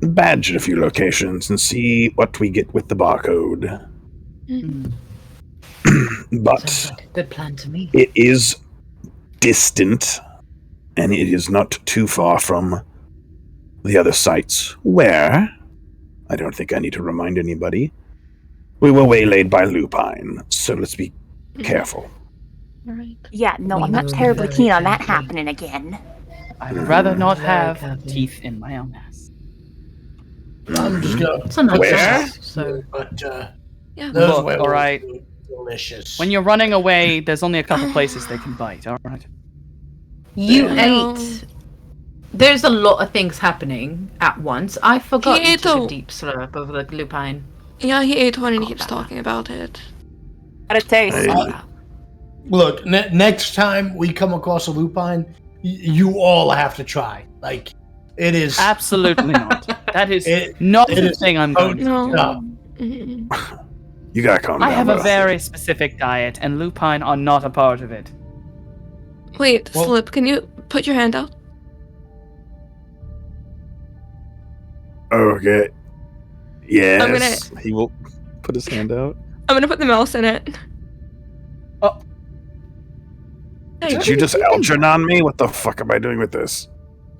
badge at a few locations and see what we get with the barcode. But Sounds like a good plan to me. it is distant, and it is not too far from the other sites where, I don't think I need to remind anybody, we were waylaid by Lupine, so let's be careful. All right. Yeah, no, We I'm not move terribly very keen on that carefully. happening again. I would rather not Very have careful. teeth in my own ass. I'm just gonna. It's a nice Where? house, so But Yeah. those Look, werewolves alright. look delicious. When you're running away, there's only a couple places they can bite, alright? you Yeah. ate. There's a lot of things happening at once. I forgot He you ate took a- a deep slurp of the lupine. Yeah, he ate one and he Oh, keeps that talking about it. How it taste? Hey. Look, next time we come across a lupine, you all have to try. Like, it is. Absolutely not. That is It- not it the is thing I'm going to No. do. No. Mm-mm. You gotta calm I down. have a bro. very specific diet, and lupine are not a part of it. Wait, Well- Slip, can you put your hand out? Okay. Yes. He will put his hand out. I'm gonna put the mouse in it. Oh. Hey. Did you just Algernon me? What the fuck am I doing with this?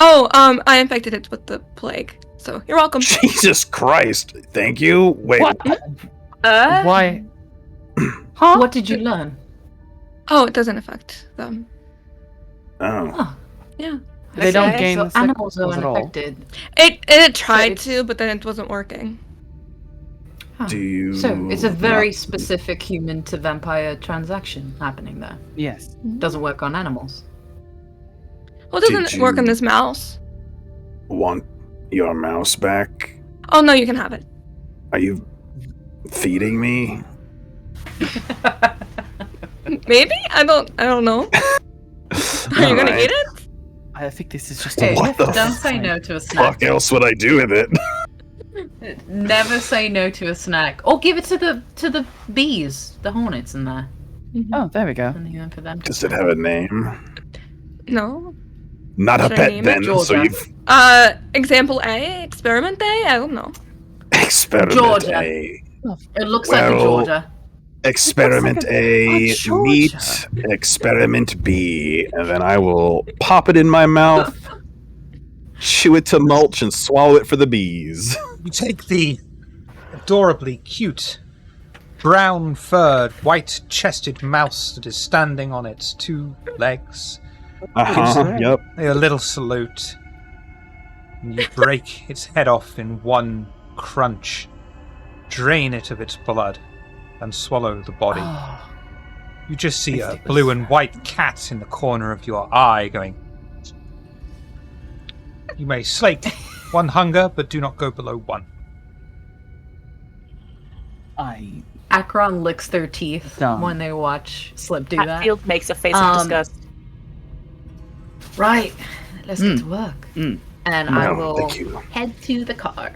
Oh, I infected it with the plague. So you're welcome. Jesus Christ. Thank you. Wait. What? Why? Huh? What did you learn? Oh, it doesn't affect them. Oh. Oh, Yeah. They don't Okay, gain so the sickness animals are at all. unaffected. It tried it's- to, but then it wasn't working. Huh. Do you So it's a very not- specific human to vampire transaction happening there. Yes. Doesn't work on animals. Well, it Did doesn't work on you- this mouse. want your mouse back? Oh no, you can have it. Are you feeding me? Maybe? I don't know. Are you gonna Alright. eat it? I think this is just Hey, a What the don't say fuck? no to a snack. Fuck else would I do with it? Never say no to a snack. Or give it to the bees, the hornets in there. Oh, there we go. And then for them to Does it have a name? No. Not a Should I pet name it? then, so Georgia. you've Example A, experiment A. I don't know. experiment Georgia. A. It looks like a Well, Georgia. Experiment A, Georgia. meet experiment B, and then I will pop it in my mouth, chew it to mulch, and swallow it for the bees. You take the adorably cute, brown furred, white chested mouse that is standing on its two legs, Uh-huh. Yep. a little salute, and you break its head off in one crunch, drain it of its blood, and swallow the body. Oh, You just see I a think blue that's- and white cat in the corner of your eye going. You may slake one hunger, but do not go below one. I Akron licks their teeth Dumb. when they watch Slip do that. Hatfield makes a face of Um, disgust. Right. Let's get to work. Mm. And I No, will thank you. head to the car.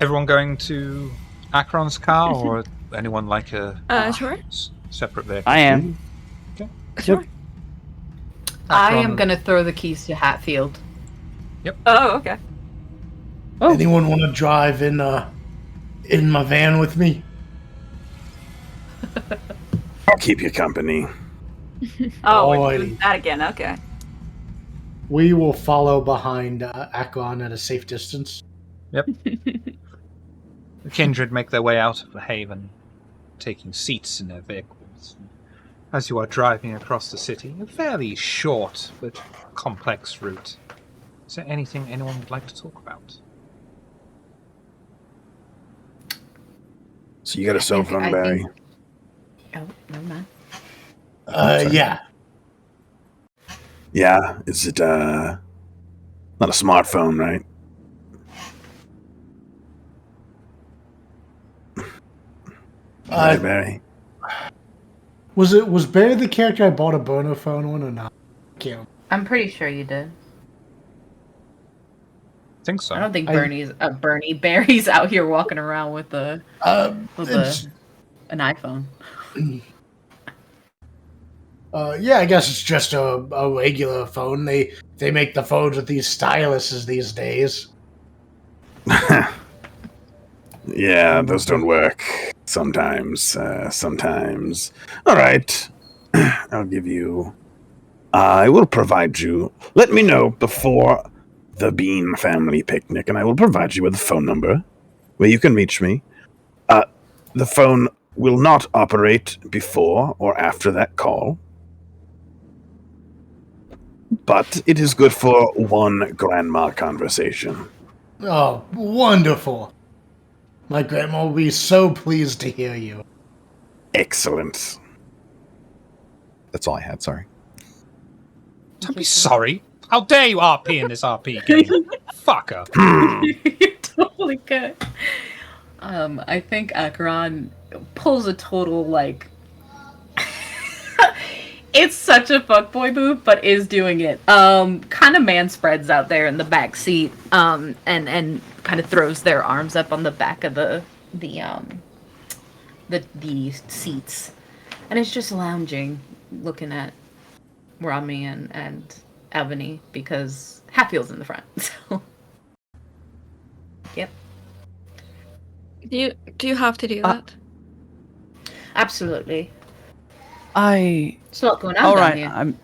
Everyone going to Akron's car, or anyone like a Sure. separate vehicle? I am. Sure. I am Akron- gonna throw the keys to Hatfield. Oh, okay. Oh. Anyone want to drive in my van with me? I'll keep you company. Oh, we're Alrighty. doing that again. Okay. We will follow behind Akron at a safe distance. The kindred make their way out of the haven, taking seats in their vehicles. As you are driving across the city, a fairly short but complex route. Is there anything anyone would like to talk about? So you got a cell phone, I Barry? think- Oh, never mind. Yeah. Yeah. Is it not a smartphone, right? Right, Barry. Was Barry the character I bought a Bono phone on or not? I can't. I'm pretty sure you did. think so. I don't think I- Bernie Barry's out here walking around with an iPhone. Yeah, I guess it's just a regular phone. They make the phones with these styluses these days. Yeah, those don't work. Sometimes. All right. I'll give you. I will provide you. Let me know before the Bean family picnic, and I will provide you with a phone number where you can reach me. The phone will not operate before or after that call, but it is good for one grandma conversation. Oh, wonderful! My grandma will be so pleased to hear you. Excellent. That's all I had. Sorry. Don't be sorry. How dare you RP in this RP game? Fucker. You're totally good. I think Akron pulls a total like. It's such a fuckboy move, but is doing it. Kind of man spreads out there in the back seat, and kind of throws their arms up on the back of the seats, and it's just lounging, looking at Rami and Ebony because Hatfield's in the front. So, yep. Do you have to do that? Absolutely. It's a lot going on all down right. here.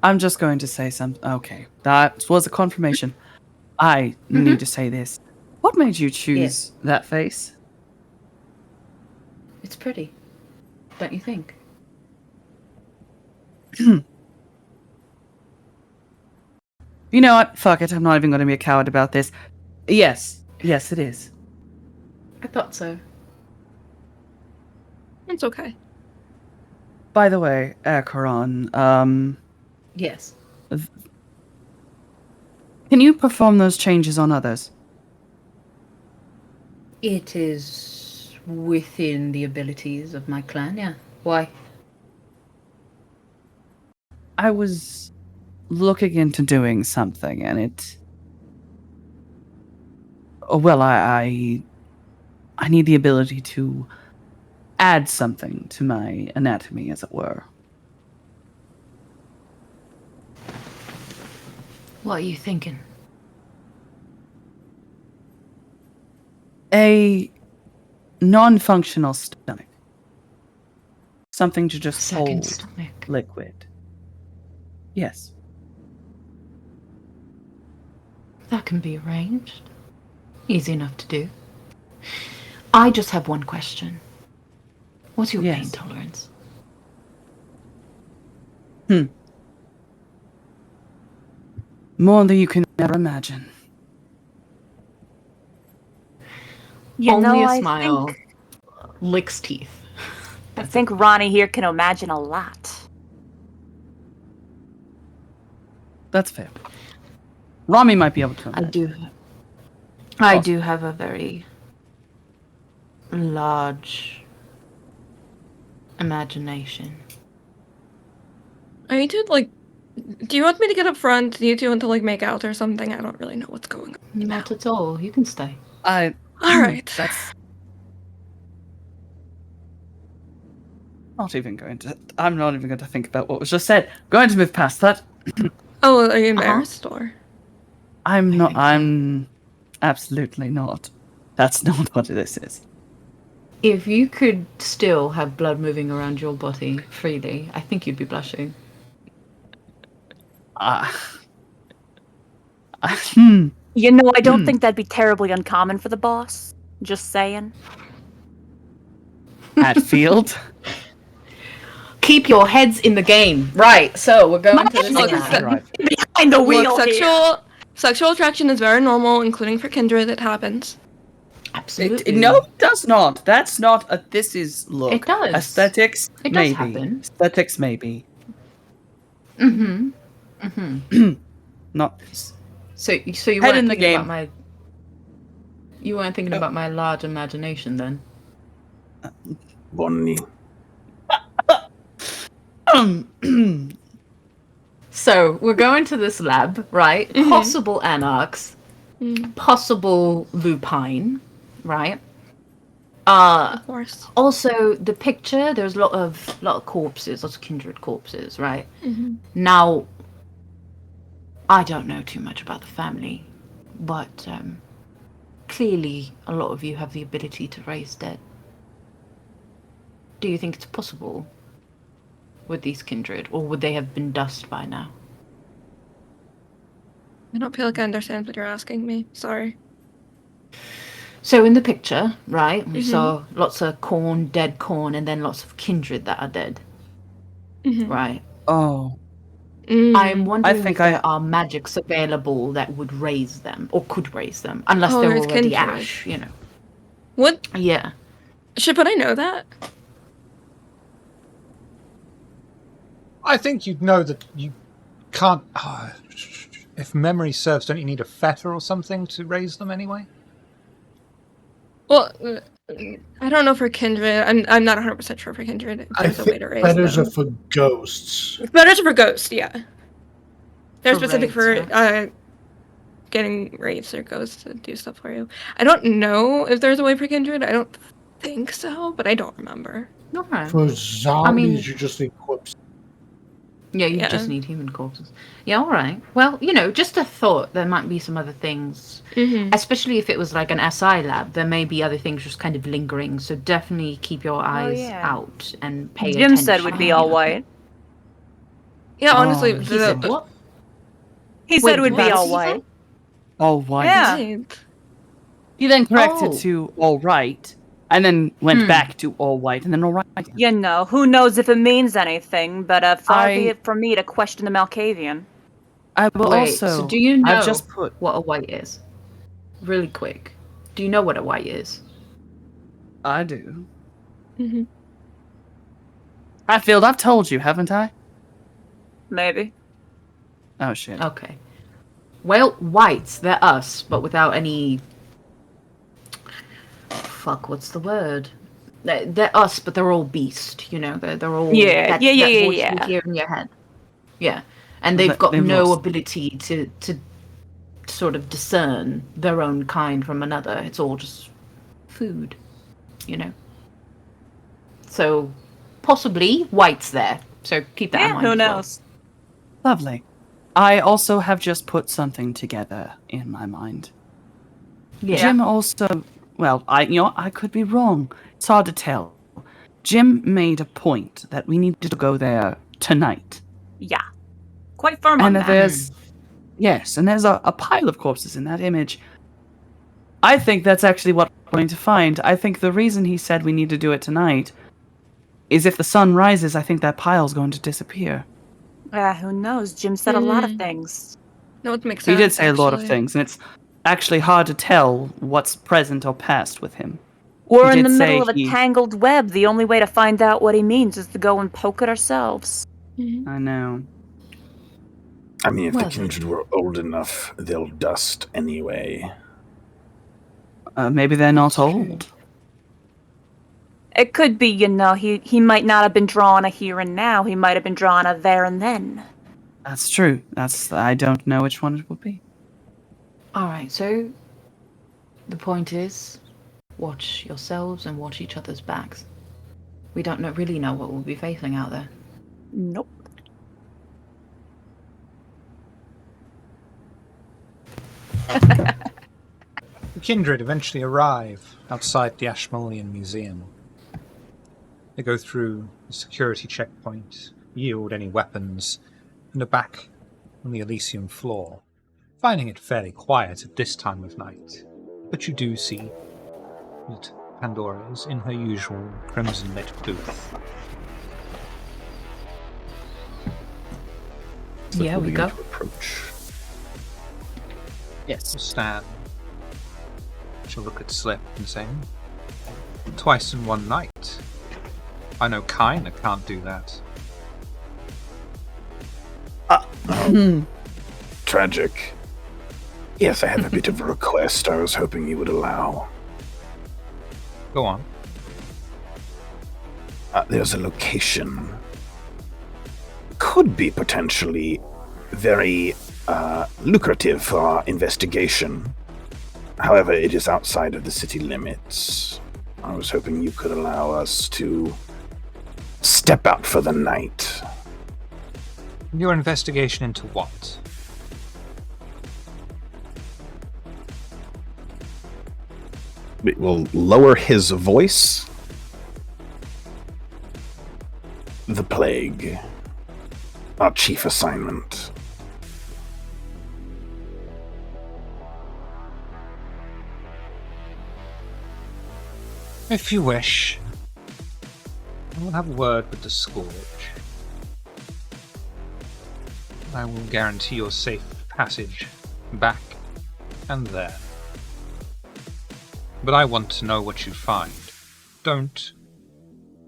I'm just going to say something. Okay, that was a confirmation. I need to say this. What made you choose that face? It's pretty, don't you think? You know what? Fuck it. I'm not even going to be a coward about this. Yes, it is. I thought so. It's okay. By the way, Akaran, Yes. can you perform those changes on others? It is within the abilities of my clan, yeah. Why? I was looking into doing something, and it. Oh, well, I need the ability to add something to my anatomy, as it were. What are you thinking? A non-functional stomach. Something to just Second hold stomach. liquid. Yes. That can be arranged. Easy enough to do. I just have one question. What's your pain tolerance? More than you can ever imagine. Only a smile licks teeth. I think Ronnie here can imagine a lot. That's fair. Rami might be able to imagine. I do have a very large imagination. Are you two, like, do you want me to get up front? Do you two want to, like, make out or something? I don't really know what's going on. Not at all. You can stay. All right. That's not even going to. I'm not even going to think about what was just said. Going to move past that. Oh, are you embarrassed or? I'm not. I'm absolutely not. That's not what this is. If you could still have blood moving around your body freely, I think you'd be blushing. You know, I don't think that'd be terribly uncommon for the boss. Just saying. Hatfield. Keep your heads in the game. Right, so we're going to this Look, now. Right. Behind the wheel here. Sexual attraction is very normal, including for kindred. It happens. Absolutely. No, it does not. That's not. This is look. It does. Aesthetics. It does maybe. happen. Aesthetics, maybe. Not. So you Head weren't in the thinking game. about my. You weren't thinking about my large imagination then. Bonnie. So we're going to this lab, right? Possible anarchs. possible lupine, right? Of course. Also, the picture, there's a lot of corpses, lots of kindred corpses, right? Mm-hmm. Now, I don't know too much about the family, but clearly a lot of you have the ability to raise dead. Do you think it's possible with these kindred, or would they have been dust by now? I don't feel like I understand what you're asking me. Sorry. So in the picture, right, we Mhm. saw lots of corn, dead corn, and then lots of kindred that are dead, Mm-hmm. right? Oh, I'm wondering think if there are magics available that would raise them, or could raise them, unless Oh, they're it's already kindred. ash, you know. What? Yeah. Would I know that? I think you'd know that you can't. If memory serves, don't you need a fetter or something to raise them anyway? Well, I don't know for kindred. I'm not 100% sure for kindred. If I there's a way think to raise feathers them. are for ghosts. Feathers are for ghosts. Yeah. They're For specific raids, for getting wraiths or ghosts to do stuff for you. I don't know if there's a way for kindred. I don't think so, but I don't remember. Okay. For zombies, mean- you just need corpses. Yeah, you Yeah. just need human corpses. Yeah, all right. Well, just a thought. There might be some other things, Mm-hmm. especially if it was like an SI lab. There may be other things just kind of lingering. So definitely keep your eyes yeah. out and pay Jim attention. said would be all white. Yeah, honestly, Oh. He said what? He Wait, said would what be did all he say? white. all white. Yeah. Right. He then corrected Oh. to all right, and then went back to all white, and then all right. again. You know, who knows if it means anything, but far be I- it from me to question the Malkavian. I will Wait, also. so do you know I've just put. what a white is? Really quick. Do you know what a white is? I do. Mm-hmm. Hatfield, I've told you, haven't I? Maybe. Oh shit. Okay. Well, whites, they're us, but without any... Fuck, what's the word? They're us, but they're all beast, They're all... Yeah, that, yeah, that yeah, voice yeah. you hear in your head. Yeah. And they've got They've no lost. ability to sort of discern their own kind from another. It's all just food, So, possibly, whites there. So keep that in Yeah, mind. who as well. knows? Lovely. I also have just put something together in my mind. Yeah. Jim also, well, I could be wrong. It's hard to tell. Jim made a point that we needed to go there tonight. Yeah. Quite firm on And that. there's, yes, and there's a pile of corpses in that image. I think that's actually what we're going to find. I think the reason he said we need to do it tonight is if the sun rises, I think that pile's going to disappear. Who knows? Jim said a lot of things. No, it makes He sense. did say a lot of actually. things, and it's actually hard to tell what's present or past with him. We're He in the did middle say of a he- tangled web. The only way to find out what he means is to go and poke it ourselves. Mhm. I know. I mean, if Well, the kindred were old enough, they'll dust anyway. Maybe they're not old. It could be, he might not have been drawn a here and now. He might have been drawn a there and then. That's true. I don't know which one it would be. Alright, so the point is, watch yourselves and watch each other's backs. We don't really know what we'll be facing out there. Nope. The kindred eventually arrive outside the Ashmolean Museum. They go through the security checkpoint, yield any weapons, and are back on the Elysium floor, finding it fairly quiet at this time of night. But you do see that Pandora is in her usual crimson-lit booth. So Yeah, we moving go. to approach. Yes. She'll stand. She'll look at Slip and say, "Twice in one night. I know Kaina can't do that." Tragic. Yes, I have a bit of a request I was hoping you would allow. Go on. There's a location. Could be potentially very lucrative for our investigation. However, it is outside of the city limits. I was hoping you could allow us to step out for the night. Your investigation into what? It will lower his voice. The plague. Our chief assignment. If you wish, I will have a word with the Scourge. I will guarantee your safe passage back and there. But I want to know what you find. Don't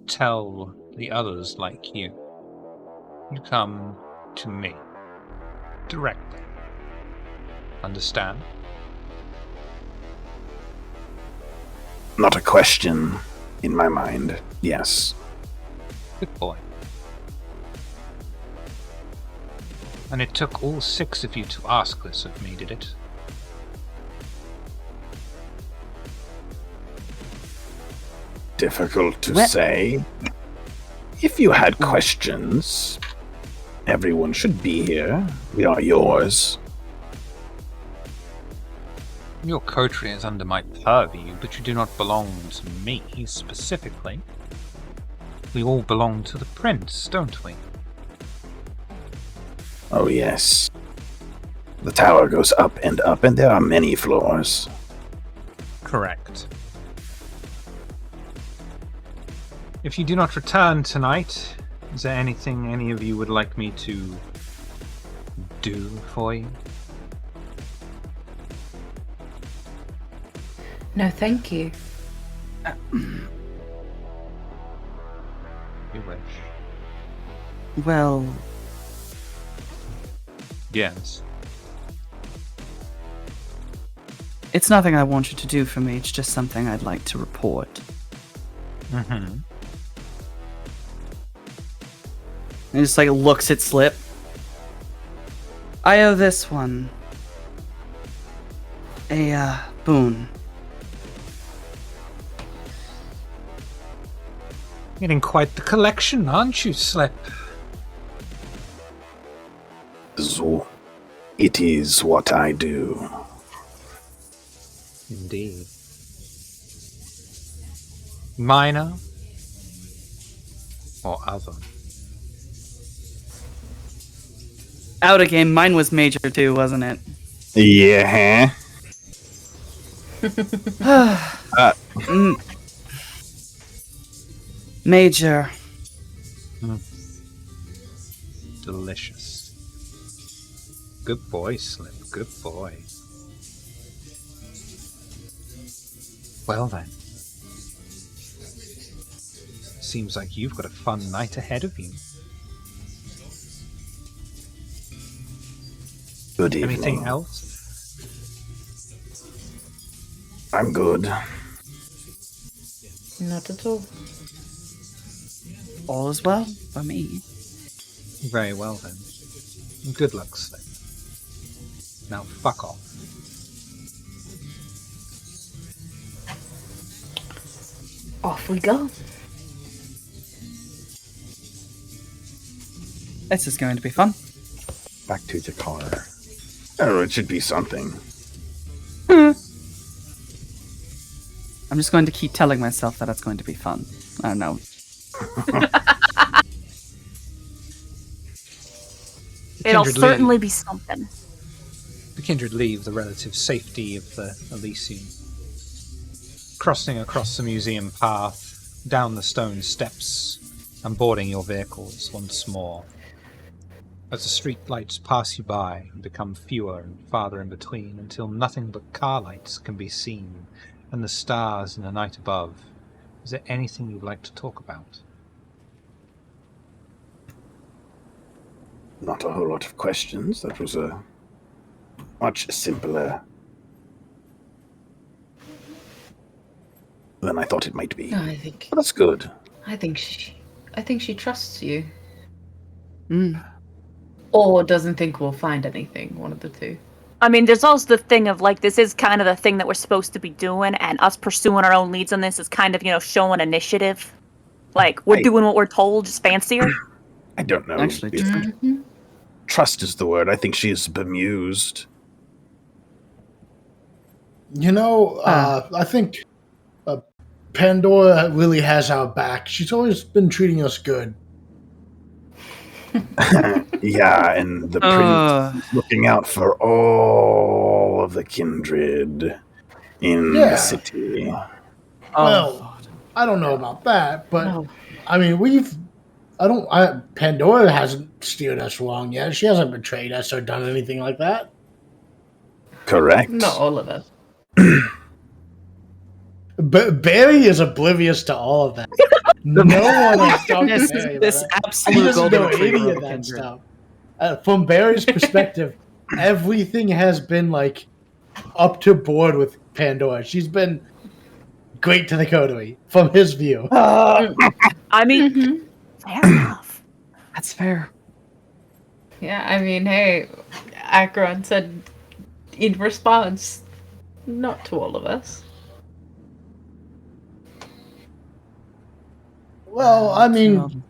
tell the others like you. You come to me directly. Understand? Not a question in my mind. Yes. Good boy. And it took all 6 of you to ask this of me, did it? Difficult to say. If you had questions, everyone should be here. We are yours. Your coterie is under my purview, but you do not belong to me specifically. We all belong to the prince, don't we? Oh, yes. The tower goes up, and there are many floors. Correct. If you do not return tonight, is there anything any of you would like me to do for you? No, thank you. You wish. Well, Yes. it's nothing I want you to do for me, it's just something I'd like to report. Mm-hmm. And just like looks at Slip. I owe this one a boon. Getting quite the collection, aren't you, Slip? So, it is what I do. Indeed. Minor or other? Out of game, mine was major too, wasn't it? Yeah. Major. Delicious. Good boy, Slip. Good boy. Well then. Seems like you've got a fun night ahead of you. Good evening. Anything else? I'm good. Not at all. All is well for me. Very well then. Good luck, Slip. Now fuck off. Off we go. This is going to be fun. Back to the car. Oh, it should be something. I'm just going to keep telling myself that it's going to be fun. I don't know. It'll Kindred certainly be something. The kindred leave the relative safety of the Elysium. Crossing across the museum path, down the stone steps, and boarding your vehicles once more. As the street lights pass you by and become fewer and farther in between until nothing but car lights can be seen and the stars in the night above, is there anything you'd like to talk about? Not a whole lot of questions. That was a much simpler than I thought it might be. No, I think But that's good. I think she trusts you. Mm. Or doesn't think we'll find anything, one of the two. I mean, there's also the thing of, like, this is kind of the thing that we're supposed to be doing, and us pursuing our own leads on this is kind of, showing initiative. Like, we're doing what we're told, just fancier. I don't know. Actually, Trust is the word. I think she is bemused. I think Pandora really has our back. She's always been treating us good. Yeah, and the prince is looking out for all of the kindred in the city. Well, I don't know about that, but I mean, Pandora hasn't steered us wrong yet. She hasn't betrayed us or done anything like that. Correct. Not all of us. Barry is oblivious to all of that. No one has talked to Barry about this that. absolute He doesn't golden know retriever any of of a that kindred. stuff. From Barry's perspective, everything has been like up to board with Pandora. She's been great to the coterie from his view. I mean, fair enough. That's fair. Yeah, I mean, hey, Akron said in response, not to all of us. Well, I mean,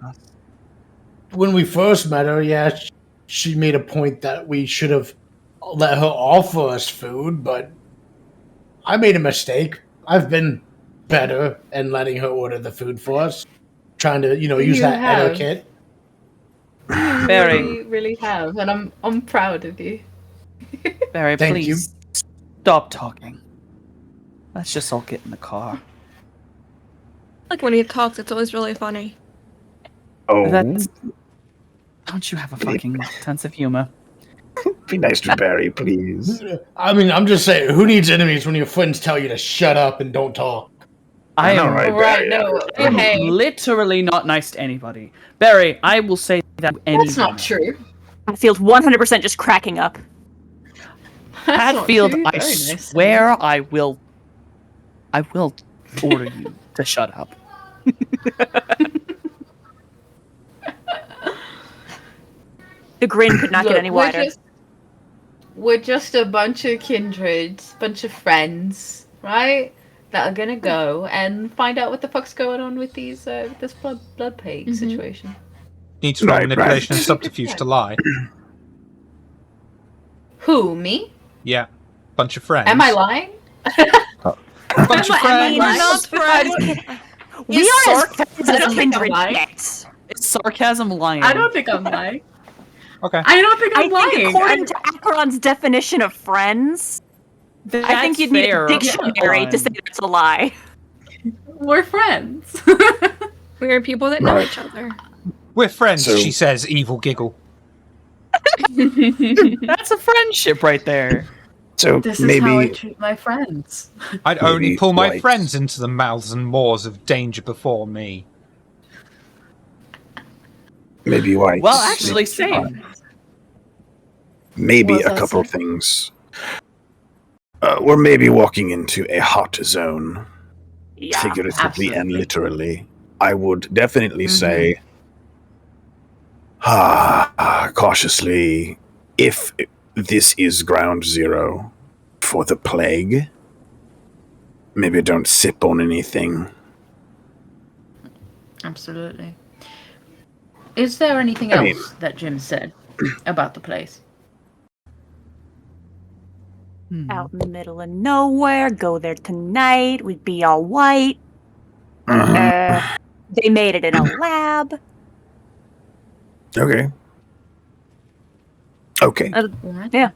when we first met her, she made a point that we should have let her offer us food, but I made a mistake. I've been better in letting her order the food for us, trying to, use You that have. etiquette. You Barry. really, really have, and I'm proud of you. Barry, Thank please stop talking. Let's just all get in the car. Like when he talks, it's always really funny. Oh, Don't you have a fucking sense of humor? be nice to Barry, please. I mean, I'm just saying, who needs enemies when your friends tell you to shut up and don't talk? I know, am right? Right, no, hey, literally not nice to anybody. Barry, I will say that anyone. that's not true. Hatfield 100% just cracking up. That's not Hatfield, true. I Very nice. swear I will order you to shut up. The grin could not get any wider. We're just a bunch of kindreds, bunch of friends, right? That are gonna go and find out what the fuck's going on with these this blood plague situation. Need strong Right, manipulation right. and subterfuge to lie. Who, me? Yeah. Bunch of friends. Am I lying? Bunch of Am I friends. lying? Not friends. We are as friends I as don't think I'm kindred lying. gets. Is sarcasm lying? I don't think I'm lying. Okay. I don't think I I'm think lying. according to Akron's definition of friends, I think you'd need a dictionary to say that's a lie. We're friends. We are people that know Right. each other. We're friends, So- she says, evil giggle. That's a friendship right there. So This is how I maybe treat my friends. I'd only Maybe pull my white. friends into the mouths and maws of danger before me. white. Well, actually, same. Maybe What's a that, couple sir? things. We're maybe walking into a hot zone, Yeah. figuratively and absolutely. literally. I would definitely Mhm. say, cautiously, if this is ground zero for the plague, maybe don't sip on anything. Absolutely. Is there anything I mean- else that Jim said about the place? Out in the middle of nowhere, go there tonight, we'd be all white. They made it in a lab. Okay. Okay. Alright. Yeah.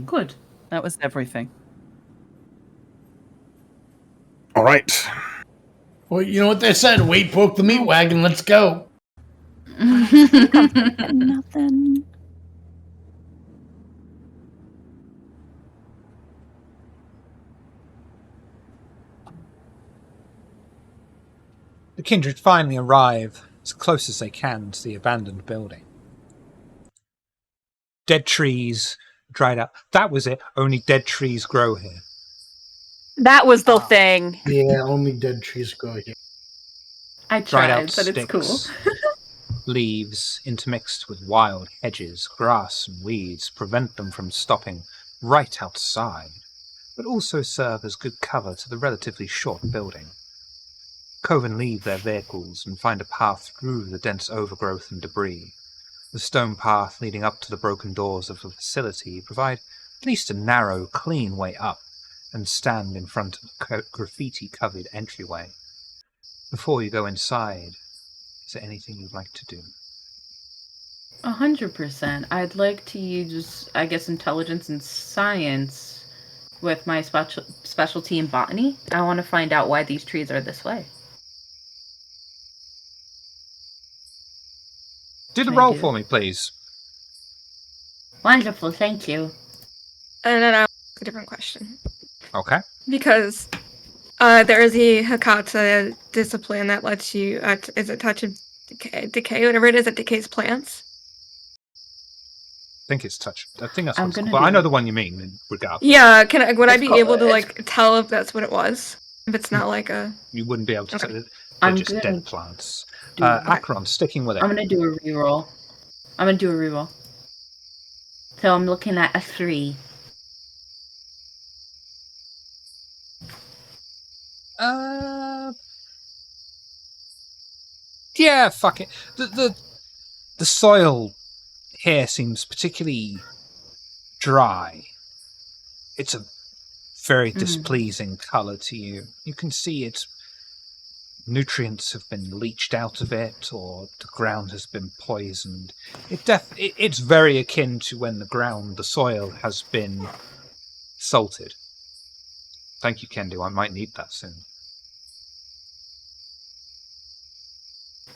Good. That was everything. All right. Well, you know what they said? Weight broke the meat wagon. Let's go. Nothing. The kindred finally arrive as close as they can to the abandoned building. Dead trees, dried up. That was it. Only dead trees grow here. That was the thing. Yeah, only dead trees grow here. I Dried tried, out but it's sticks. cool. Leaves intermixed with wild hedges, grass and weeds prevent them from stopping right outside, but also serve as good cover to the relatively short building. Coven leave their vehicles and find a path through the dense overgrowth and debris. The stone path leading up to the broken doors of the facility provide at least a narrow, clean way up, and stand in front of a graffiti-covered entryway. Before you go inside, is there anything you'd like to do? 100%. I'd like to use, I guess, intelligence and science with my specialty in botany. I want to find out why these trees are this way. Do the Can I roll do for it? me, please. Wonderful, thank you. And then I'll ask a different question. Okay. Because there is the Hakata discipline that lets you, is it touch of decay, whatever it is that decays plants? I think it's touch. I think that's I'm what it's called. gonna But I do know it. the one you mean, in regard. Yeah, would I It's be called- able to, it's- like, tell if that's what it was? If it's not like a... You wouldn't be able to Okay. tell. They're I'm just gonna dead plants. do it. Akron, sticking with it. I'm gonna do a reroll. So I'm looking at a 3. Yeah, fuck it. The soil here seems particularly dry. It's a very displeasing colour to you. You can see its nutrients have been leached out of it, or the ground has been poisoned. It's very akin to when the soil has been salted. Thank you, Kendo. I might need that soon.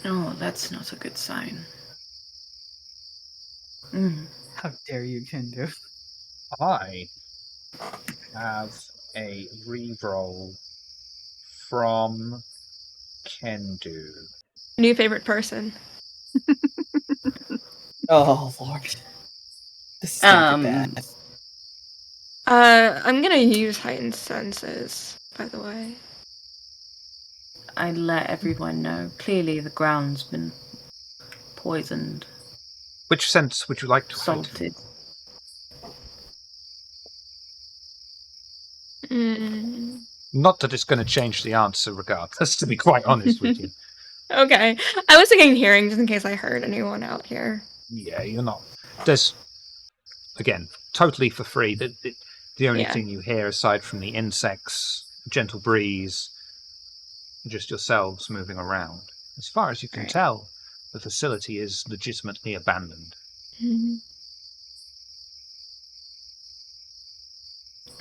Oh, that's not a good sign. How dare you, Kendo? I have a reroll from Kendu. New favorite person. Oh, Lord. This is gonna get bad. I'm gonna use heightened senses, by the way. I let everyone know. Clearly the ground's been poisoned, Which sense would you like to heighten? salted. Not that it's going to change the answer regardless, to be quite honest with you. Okay. I was thinking hearing, just in case I heard anyone out here. Yeah, you're not. There's, again, totally for free. The only Yeah. thing you hear aside from the insects, gentle breeze, just yourselves moving around. As far as you can Right. tell, the facility is legitimately abandoned.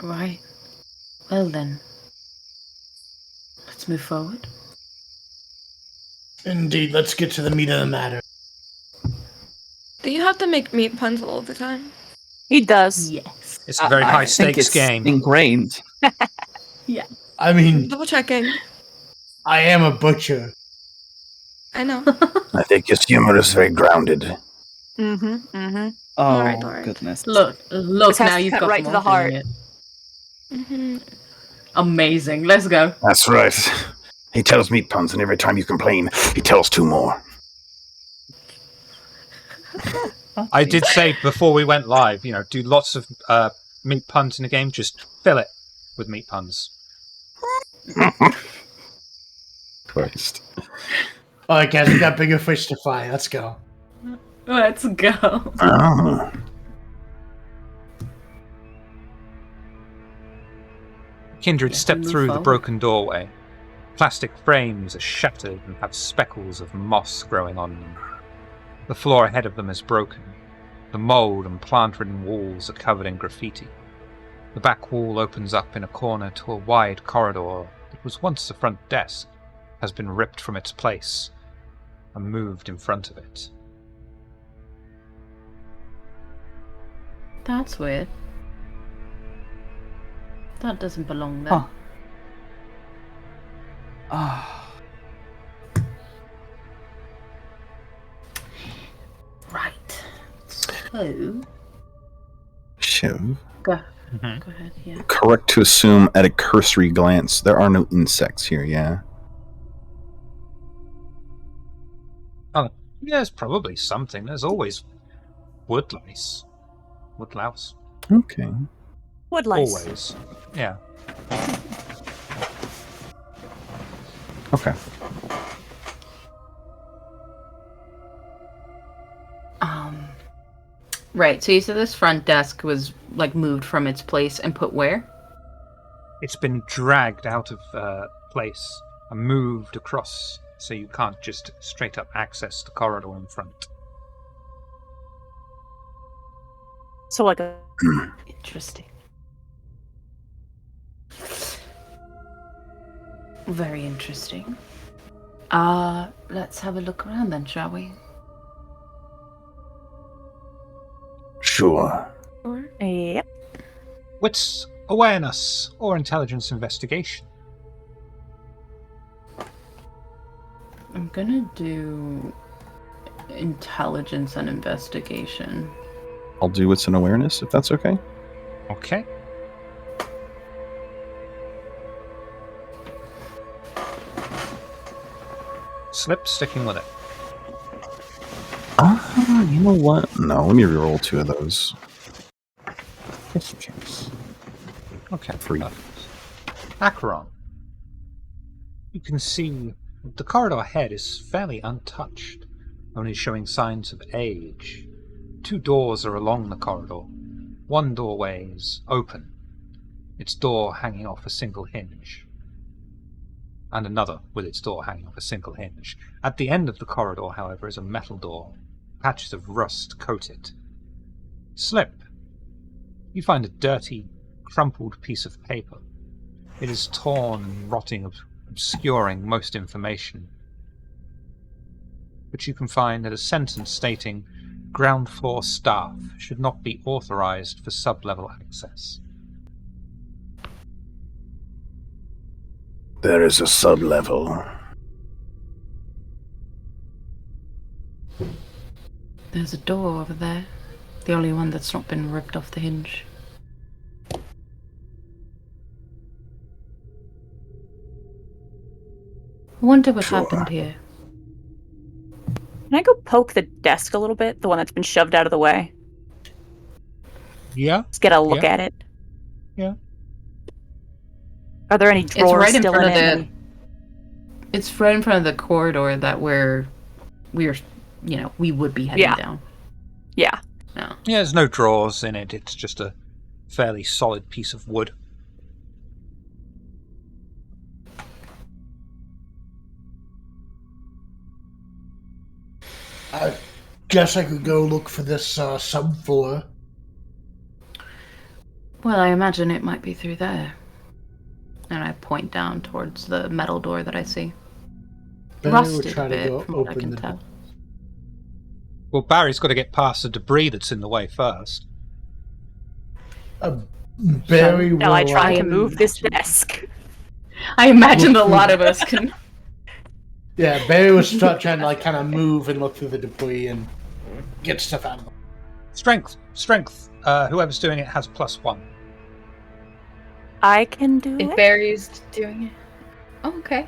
Right. Well then. Let's move forward. Indeed, let's get to the meat of the matter. Do you have to make meat puns all the time? He does. Yes. It's a very I high think stakes it's game. Ingrained. I mean, Double checking. I am a butcher. I know. I think his humor is very grounded. Mm-hmm. Mm-hmm. Oh, Alright, alright. goodness. Look, This has now to you've cut got right to the someone heart. doing it. Amazing. Let's go. That's right. He tells meat puns, and every time you complain, he tells 2 more. I did say before we went live, do lots of meat puns in the game, just fill it with meat puns. Christ. All right, guys, we got bigger fish to fry. Let's go. Let's go. Oh. Kindred Yeah, stepped move through the forward. broken doorway. Plastic frames are shattered and have speckles of moss growing on them. The floor ahead of them is broken. The mold and plant-ridden walls are covered in graffiti. The back wall opens up in a corner to a wide corridor that was once the front desk, has been ripped from its place and moved in front of it. That's weird. That doesn't belong there. Huh. Ah. Right. So, Shiv. go ahead, yeah. Correct to assume at a cursory glance there are no insects here, yeah? Yeah, there's probably something. There's always woodlice. Woodlouse. Okay. Wood lice. Always. Yeah. Okay. Right. So you said this front desk was like moved from its place and put where? It's been dragged out of place and moved across, so you can't just straight up access the corridor in front. So like a Interesting. Very interesting. Let's have a look around then, shall we? Sure. Or yep. Wits, awareness, or intelligence investigation. I'm gonna do intelligence and investigation. I'll do what's an awareness, if that's okay. Okay. Slip, sticking with it. You know what? No, let me reroll 2 of those. Just in case. Okay. 3. Acheron. You can see the corridor ahead is fairly untouched, only showing signs of age. 2 doors are along the corridor. One doorway is open, its door hanging off a single hinge, and another with its door hanging off a single hinge. At the end of the corridor, however, is a metal door. Patches of rust coat it. Slip. You find a dirty, crumpled piece of paper. It is torn and rotting, obscuring most information. But you can find that a sentence stating, "Ground floor staff should not be authorized for sub-level access." There is a sub-level. There's a door over there. The only one that's not been ripped off the hinge. I wonder what Sure. happened here. Can I go poke the desk a little bit? The one that's been shoved out of the way. Yeah? Just get a look Yeah. at it. Yeah. Are there any It's drawers right in still front in of it? the. It's right in front of the corridor that we're, we would be heading Yeah. down. Yeah. No. Yeah, there's no drawers in it. It's just a fairly solid piece of wood. I guess I could go look for this subfloor. Well, I imagine it might be through there. And I point down towards the metal door that I see. Then I would Rusted try a to bit, go from what I open can the tell. door. Well, Barry's got to get past the debris that's in the way first. Barry will. Shall I try to am- move this desk? I imagine a lot of us can. Yeah, Barry was trying to kind of move and look through the debris and get stuff out of it. Strength. Whoever's doing it has +1. I can do If it. Barry's doing it. Oh, okay.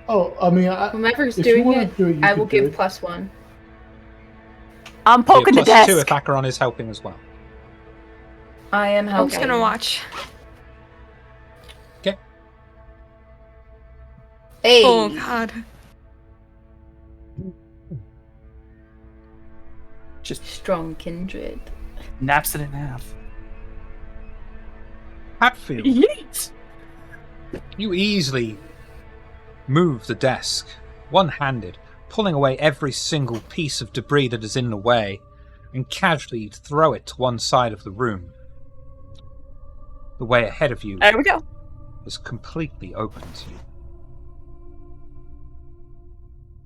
Oh, I mean, Whomever's if you doing wanna it, do it, you I could will do give it. +1. I'm poking the +2 desk. if Acheron is helping as well. I am I'm helping. just gonna watch. Okay. Hey! Oh god. Just Strong kindred. naps it in half. Hatfield, Yeet. you easily move the desk, one-handed, pulling away every single piece of debris that is in the way, and casually throw it to one side of the room. The way ahead of you There we go. is completely open to you.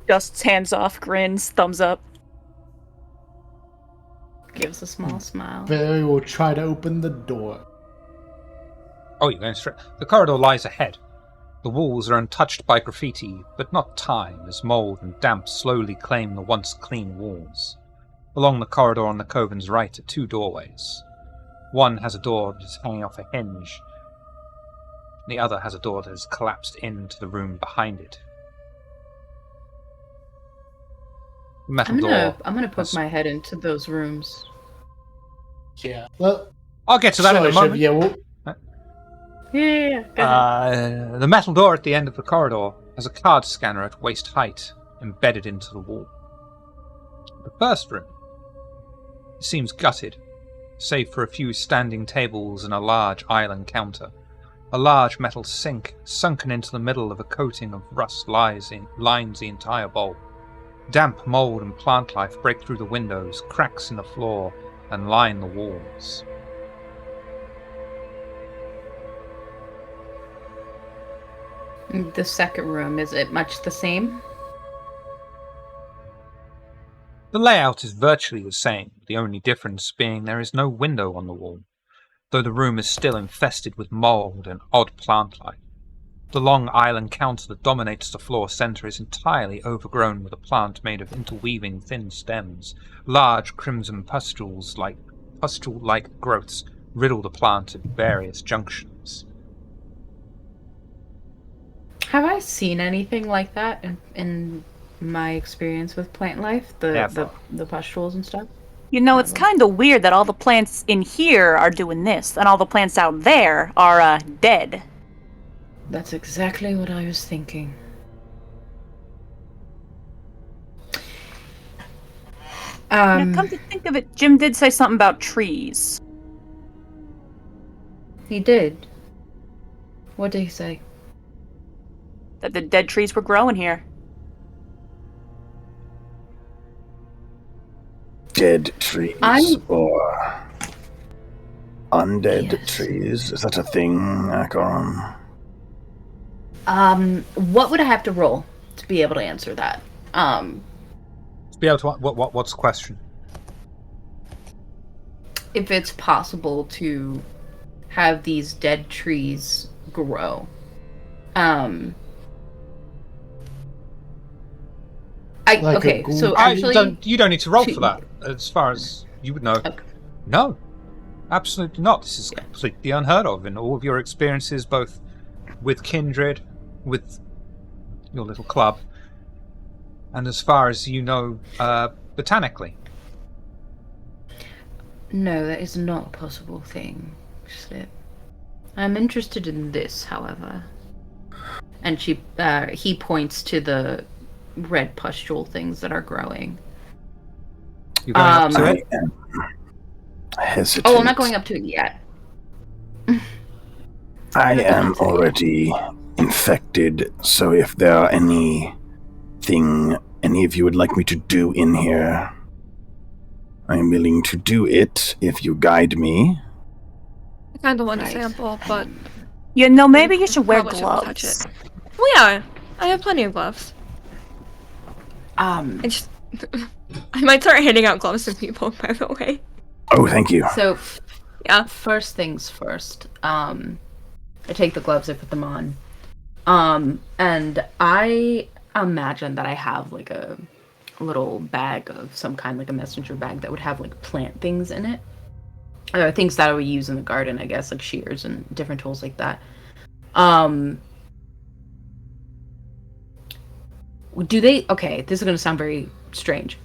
Just hands off, grins, thumbs up. Gives a small smile. Barry will try to open the door. Oh, you're going straight. The corridor lies ahead. The walls are untouched by graffiti, but not time, as mold and damp slowly claim the once clean walls. Along the corridor on the Coven's right are 2 doorways. One has a door that is hanging off a hinge. The other has a door that has collapsed into the room behind it. Metal door. I'm gonna poke my head into those rooms. Yeah. Well, I'll get to that in a sorry, moment. Shiv, yeah, Go ahead. The metal door at the end of the corridor has a card scanner at waist height embedded into the wall. The first room seems gutted, save for a few standing tables and a large island counter. A large metal sink sunken into the middle of a coating of rust lines the entire bowl. Damp mold and plant life break through the windows, cracks in the floor, and line the walls. The second room, is it much the same? The layout is virtually the same, the only difference being there is no window on the wall, though the room is still infested with mold and odd plant life. The long island counter that dominates the floor center is entirely overgrown with a plant made of interweaving thin stems. Large crimson pustule-like growths riddle the plant at various junctions. Have I seen anything like that in my experience with plant life? The pustules and stuff? You know, it's kind of weird that all the plants in here are doing this, and all the plants out there are, dead. That's exactly what I was thinking. Now, come to think of it, Jim did say something about trees. He did. What did he say? That the dead trees were growing here. Dead trees or undead trees? Is that a thing, Acheron? What would I have to roll to be able to answer that? To be able to what's the question? If it's possible to have these dead trees grow. So actually, you don't need to roll for that, as far as you would know. Okay. No, absolutely not. This is completely unheard of in all of your experiences, both with Kindred, with your little club, and as far as you know, botanically. No, that is not a possible thing, Slip. I'm interested in this, however. And he points to the red pustule things that are growing. You're going up to it? I am hesitant. Oh, I'm not going up to it yet. I am already infected, so if there are anything any of you would like me to do in here, I am willing to do it if you guide me. I kind of want a sample, but You know, maybe you should wear probably shouldn't touch gloves. it. Well, yeah, I have plenty of gloves. I might start handing out gloves to people, by the way. Oh, thank you. So, Yeah. first things first. I take the gloves, I put them on. And I imagine that I have like a little bag of some kind, like a messenger bag that would have like plant things in it. Or things that I would use in the garden, I guess, like shears and different tools like that. Do they... Okay, this is going to sound very strange.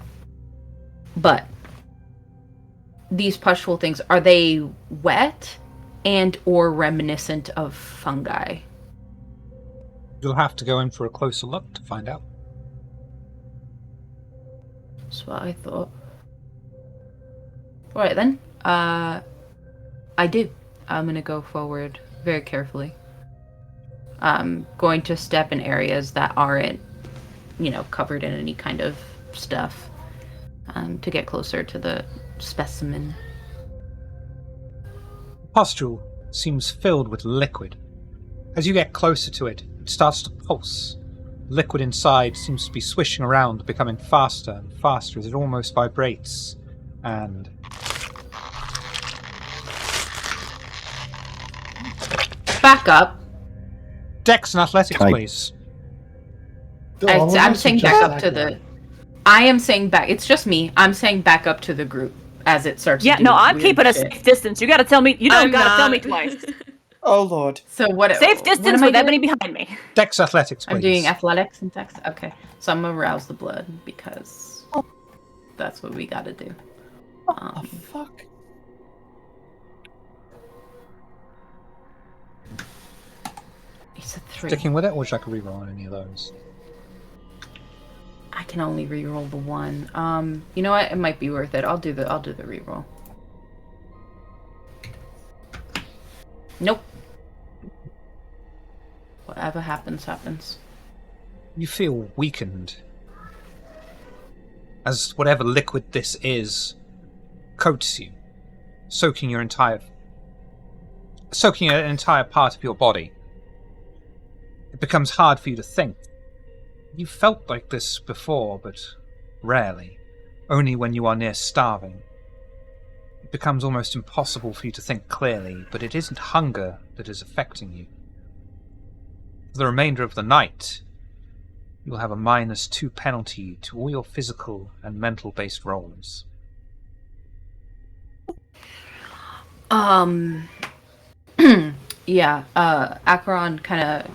But these pustule things, are they wet and or reminiscent of fungi? You'll have to go in for a closer look to find out. That's what I thought. Alright then. I do. I'm going to go forward very carefully. I'm going to step in areas that aren't, covered in any kind of stuff, to get closer to the specimen. The pustule seems filled with liquid. As you get closer to it, it starts to pulse. The liquid inside seems to be swishing around, becoming faster and faster as it almost vibrates. And Back up. Dex and athletics, Can I- please. I'm saying back up to the... I am saying back... It's just me. I'm saying back up to the group as it starts Yeah, to do no, I'm weird keeping a shit. safe distance. You gotta tell me. You don't I'm gotta tell me not. twice. Oh lord. So what... Safe what distance am I with doing? Ebony behind me. Dex athletics, please. I'm doing athletics and text. Okay. So I'm gonna rouse the blood because... that's what we gotta do. What the fuck? It's a 3. Sticking with it, or would you like a reroll on any of those? I can only reroll the 1. You know what? It might be worth it. I'll do the reroll. Nope. Whatever happens, happens. You feel weakened as whatever liquid this is coats you, soaking an entire part of your body. It becomes hard for you to think. You felt like this before, but rarely, only when you are near starving. It becomes almost impossible for you to think clearly, but it isn't hunger that is affecting you. For the remainder of the night, you'll have a -2 penalty to all your physical and mental-based rolls. Yeah, Acheron kind of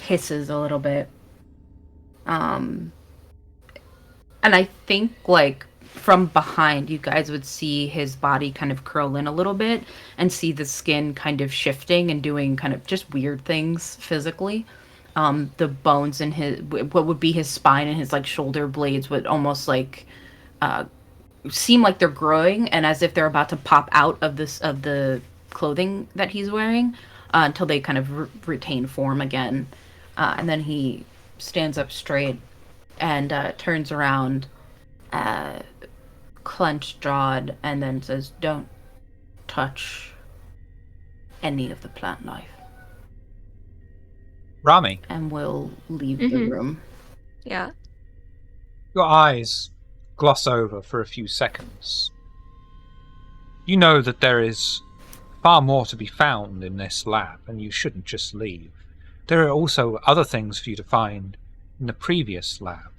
hisses a little bit. And I think, like, from behind, you guys would see his body kind of curl in a little bit and see the skin kind of shifting and doing kind of just weird things physically. The bones in what would be his spine and his, like, shoulder blades would almost, like, seem like they're growing and as if they're about to pop out of the clothing that he's wearing until they kind of retain form again. And then he stands up straight and turns around, clenched jawed, and then says, "Don't touch any of the plant life." Rami, And will leave the room. Yeah. your eyes gloss over for a few seconds. You know that there is far more to be found in this lab, and you shouldn't just leave. There are also other things for you to find in the previous lab.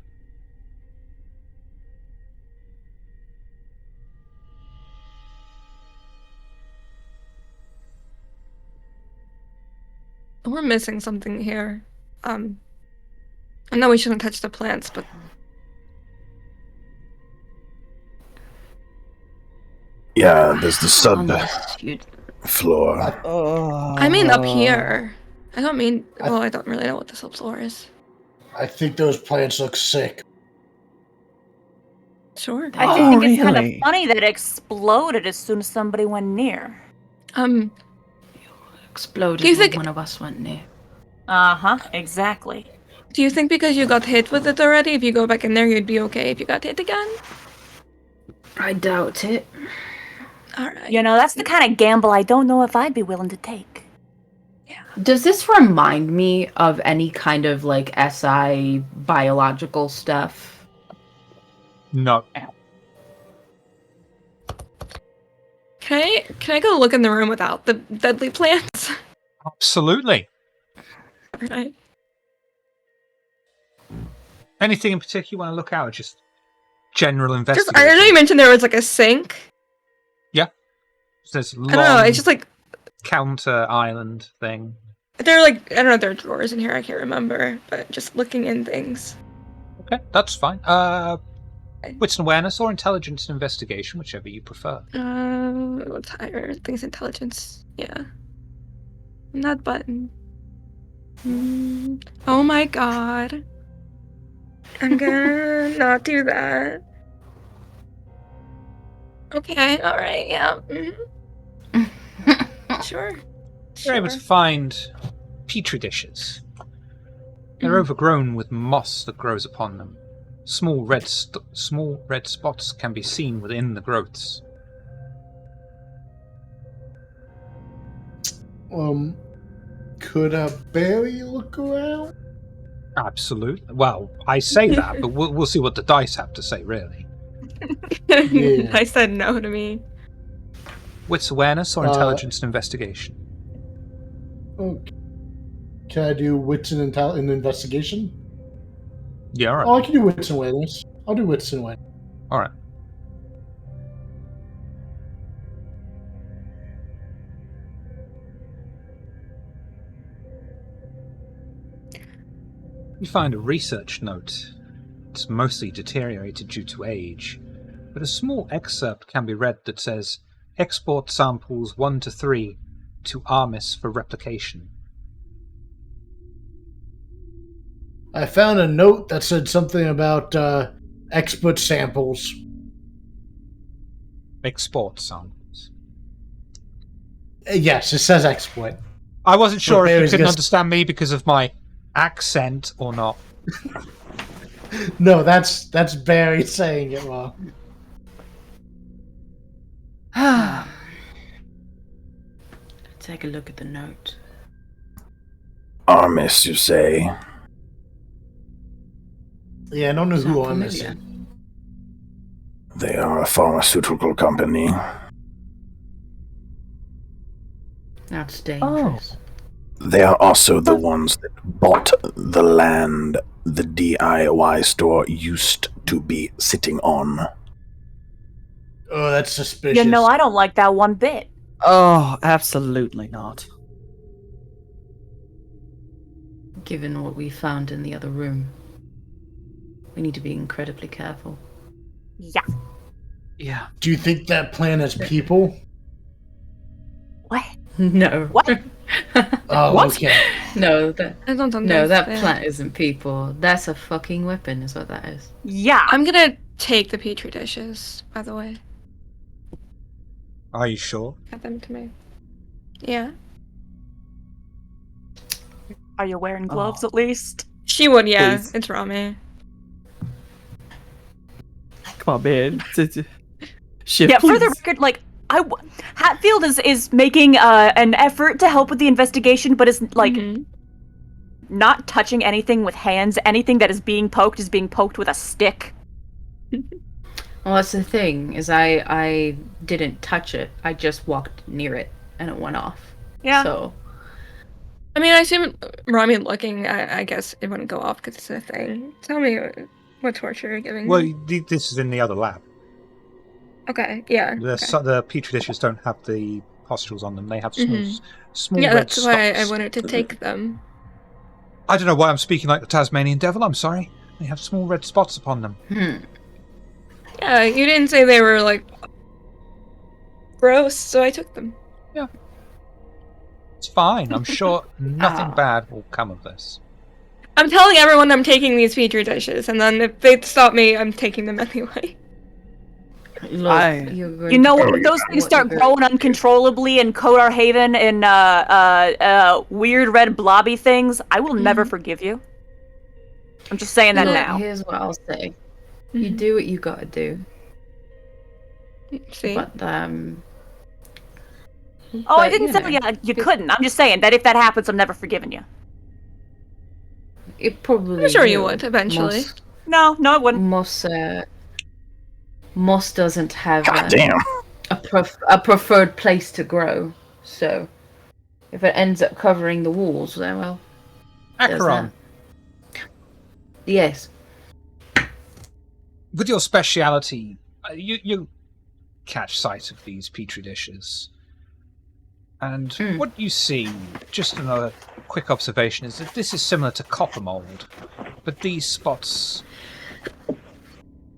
We're missing something here. I know we shouldn't touch the plants, but Yeah, there's the sub Unless you floor. I mean up here. I don't mean. Well, I don't really know what the subfloor is. I think those plants look sick. Sure. I think it's kind of really? funny that it exploded as soon as somebody went near. exploded Do you when think- one of us went near. Uh-huh, exactly. Do you think because you got hit with it already, if you go back in there, you'd be okay if you got hit again? I doubt it. Alright. You know, that's the kind of gamble I don't know if I'd be willing to take. Does this remind me of any kind of, like, SI biological stuff? No. Can I go look in the room without the deadly plants? Absolutely. Right. Anything in particular you want to look out, or just general Just, investigation? I know you mentioned there was like a sink. There's I don't know. It's just like counter island thing. there are like I don't know. There are drawers in here. I can't remember, but just looking in things. Okay, that's fine. Wits and awareness or intelligence and investigation, whichever you prefer. What's higher? I think it's intelligence. Yeah. Not button. Oh my god. I'm gonna not do that. Okay. All right. Yeah. Sure. You're able to find petri dishes. They're overgrown with moss that grows upon them. Small red spots can be seen within the growths. Could a berry look around? Absolutely. Well, I say that, but we'll see what the dice have to say, really. Yeah. I said no to me. Wits awareness or intelligence and investigation? Okay. Can I do wits and investigation? Yeah, alright. Oh, I can do wits and awareness. I'll do wits and awareness. Alright. You find a research note It's mostly deteriorated due to age, but a small excerpt can be read that says, "Export samples 1 to 3 to Armis for replication." I found a note that said something about expert samples. Export samples. Yes, it says exploit. I wasn't sure if you Barry's couldn't gonna- understand me because of my accent or not. No, that's Barry saying it wrong. Take a look at the note. Armis, you say? Yeah, I don't know who Sound on this. familiar? They are a pharmaceutical company. That's dangerous. They are also the ones that bought the land the DIY store used to be sitting on. Oh, that's suspicious. You know, I don't like that one bit. Oh, absolutely not. Given what we found in the other room, we need to be incredibly careful. Yeah. Yeah. Do you think that plan has people? What? No. What? Oh, What? okay. No, that I don't understand. no, that plant isn't people. That's a fucking weapon, is what that is. Yeah. I'm gonna take the petri dishes, by the way. Are you sure? Get them to me. Yeah. Are you wearing gloves at least? She would, yeah. Please. It's Rami. Come on, man. Shit, Yeah, for the please. record, like, Hatfield is making an effort to help with the investigation, but is, like, Mhm. not touching anything with hands. Anything that is being poked with a stick. Well, that's the thing, is I didn't touch it. I just walked near it, and it went off. Yeah. So, I mean, I assume Rami looking, I guess it wouldn't go off because it's a thing. Tell me what torture you're giving Well, me. this is in the other lab. Okay, yeah. Okay. The petri dishes don't have the pustules on them. They have small, Mhm. small Yeah, red that's why I spots. wanted to take them. I don't know why I'm speaking like the Tasmanian devil. I'm sorry. They have small red spots upon them. Yeah, you didn't say they were, like, gross, so I took them. It's fine. I'm sure nothing Ah. bad will come of this. I'm telling everyone I'm taking these petri dishes, and then if they stop me, I'm taking them anyway. look, you're going You know, to when those things what start you're- growing uncontrollably in Kodar Haven and weird red blobby things, I will never forgive you. I'm just saying that Look, now. Here's what I'll say. You do what you gotta do. See? But, Oh, I but, didn't you say know, you couldn't. I'm just saying that if that happens, I'm never forgiving you. It probably I'm sure you will. would, eventually. No, I wouldn't. Moss doesn't have God damn. a preferred place to grow. So, if it ends up covering the walls, then well, there's Acheron, that. Yes. with your speciality, you catch sight of these petri dishes. And what you see, just another quick observation, is that this is similar to copper mold, but these spots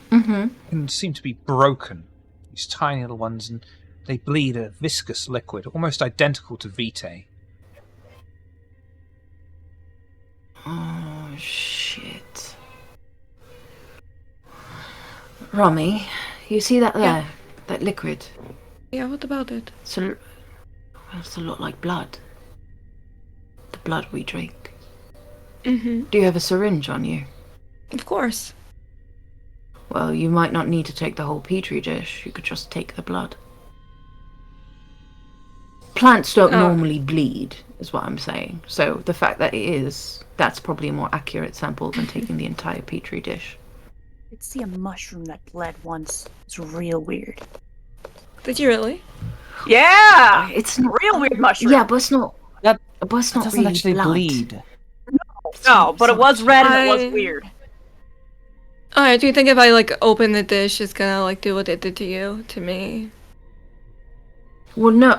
can seem to be broken. These tiny little ones, and they bleed a viscous liquid, almost identical to vitae. Oh shit. Romy, you see that there? Yeah. That liquid? Yeah, what about it? It's a lot like blood. The blood we drink. Mm-hmm. Do you have a syringe on you? Of course. Well, you might not need to take the whole petri dish. You could just take the blood. Plants don't normally bleed, is what I'm saying. So the fact that it is, that's probably a more accurate sample than taking the entire petri dish. I did see a mushroom that bled once. It's real weird. Did you really? Yeah! It's not Real weird mushroom. Yeah, but it's not. That- But it's It not doesn't really actually blood. bleed. No, but it was red and it I- was weird. Alright, do you think if I, like, open the dish, it's gonna, like, do what it did to you, to me? Well, no.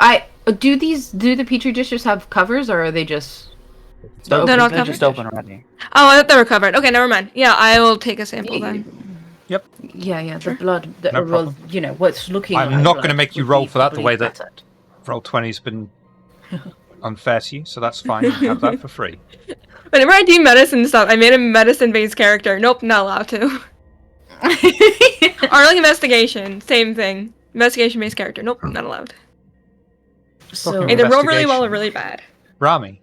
Do the petri dishes have covers, or are they just So They're not they're just covered? open already. Oh, I thought they were covered. Okay, never mind. Yeah, I will take a sample then. Yeah, Sure. the blood, No well, problem. you know, what's looking I'm like not going to blood make you would roll be for that the probably way that better. roll 20's been unfair to you, so that's fine. You can have that for free. Whenever I do medicine stuff, I made a medicine-based character. Nope, not allowed to. Or like investigation, same thing. Investigation-based character. Nope, not allowed. So, Either roll really well or Investigation. really bad. Rami.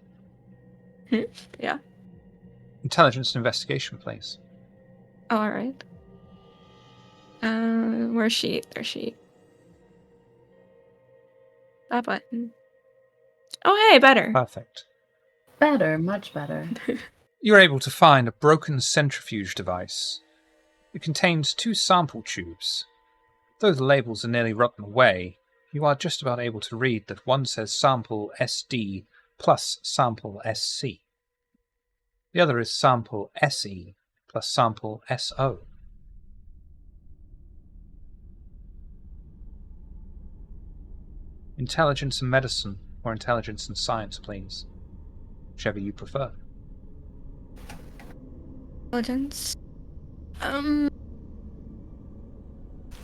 Yeah. Intelligence and investigation, please. Oh, all right. Where's she? There's she. That button. Oh, hey, better. Perfect. better, much better. You're able to find a broken centrifuge device. It contains 2 sample tubes. Though the labels are nearly rotten away, you are just about able to read that one says sample SD plus sample SC. The other is sample SE plus sample SO. Intelligence and medicine, or intelligence and science, please. Whichever you prefer. Intelligence. Can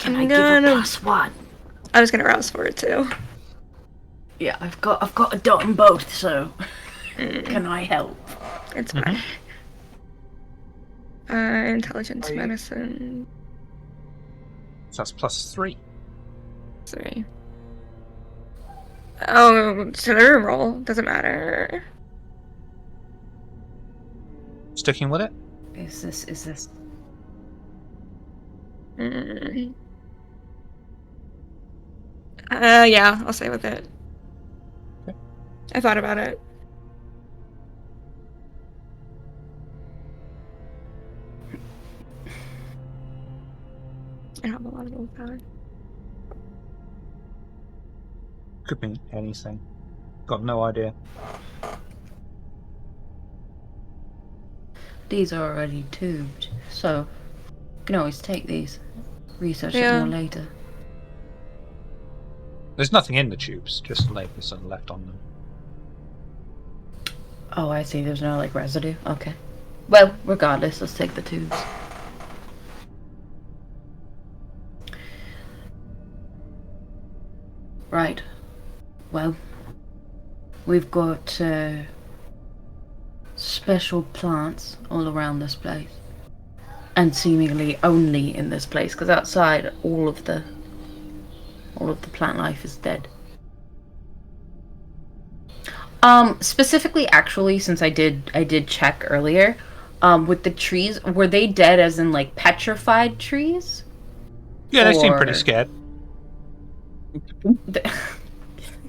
I'm I give a gonna- +1? I was gonna rouse for it too. Yeah, I've got a dot in both, so can I help? It's fine. Intelligence, medicine, So that's +3. 3. Oh, should I roll? Doesn't matter. Sticking with it? Is this? Yeah, I'll stay with it. Okay. I thought about it. I have a lot of willpower. Could be anything. Got no idea. These are already tubed, so you can always take these. Research it Yeah. more later. There's nothing in the tubes, just labels are left on them. Oh, I see. There's no like residue. Okay. Well, regardless, let's take the tubes. Right. Well, we've got special plants all around this place, and seemingly only in this place, because outside all of the plant life is dead. Specifically, actually, since I did check earlier, with the trees, were they dead as in like petrified trees? Yeah, they seem pretty Or- scared.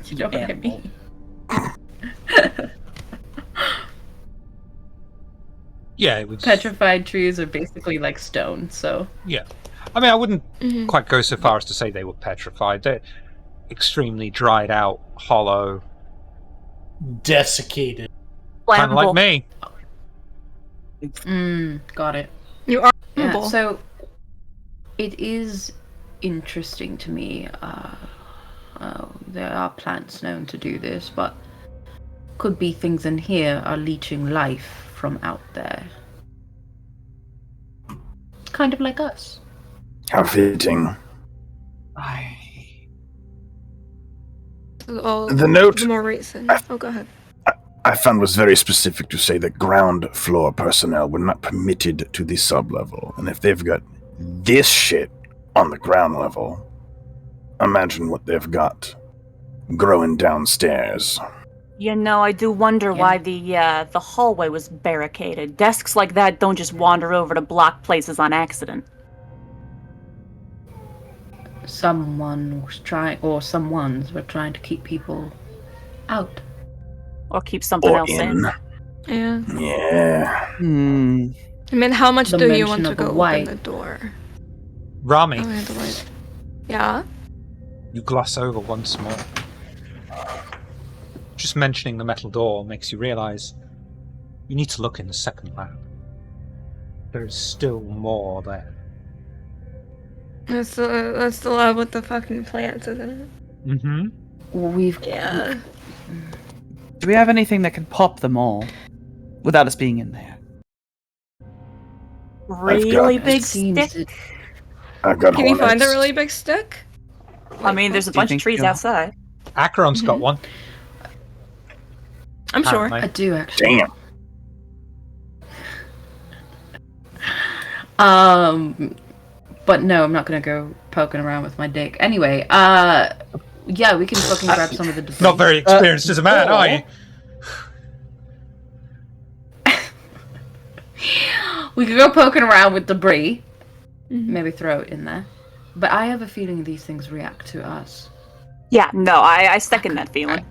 You know what I mean? Yeah, it was. Petrified trees are basically like stone, so Yeah. I mean, I wouldn't Mhm. quite go so far as to say they were petrified. They're extremely dried out, hollow, Desiccated. kind of like Flammable. me. got it. You are Yeah, flammable. so it is interesting to me. There are plants known to do this, but could be things in here are leeching life from out there. Kind of like us. How fitting. The note The more reason. Oh, go ahead. I found was very specific to say that ground floor personnel were not permitted to the sub-level. And if they've got this shit on the ground level, imagine what they've got growing downstairs. You know, I do wonder why the hallway was barricaded. Desks like that don't just wander over to block places on accident. Someone was trying, or someones were trying to keep people out. Or keep something Or else in. in. Yeah. Yeah. I mean, how much The do you mention want to of go a open white. the door? Rami, Oh, I had the light. Yeah? you gloss over once more. Just mentioning the metal door makes you realize you need to look in the second lab. There is still more there. That's the lab with the fucking plants, isn't it? Mm-hmm. We've Yeah. Do we have anything that can pop them all? without us being in there. Really got- big It seems stick. I've got Can you find a hornets. really big stick? I mean, there's a Do you bunch of think trees you'll- outside. Acheron's got Mhm. one. I'm sure. apparently. I do actually. Damn. But no, I'm not gonna go poking around with my dick. Anyway, yeah, we can fucking grab some of the debris. Not very experienced as a man, are you? We could go poking around with debris. Mhm. Maybe throw it in there. But I have a feeling these things react to us. Yeah, no, I second that feeling.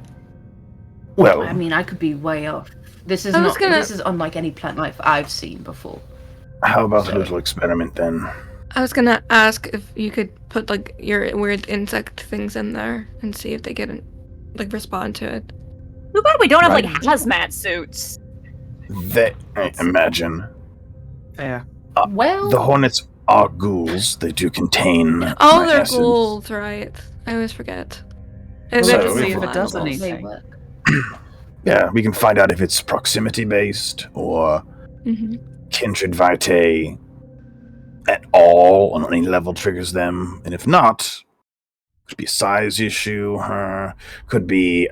Well, I mean, I could be way off. This is I was not. gonna- This is unlike any plant life I've seen before. how about a little experiment then? I was gonna ask if you could put like your weird insect things in there and see if they get like respond to it. Too bad we don't have Right. like hazmat suits. That I imagine. Yeah. Well, The hornets are ghouls. They do contain. Oh, my they're essence. ghouls, right? I always forget. And So they're if just it flammable. does they anything. work. Yeah, we can find out if it's proximity based or Mhm. kindred vitae at all on any level triggers them, and if not, could be a size issue. Could be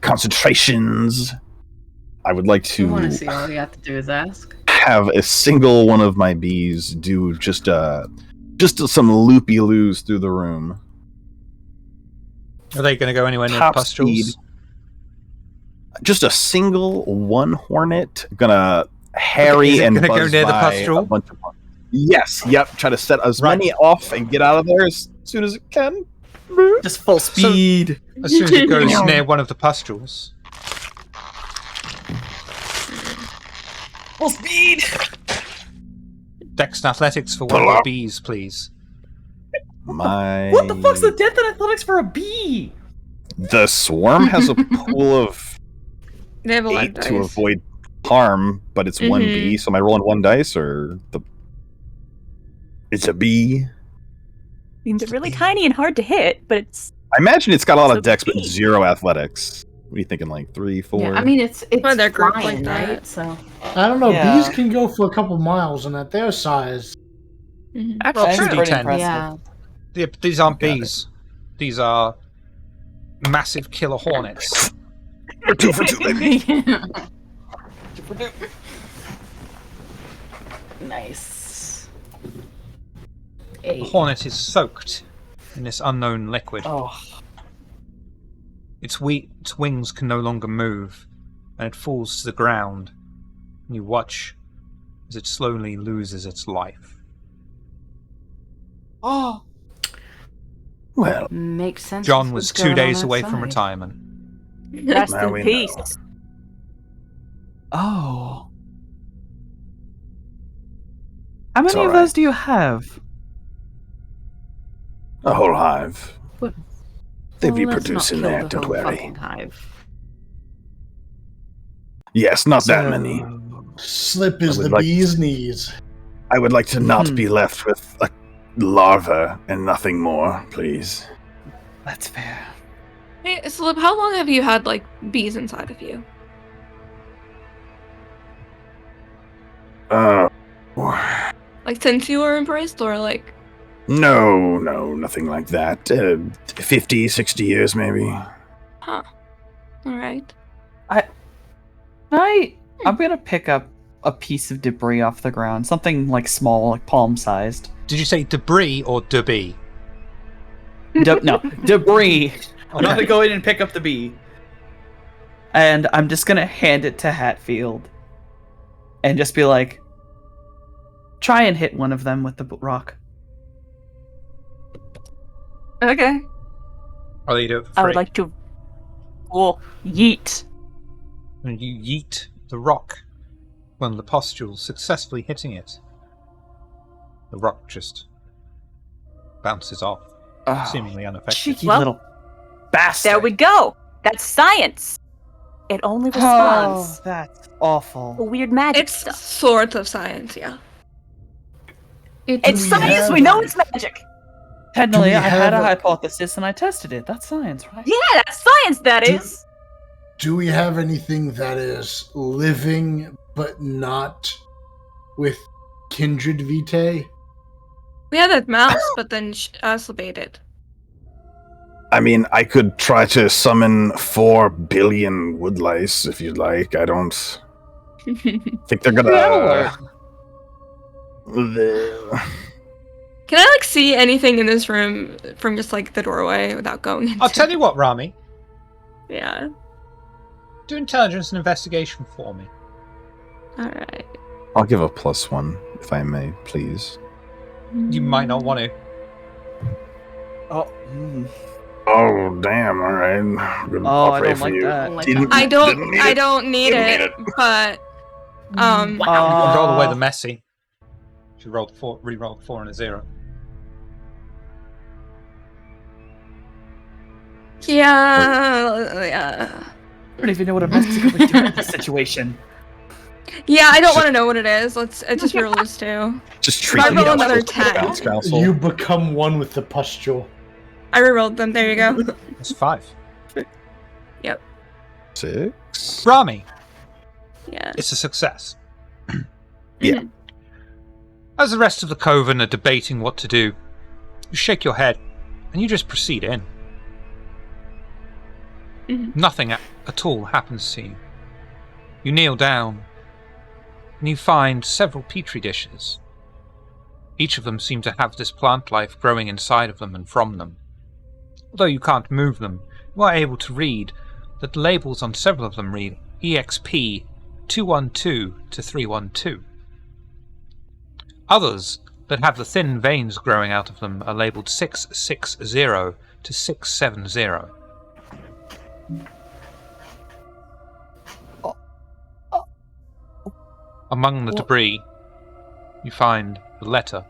concentrations. I would like I want to to see. All you have to do is ask. have a single one of my bees do just some loopy loos through the room. Are they going to go anywhere near Top pustules? speed. Just a single one hornet gonna harry Is it and gonna go buzz near the by pustule? a bunch of ones. Yes, yep. Try to set as Right. many off and get out of there as soon as it can. Just full speed. As soon as it goes near one of the pustules. Full speed. Dex and athletics for one of the bees, please. My What the fuck's the death and athletics for a bee? The swarm has a pool of They have a lot of 8 to dice. avoid harm, but it's one Mhm. bee. So am I rolling one dice or the? It's a bee. I mean, they're really tiny and hard to hit, but it's I imagine it's got a lot It's a of dex, but bee. 0 athletics. What are you thinking? Like 3, 4? Yeah, I mean, it's Well, they're grouped flying, like that. right? So I don't know. Yeah. Bees can go for a couple miles, and at their size, Mhm. Roll That's 2d10. pretty impressive. yeah. These aren't Got it. bees. These are massive killer hornets. 2 for 2, baby. Nice. The hornet is soaked in this unknown liquid. Oh. Its wings can no longer move, and it falls to the ground. And you watch as it slowly loses its life. Oh. Well, Makes sense. John with was what's 2 going on days away from outside. retirement. rest Now in we peace. know. Oh. How many It's of alright. those do you have? a whole hive. Well, They be let's not producing kill there, the don't whole worry. fucking hive. Yes, not that So- many. slip is I would the like- bee's knees. I would like to not Hmm. be left with a larva and nothing more, please. That's fair. Hey, Slip, how long have you had like bees inside of you? Like since you were embraced, or like? No, nothing like that. 50, 60 years maybe. Huh. All right. I'm gonna pick up a piece of debris off the ground, something like small, like palm-sized. Did you say debris or debris? No, debris. I'm Okay. gonna go in and pick up the bee, and I'm just gonna hand it to Hatfield, and just be like, "Try and hit one of them with the rock." Okay. I'll eat it for I would free. like to. Oh, yeet. And you yeet the rock. One of the pustules successfully hitting it. The rock just bounces off, Oh, seemingly unaffected. cheeky Well, little bastard. There we go. That's science. It only Oh, responds that's to awful. weird magic It's stuff. sort of science, yeah. It's we science. have- We know it's magic. Technically, we I had have a a- hypothesis and I tested it. That's science, right? Yeah, that's science. That Do- is. Do we have anything that is living but not with kindred vitae? We had that mouse, but then acerbated. I mean, I could try to summon 4 billion woodlice if you'd like. I don't think they're gonna. Can I see anything in this room from just the doorway without going into I'll tell you what, Rami. Yeah. Do intelligence and investigation for me. Alright. I'll give a +1, if I may, please. You might not want to. Oh. Oh damn! All right. I don't like that. I don't need it, but roll away the messy. She rolled 4, re-rolled 4 and a 0. yeah. I don't even know what a message would do in this situation. Yeah, I don't want to know what it is. Let's just roll those 2. Just treat I them roll like another a 10. bounce castle. You become one with the pustule. I rerolled them. There you go. It's 5. Yep. 6. Rami, Yeah. it's a success. Yeah. As the rest of the coven are debating what to do, you shake your head and you just proceed in. Nothing at all happens to you. You kneel down and you find several petri dishes. Each of them seem to have this plant life growing inside of them and from them. Although you can't move them, you are able to read that the labels on several of them read EXP 212 to 312. Others that have the thin veins growing out of them are labelled 660 to 670. Among the debris, you find the letter,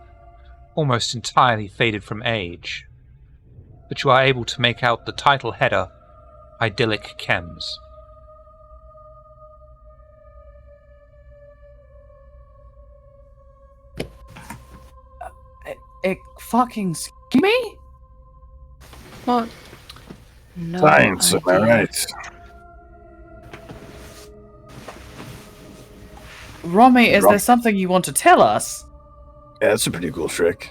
almost entirely faded from age, but you are able to make out the title header, Idyllic Chems. Fucking excuse me? What? No Science, am I idea. right? Rami, is there something you want to tell us? Yeah, that's a pretty cool trick.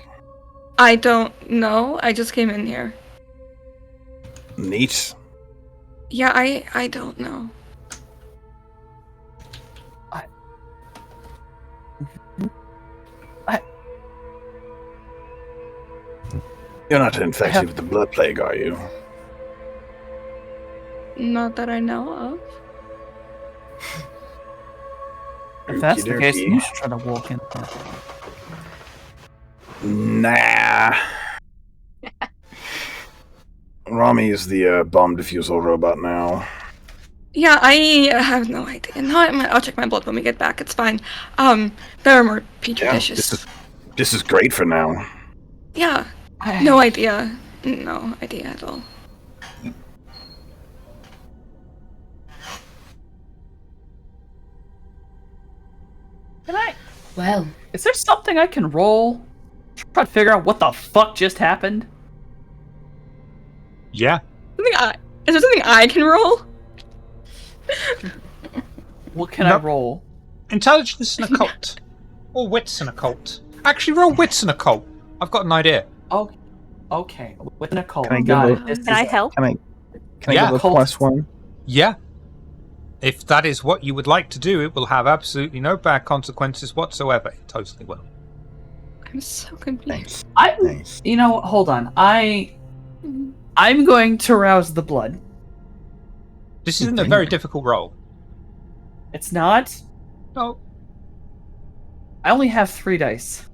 I don't know. I just came in here. Neat. Yeah, I don't know. You're not infected with the blood plague, are you? Not that I know of. If that's the case, Okey-dokey. you should try to walk in there. Nah. Rami is the bomb defusal robot now. Yeah, I have no idea. No, I'll check my blood when we get back. It's fine. There are more petri Yeah, dishes. this is great for now. Yeah, no idea. No idea at all. Can I? Well, Is there something I can roll? Try to figure out what the fuck just happened? Yeah. Is there something I can roll? What can I Nope. roll? Intelligence and occult. Or wits and occult. Actually, roll wits and occult. I've got an idea. Oh, okay. With Nicole. Can I Got give it. a- This Can I is- help? Can I Yeah. give a Colt. +1? Yeah. If that is what you would like to do, it will have absolutely no bad consequences whatsoever. It totally will. I'm so confused. Nice. You know, hold on. I'm going to rouse the blood. This isn't a very difficult roll. It's not. No. I only have 3 dice.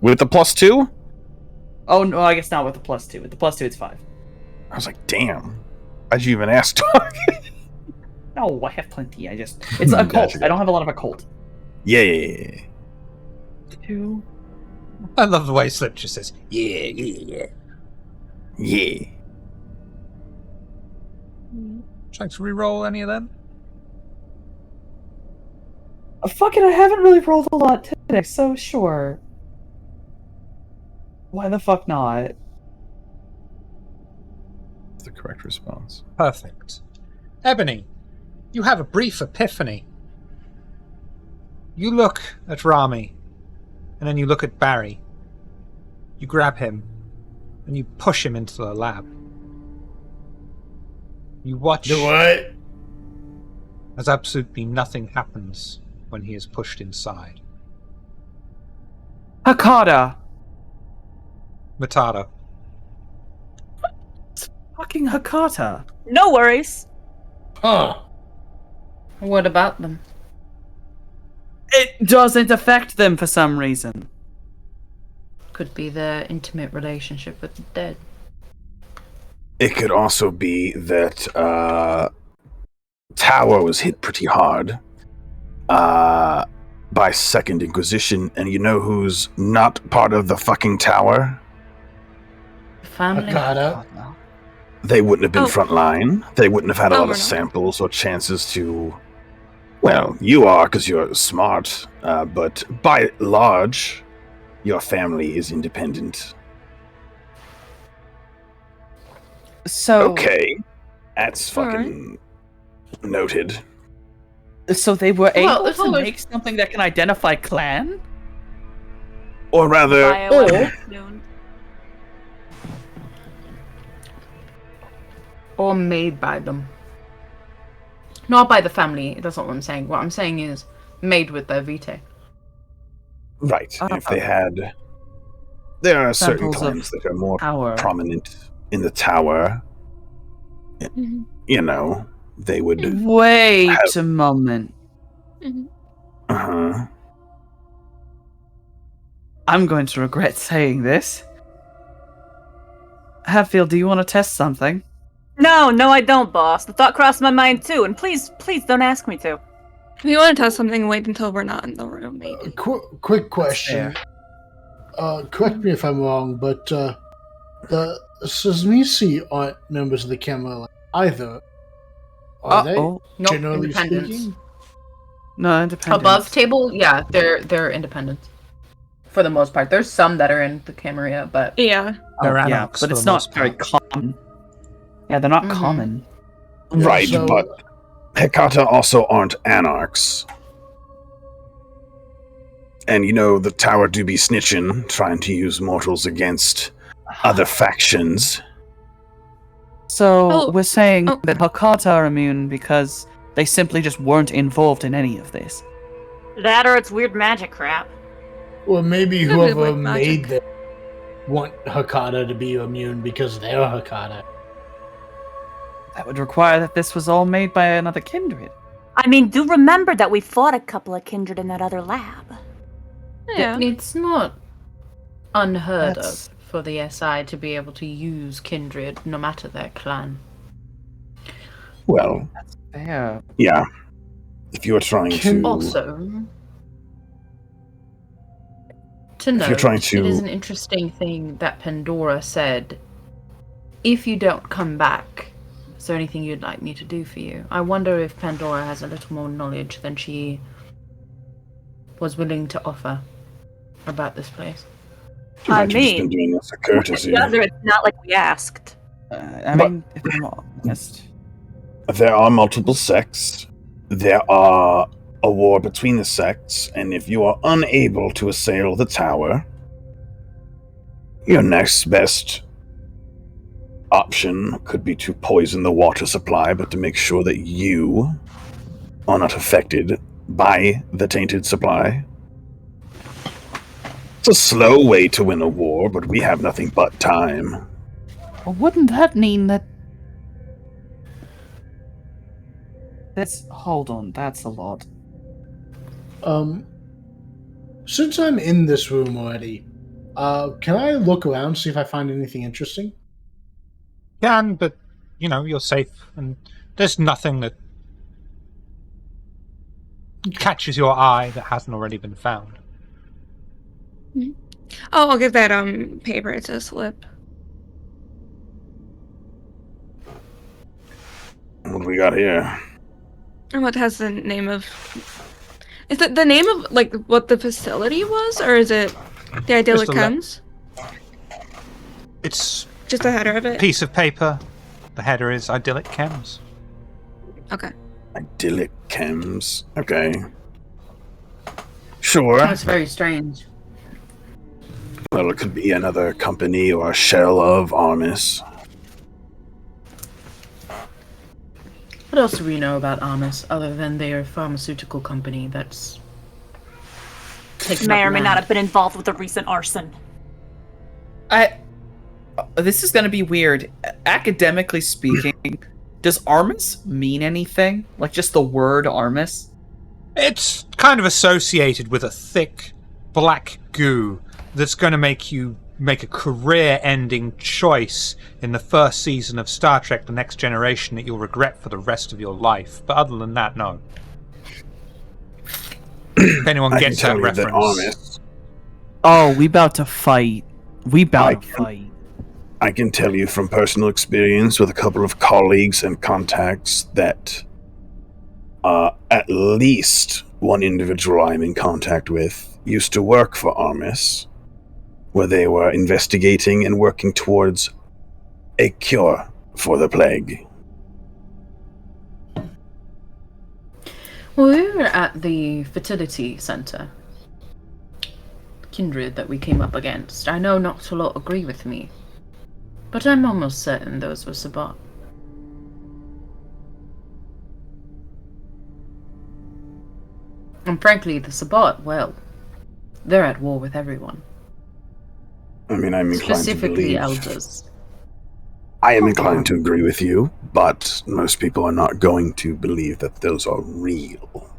With the +2? Oh no, I guess not with the +2. With the +2, it's 5. I was like, damn. Why'd you even ask, dog? No, I have plenty. It's a cult. Gotcha. I don't have a lot of occult. Yeah. 2. I love the way Slip just says, yeah. Yeah. Trying to re-roll any of them? Fuck it, I haven't really rolled a lot today, so sure. Why the fuck not? That's the correct response. Perfect. Ebony, you have a brief epiphany. You look at Rami, and then you look at Barry. You grab him, and you push him into the lab. You watch Do what? as absolutely nothing happens when he is pushed inside. Hakata! Matata. It's fucking Hakata. No worries. Huh. What about them? It doesn't affect them for some reason. Could be their intimate relationship with the dead. It could also be that Tower was hit pretty hard by Second Inquisition, and you know who's not part of the fucking Tower? Family. Hakata. They wouldn't have been frontline. They wouldn't have had a lot we're of not. samples or chances to... Well, you are because you're smart, but by large, your family is independent. So, Okay, that's Alright. fucking noted. so they were Well, able it's to always- make something that can identify clan? Or rather, Bioweapons soon. Or made by them. Not by the family, that's not what I'm saying. What I'm saying is made with their vitae. right, if they had... There are certain Samples of clans that are more Power. prominent in the Tower. Mhm. You know, they would... Wait Have- a moment. Mhm. Uh-huh. I'm going to regret saying this. Hatfield, do you want to test something? No, I don't, boss. The thought crossed my mind too, and please don't ask me to. If you want to test something, wait until we're not in the room, maybe. Quick question. Correct me if I'm wrong, but the Sazmisi aren't members of the Camelot either. Are they? Uh-oh. Nope, Generally independents. speaking? No, independent. Above table, yeah, they're independent. For the most part. There's some that are in the Camarilla, but Yeah. They're yeah, anarchs but for it's the not most very part. common. Yeah, they're not Mhm. common. Yeah, Right, so- but Hekata also aren't anarchs. And you know, the Tower do be snitching, trying to use mortals against other factions. So Oh, we're saying oh. that Hakata are immune because they simply just weren't involved in any of this. That or it's weird magic crap. Or maybe Could be whoever like made magic. them want Hakata to be immune because they're Hakata. That would require that this was all made by another kindred. I mean, do remember that we fought a couple of kindred in that other lab. Yeah. it's not unheard That's- of for the SI to be able to use kindred no matter their clan. Well, Fair. yeah. If you're trying to... Also, to If note, you're trying it to- is an interesting thing that Pandora said, if you don't come back, is there anything you'd like me to do for you? I wonder if Pandora has a little more knowledge than she was willing to offer about this place. She might I have just been mean, doing this for courtesy. Together, it's not like we asked. I But- mean, if I'm honest. There are multiple sects. There are a war between the sects, and if you are unable to assail the tower, your next best option could be to poison the water supply, but to make sure that you are not affected by the tainted supply. It's a slow way to win a war, but we have nothing but time. Well, wouldn't that mean that... Hold on, that's a lot. Since I'm in this room already, can I look around, see if I find anything interesting? Can, but you know, you're safe, and there's nothing that catches your eye that hasn't already been found. Oh, I'll give that paper to Slip. What do we got here? And what has the name of? Is it the name of like what the facility was, or is it the idyllic Just a le- chems? It's Just the header of a it. piece of paper. The header is idyllic chems. Okay. Idyllic chems. Okay. Sure. That's very strange. Well, it could be another company or a shell of Armis. What else do we know about Armis other than they're a pharmaceutical company that's taken May up or may not land? have been involved with the recent arson. This is gonna be weird. Academically speaking, does Armis mean anything? Like just the word Armis? It's kind of associated with a thick black goo that's going to make you make a career-ending choice in the first season of Star Trek: The Next Generation that you'll regret for the rest of your life. But other than that, no. If anyone I can gets tell that you that reference, Armis. Oh, we about to fight. We about to fight. I can tell you from personal experience with a couple of colleagues and contacts that at least one individual I'm in contact with used to work for Armis, where they were investigating and working towards a cure for the plague. Well, we were at the fertility center. Kindred that we came up against. I know not a lot agree with me, but I'm almost certain those were Sabbat. And frankly, the Sabbat, well, they're at war with everyone. I mean, I'm inclined to Specifically believe. elders. I am inclined to agree with you, but most people are not going to believe that those are real.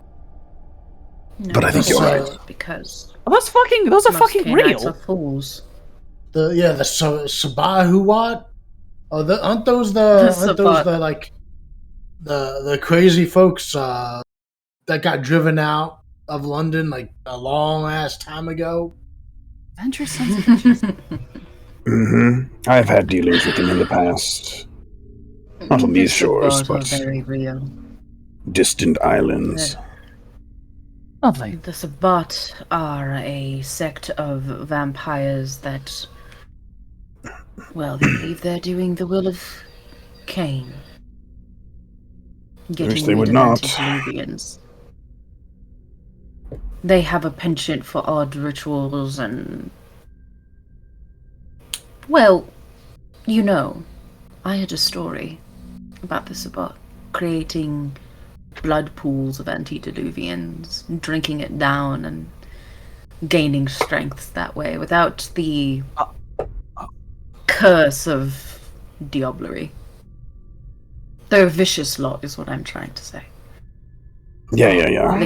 No, But I think you're also right. Because Those are fucking Muskanites are real. fools. The Sabahuat? Oh, aren't those the crazy folks that got driven out of London like a long ass time ago? Venture sense. I've had dealings with them in the past. Not on these shores, Sabbat are but very real. distant islands. Lovely. The Sabbat are a sect of vampires that, well, they believe they're doing the will of Cain. Getting they rid would of not. antediluvians. They have a penchant for odd rituals and, well, you know, I had a story about the Sabbat creating blood pools of antediluvians, drinking it down and gaining strength that way without the curse of diablerie. They're a vicious lot is what I'm trying to say. Yeah.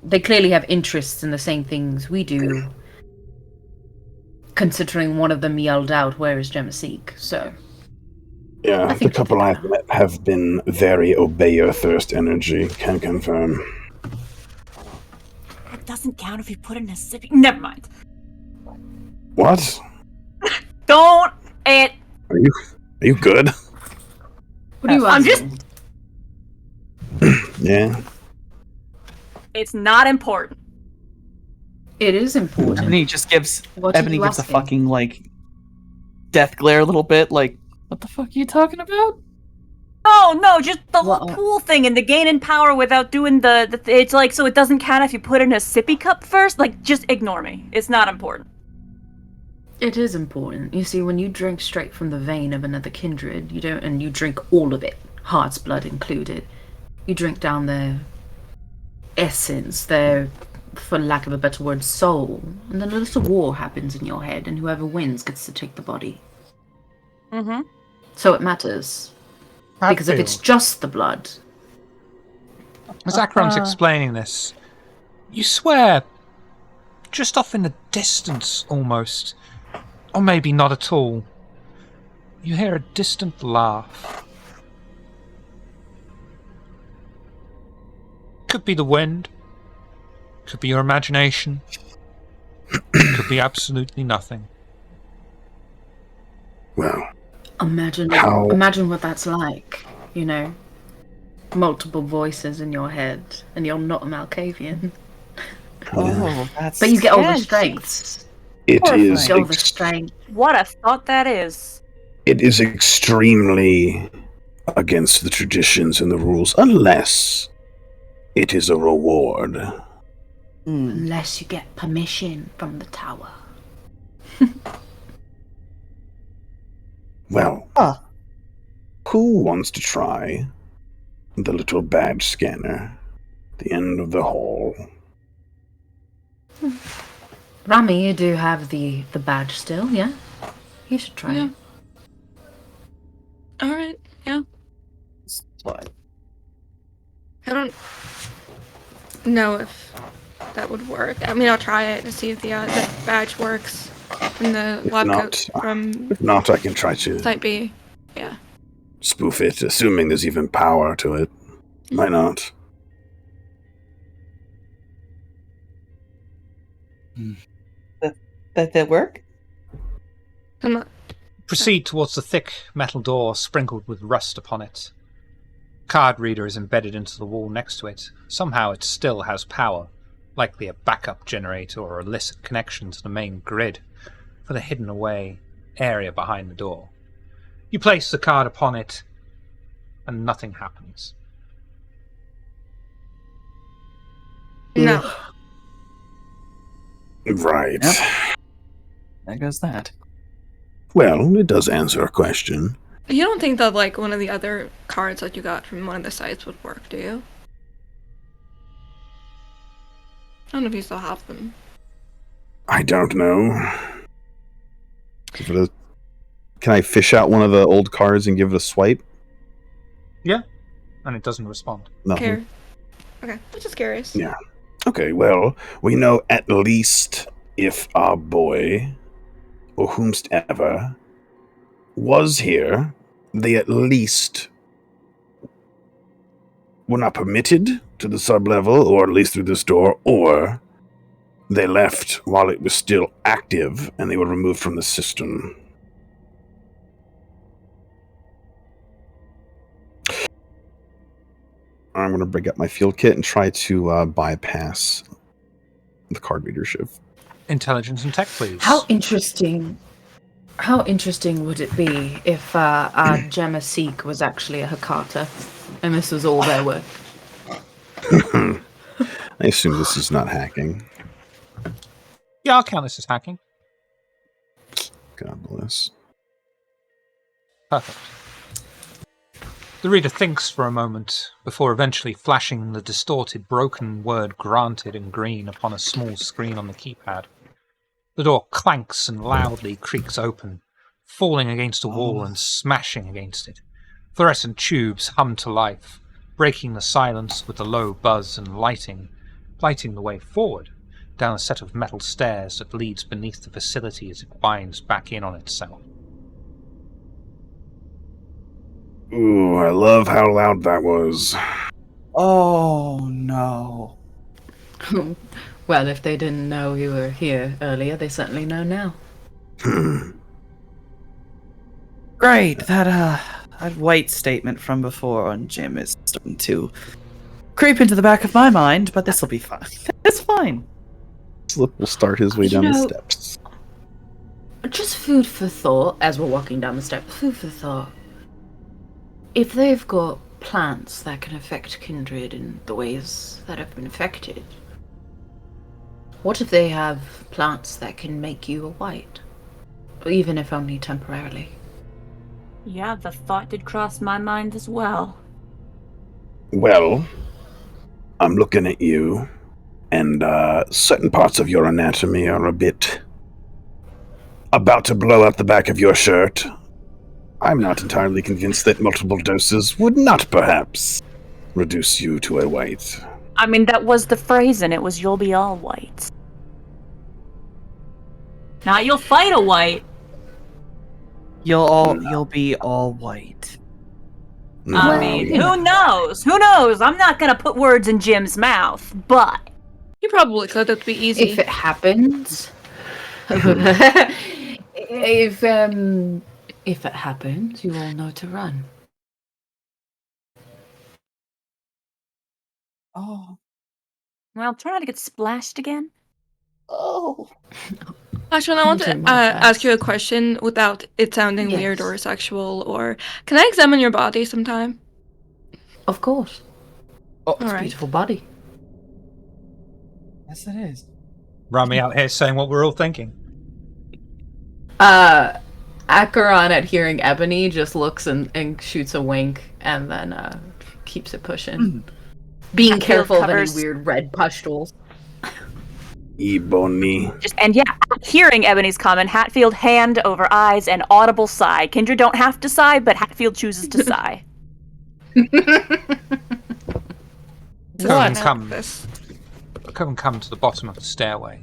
They clearly have interests in the same things we do, considering one of them yelled out, "Where is Gemasik?" So Yeah, I the think couple I've met have been very obey your thirst energy, can confirm. It doesn't count if you put in a sippy. Never mind. What? Don't it. Are you good? what do you I'm asking? Yeah. It's not important. It is important. Ebony just gives What are Ebony you gives a asking? fucking like death glare a little bit, like, what the fuck are you talking about? Oh no, just the whole What? pool thing and the gain in power without doing it's like, so it doesn't count if you put in a sippy cup first? Like, just ignore me. It's not important. It is important. You see, when you drink straight from the vein of another kindred, you drink all of it, heart's blood included. You drink down their essence, their, for lack of a better word, soul. And then a little war happens in your head, and whoever wins gets to take the body. Mm-hmm. So it matters. Because if it's just the blood, as Akron's explaining this, you swear, just off in the distance almost, or maybe not at all, you hear a distant laugh. Could be the wind, could be your imagination, could be absolutely nothing. Well, imagine what that's like, you know? Multiple voices in your head, and you're not a Malkavian. Oh, that's But you get all the Yes. strengths. it is. You get all the strength. What a thought that is. It is extremely against the traditions and the rules unless it is a reward. Unless you get permission from the tower. Well, Huh. who wants to try the little badge scanner at the end of the hall? Rami, you do have the badge still, yeah? You should try Yeah. it. All right. Yeah. What? I don't know if that would work. I mean, I'll try it and see if the badge works from the If lab not, coat from If not, I can try to Site B. Yeah. spoof it, assuming there's even power to it. Why not? That work? I'm not. Proceed towards the thick metal door sprinkled with rust upon it. Card reader is embedded into the wall next to it. Somehow it still has power, likely a backup generator or illicit connection to the main grid for the hidden away area behind the door. You place the card upon it, and nothing happens. No. Right. Yep. There goes that. Well, it does answer a question. You don't think that like one of the other cards that you got from one of the sites would work, do you? I don't know if you still have them. I don't know. Can I fish out one of the old cards and give it a swipe? Yeah, and it doesn't respond. No. Care. Okay, I'm just curious. Yeah. Okay, well, we know at least if our boy, or whomstever, was here, they at least were not permitted to the sublevel, or at least through this door, or they left while it was still active and they were removed from the system. I'm going to bring up my field kit and try to bypass the card readership. Intelligence and tech, please. How interesting would it be if our Gemma Seek was actually a Hakata and this was all their work? I assume this is not hacking. Yeah, I'll count this as hacking. God bless. Perfect. The reader thinks for a moment before eventually flashing the distorted, broken word "granted" in green upon a small screen on the keypad. The door clanks and loudly creaks open, falling against a wall and smashing against it. Fluorescent tubes hum to life, breaking the silence with a low buzz and lighting the way forward down a set of metal stairs that leads beneath the facility as it winds back in on itself. Ooh, I love how loud that was. Oh no. Well, if they didn't know you were here earlier, they certainly know now. Great. That white statement from before on Jim is starting to creep into the back of my mind, but this will be fine. It's fine. Slip will start his way You down the know- steps. Just food for thought as we're walking down the steps. Food for thought. If they've got plants that can affect kindred in the ways that have been affected, what if they have plants that can make you a white? Even if only temporarily. Yeah, the thought did cross my mind as well. Well, I'm looking at you, and certain parts of your anatomy are a bit about to blow out the back of your shirt. I'm not entirely convinced that multiple doses would not perhaps reduce you to a white. I mean, that was the phrase, and it was "you'll be all white." Now you'll fight a white. You'll be all white. I mean, who knows? Who knows? I'm not gonna put words in Jim's mouth, but You probably could. That'd be easy. If it happens, if it happens, you all know to run. Oh. well, try not to get splashed again. Oh. Actually, I want to Doing my best. ask you a question without it sounding weird Yes. or sexual. Or can I examine your body sometime? Of course. All It's a right. beautiful body. Yes, it is. Rami out here saying what we're all thinking. Acheron, at hearing Ebony, just looks and shoots a wink and then keeps it pushing. Being Hatfield careful of any covers- weird red pustules. Ebony. And yeah, hearing Ebony's comment, Hatfield hand over eyes and audible sigh. Kindred don't have to sigh, but Hatfield chooses to sigh. Cohen This. come to the bottom of the stairway,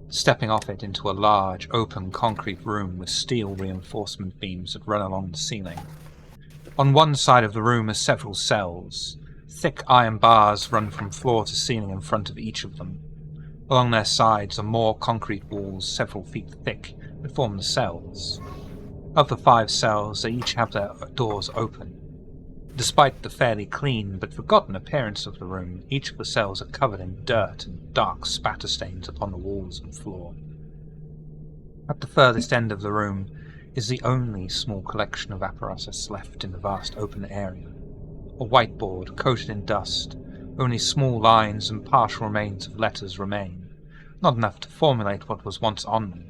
stepping off it into a large, open concrete room with steel reinforcement beams that run along the ceiling. On one side of the room are several cells. Thick iron bars run from floor to ceiling in front of each of them. Along their sides are more concrete walls several feet thick that form the cells. Of the 5 cells, they each have their doors open. Despite the fairly clean but forgotten appearance of the room, each of the cells are covered in dirt and dark spatter stains upon the walls and floor. At the furthest end of the room is the only small collection of apparatus left in the vast open area. A whiteboard coated in dust. Only small lines and partial remains of letters remain, not enough to formulate what was once on them.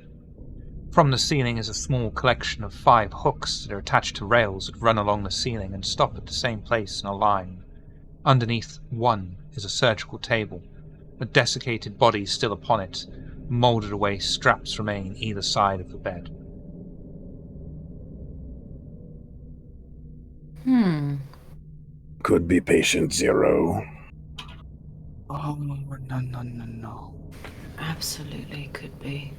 From the ceiling is a small collection of 5 hooks that are attached to rails that run along the ceiling and stop at the same place in a line. Underneath one is a surgical table, with desiccated bodies still upon it. Moulded away straps remain either side of the bed. Could be patient 0. Oh, no. Absolutely could be.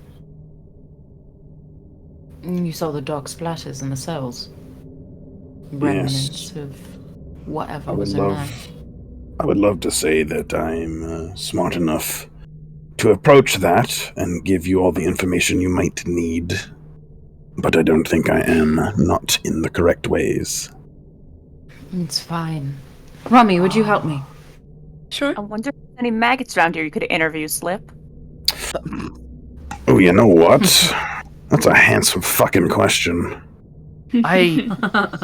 You saw the dark splatters in the cells. Remnants of whatever I would was in there. love to say that I'm smart enough to approach that and give you all the information you might need, but I don't think I am, not in the correct ways. It's fine. Rami, would you help me? Sure. I wonder if there's any maggots around here you could interview, Slip. Oh, you know what? That's a handsome fucking question. It's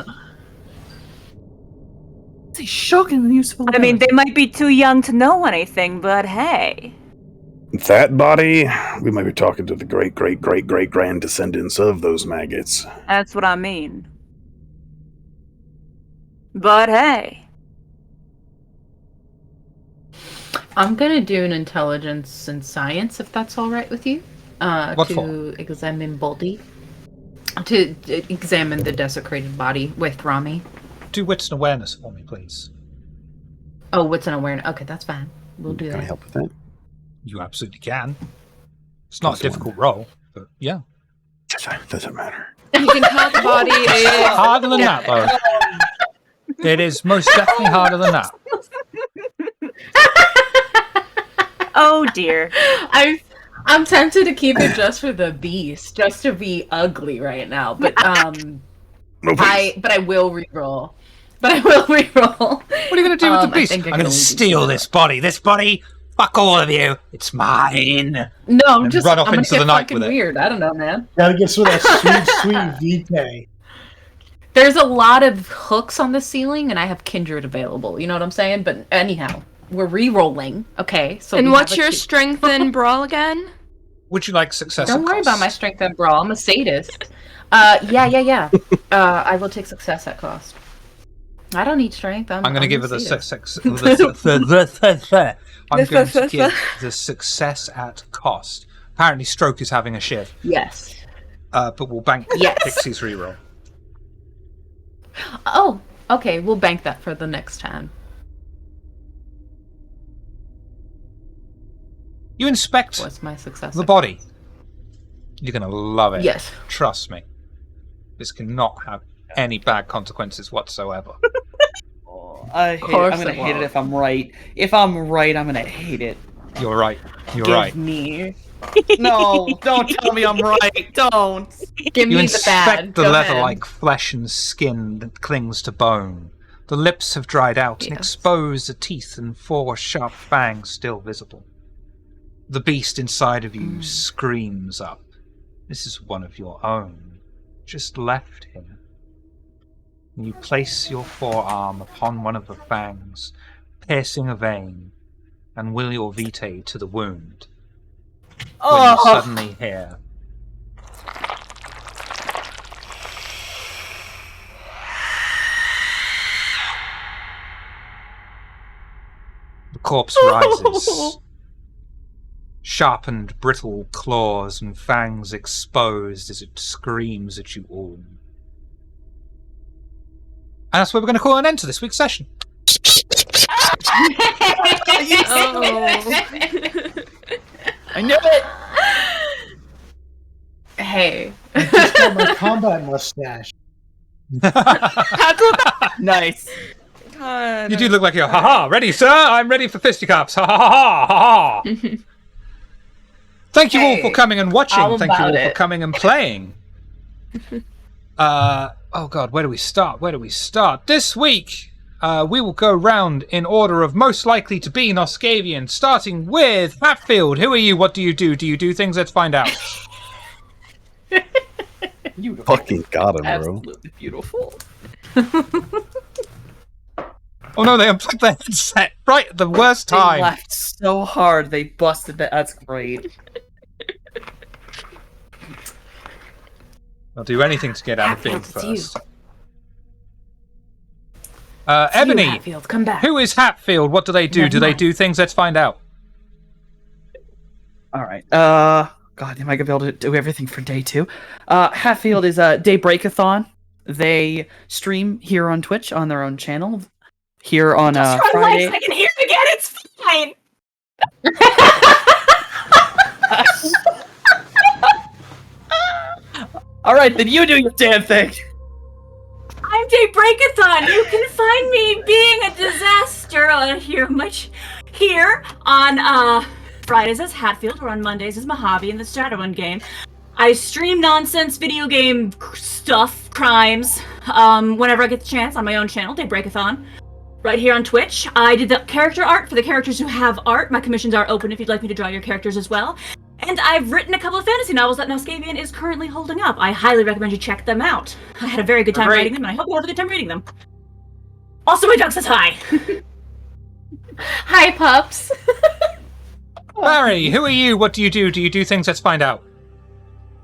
shockingly useful. I mean, they might be too young to know anything, but hey. That body, we might be talking to the great-great-great-great-grand descendants of those maggots. That's what I mean. But hey. I'm gonna do an intelligence and science, if that's all right with you. What to for? examine body. To examine the desecrated body with Rami. Do wits and awareness for me, please. Oh, what's an awareness? Okay, that's fine. We'll do Can I that. help with that? You absolutely can. It's not a Plus 1. difficult roll, but yeah. Doesn't matter. You can tell the body is Harder than that, though. It is most definitely harder than that. Oh dear. I'm tempted to keep it just for the beast, just to be ugly right now. But No, please. I will reroll. What are you going to do with the beast? I'm going to steal this body. This body? Fuck all of you. It's mine. No, I'm And just run off I'm gonna into the get night fucking with it. weird. I don't know, man. Gotta get some of that sweet vitae. There's a lot of hooks on the ceiling, and I have Kindred available. You know what I'm saying? But anyhow, we're re-rolling. Okay, so And we what's have a your two- strength in brawl again? Would you like success? Don't at worry about cost? my strength and brawl. I'm a sadist. Yeah. I will take success at cost. I don't need strength. I'm I'm going to give a her the sadist. success. I'm going to give the success at cost. Apparently, Stroke is having a shift, Yes. but we'll bank Yes. Pixie's reroll. Oh, okay. We'll bank that for the next time. You inspect What's my success? the body. You're going to love it. Yes. Trust me. This cannot have any bad consequences whatsoever. I hate it. course I'm gonna it hate it won't. if I'm right. If I'm right, I'm gonna hate it. You're right. You're Give right. me. No, don't tell me I'm right. Don't. Give You me the bad. inspect the Go leather ahead. like flesh and skin that clings to bone. The lips have dried out and Yes. expose the teeth and 4 sharp fangs still visible. The beast inside of you screams up. This is one of your own, just left here. You place your forearm upon one of the fangs, piercing a vein, and will your vitae to the wound. When you suddenly hear... The corpse rises. Sharpened, brittle claws and fangs exposed as it screams at you all. And that's where we're going to call an end to this week's session. I knew it! Hey. I just got my combat mustache. Nice. God. You do look like you're, ha-ha, ready, sir? I'm ready for fisticuffs. Ha-ha-ha-ha, ha-ha. Thank you all for coming and watching. Thank you all for coming and playing. Oh god, where do we start? This week, we will go round in order of most likely to be Noscavian, starting with Hatfield. Who are you? What do you do? Do you do things? Let's find out. Beautiful. Fucking got him, bro. Absolutely beautiful. Oh no, they unplugged their headset right at the worst They time. laughed so hard they busted that. That's great. I'll do anything to get out of Hatfield Hatfield, it's first. Ebony, Hatfield, come back. who is Hatfield? What do they do? Never Do they mind. do things? Let's find out. Alright. God, am I gonna be able to do everything for day 2? Hatfield is a Daybreakathon. They stream here on Twitch on their own channel. Here on Friday. I can hear it again. It's fine. Alright, then you do your damn thing. I'm Daybreakathon. You can find me being a disaster here on Fridays as Hatfield or on Mondays as Mojave in the Shadowrun game. I stream nonsense video game stuff, crimes, whenever I get the chance on my own channel, Daybreakathon. Right here on Twitch. I did the character art for the characters who have art. My commissions are open if you'd like me to draw your characters as well. And I've written a couple of fantasy novels that Noscavian is currently holding up. I highly recommend you check them out. I had a very good time writing them, and I hope you have a good time reading them. Also, my dog says hi. Hi, pups. Barry, who are you? What do you do? Do you do things? Let's find out.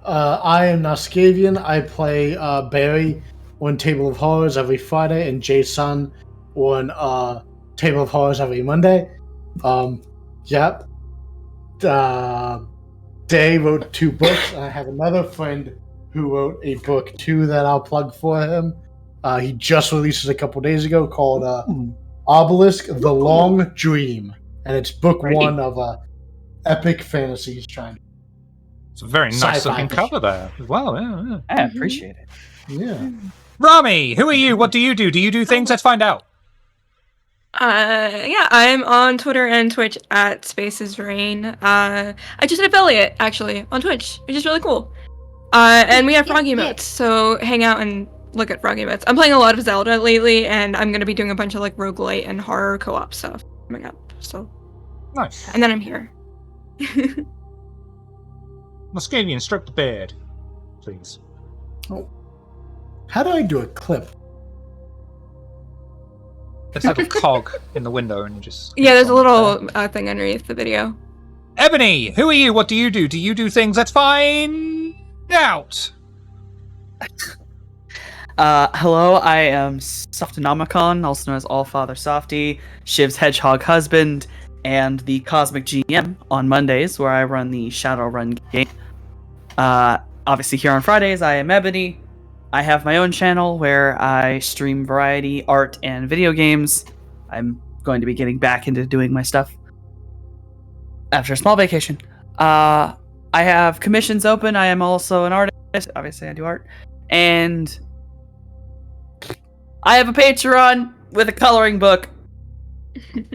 I am Noscavian. I play Barry on Table of Horrors every Friday, and Jason on Table of Horrors every Monday. Yep. Day wrote 2 books. I have another friend who wrote a book too that I'll plug for him. He just released it a couple days ago called Obelisk: The Long Dream, and it's book 1 of a epic fantasy he's trying to. It's a very nice Sci-fi looking fiction. cover there as well. Yeah. I appreciate it. Yeah. Rami, who are you? What do you do? Do you do things? Let's find out. Yeah, I'm on Twitter and Twitch at SpacesRain. I just did affiliate, actually, on Twitch, which is really cool. And we have frog emotes, so hang out and look at frog emotes. I'm playing a lot of Zelda lately, and I'm gonna be doing a bunch of, like, roguelite and horror co-op stuff coming up, so... Nice. And then I'm here. Muscadian, stroke the beard, please. Oh. How do I do a clip? There's a little cog in the window and you just... Yeah, there's a little thing underneath the video. Ebony, who are you? What do you do? Do you do things? Let's find out. Hello, I am Softonomicon, also known as Allfather Softy, Shiv's Hedgehog Husband, and the Cosmic GM on Mondays, where I run the Shadowrun game. Obviously here on Fridays, I am Ebony. I have my own channel where I stream variety, art, and video games. I'm going to be getting back into doing my stuff after a small vacation. I have commissions open. I am also an artist. Obviously, I do art. And I have a Patreon with a coloring book.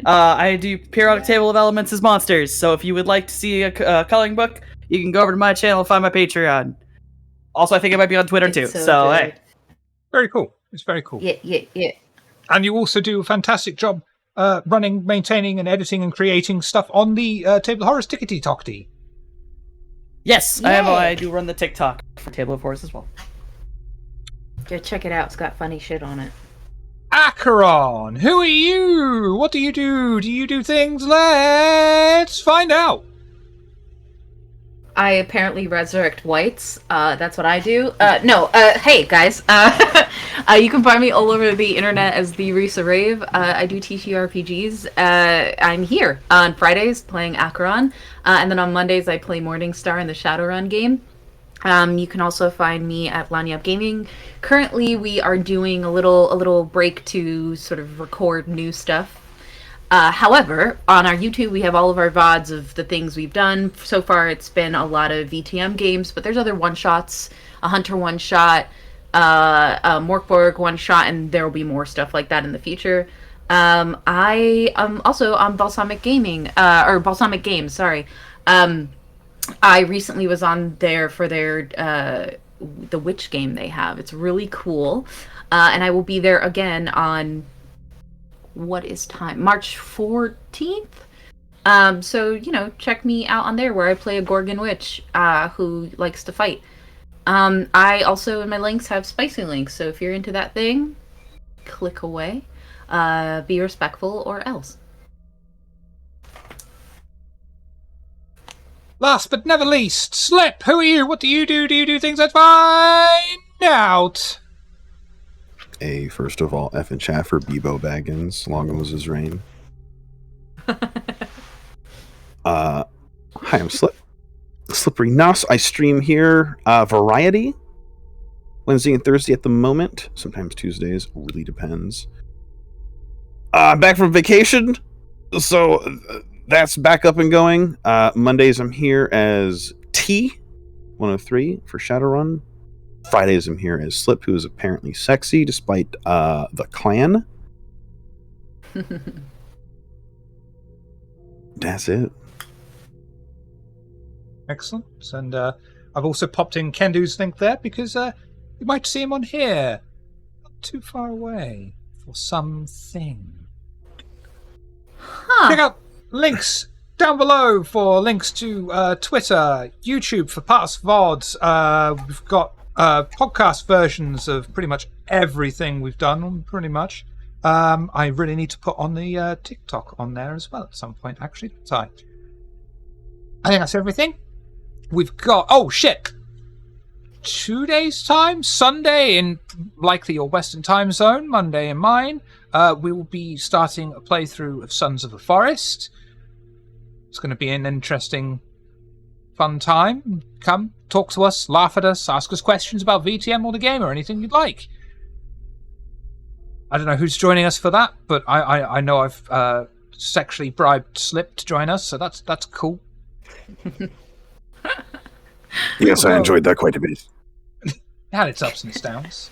I do periodic table of elements as monsters. So if you would like to see a coloring book, you can go over to my channel and find my Patreon. Also, I think it might be on Twitter too. It's So, good. hey. Very cool. It's very cool. Yeah. And you also do a fantastic job running, maintaining, and editing and creating stuff on the Table of Horrors Tickety Tockety. Yes, Yay. I do run the TikTok for Table of Horrors as well. Go check it out. It's got funny shit on it. Acheron, who are you? What do you do? Do you do things? Let's find out. I apparently resurrect whites. That's what I do. Hey guys. You can find me all over the internet as the Risa Rave. I do TTRPGs. I'm here on Fridays playing Acheron, and then on Mondays I play Morningstar in the Shadowrun game. You can also find me at Lanyap Gaming. Currently, we are doing a little break to sort of record new stuff. However, on our YouTube, we have all of our VODs of the things we've done. So far, it's been a lot of VTM games, but there's other one-shots, a Hunter one-shot, a Morkborg one-shot, and there will be more stuff like that in the future. I am also on Balsamic Gaming, or Balsamic Games, sorry. I recently was on there for their the witch game they have. It's really cool, and I will be there again on what is time? March 14th. So check me out on there where I play a Gorgon witch who likes to fight. I also in my links have spicy links, so if you're into that thing, click away. Be respectful or else. Last but never least, Slip, who are you? What do you do? Do you do things? Let's find out. A first of all, F and chat for Bebo Baggins. Long was his reign. Hi, I'm Slip. Slippery Nos. I stream here. Variety. Wednesday and Thursday at the moment. Sometimes Tuesdays. Really depends. Back from vacation. So that's back up and going. Mondays I'm here as T103 for Shadowrun. Fridays I'm here as Slip, who is apparently sexy despite the clan. That's it. Excellent. And I've also popped in Kendu's link there because you might see him on here. Not too far away for something. Check out links down below for links to Twitter, YouTube for past VODs. We've got podcast versions of pretty much everything we've done, pretty much. I really need to put on the TikTok on there as well at some point, actually, don't I? I think that's everything. We've got... Oh, shit! 2 days' time? Sunday in likely your Western time zone, Monday in mine. We will be starting a playthrough of Sons of the Forest. It's going to be an interesting, fun time. Come, talk to us, laugh at us, ask us questions about VTM or the game or anything you'd like. I don't know who's joining us for that, but I know I've sexually bribed Slip to join us, so that's cool. Yes, I enjoyed that quite a bit. It had its ups and its downs.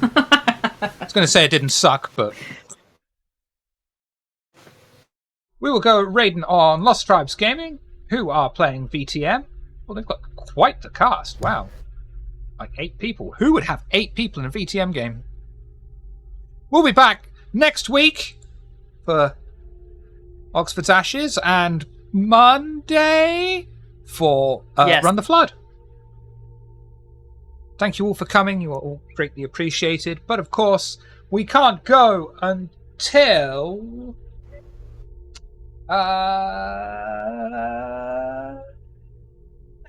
I was going to say it didn't suck, but... We will go raiding on Lost Tribes Gaming, who are playing VTM. Well, they've got quite the cast. Wow. Like 8 people. Who would have 8 people in a VTM game? We'll be back next week for Oxford's Ashes and Monday for Yes. Run the Flood. Thank you all for coming. You are all greatly appreciated. But of course, we can't go until...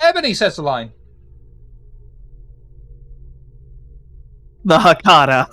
Ebony says the line. The Hakata.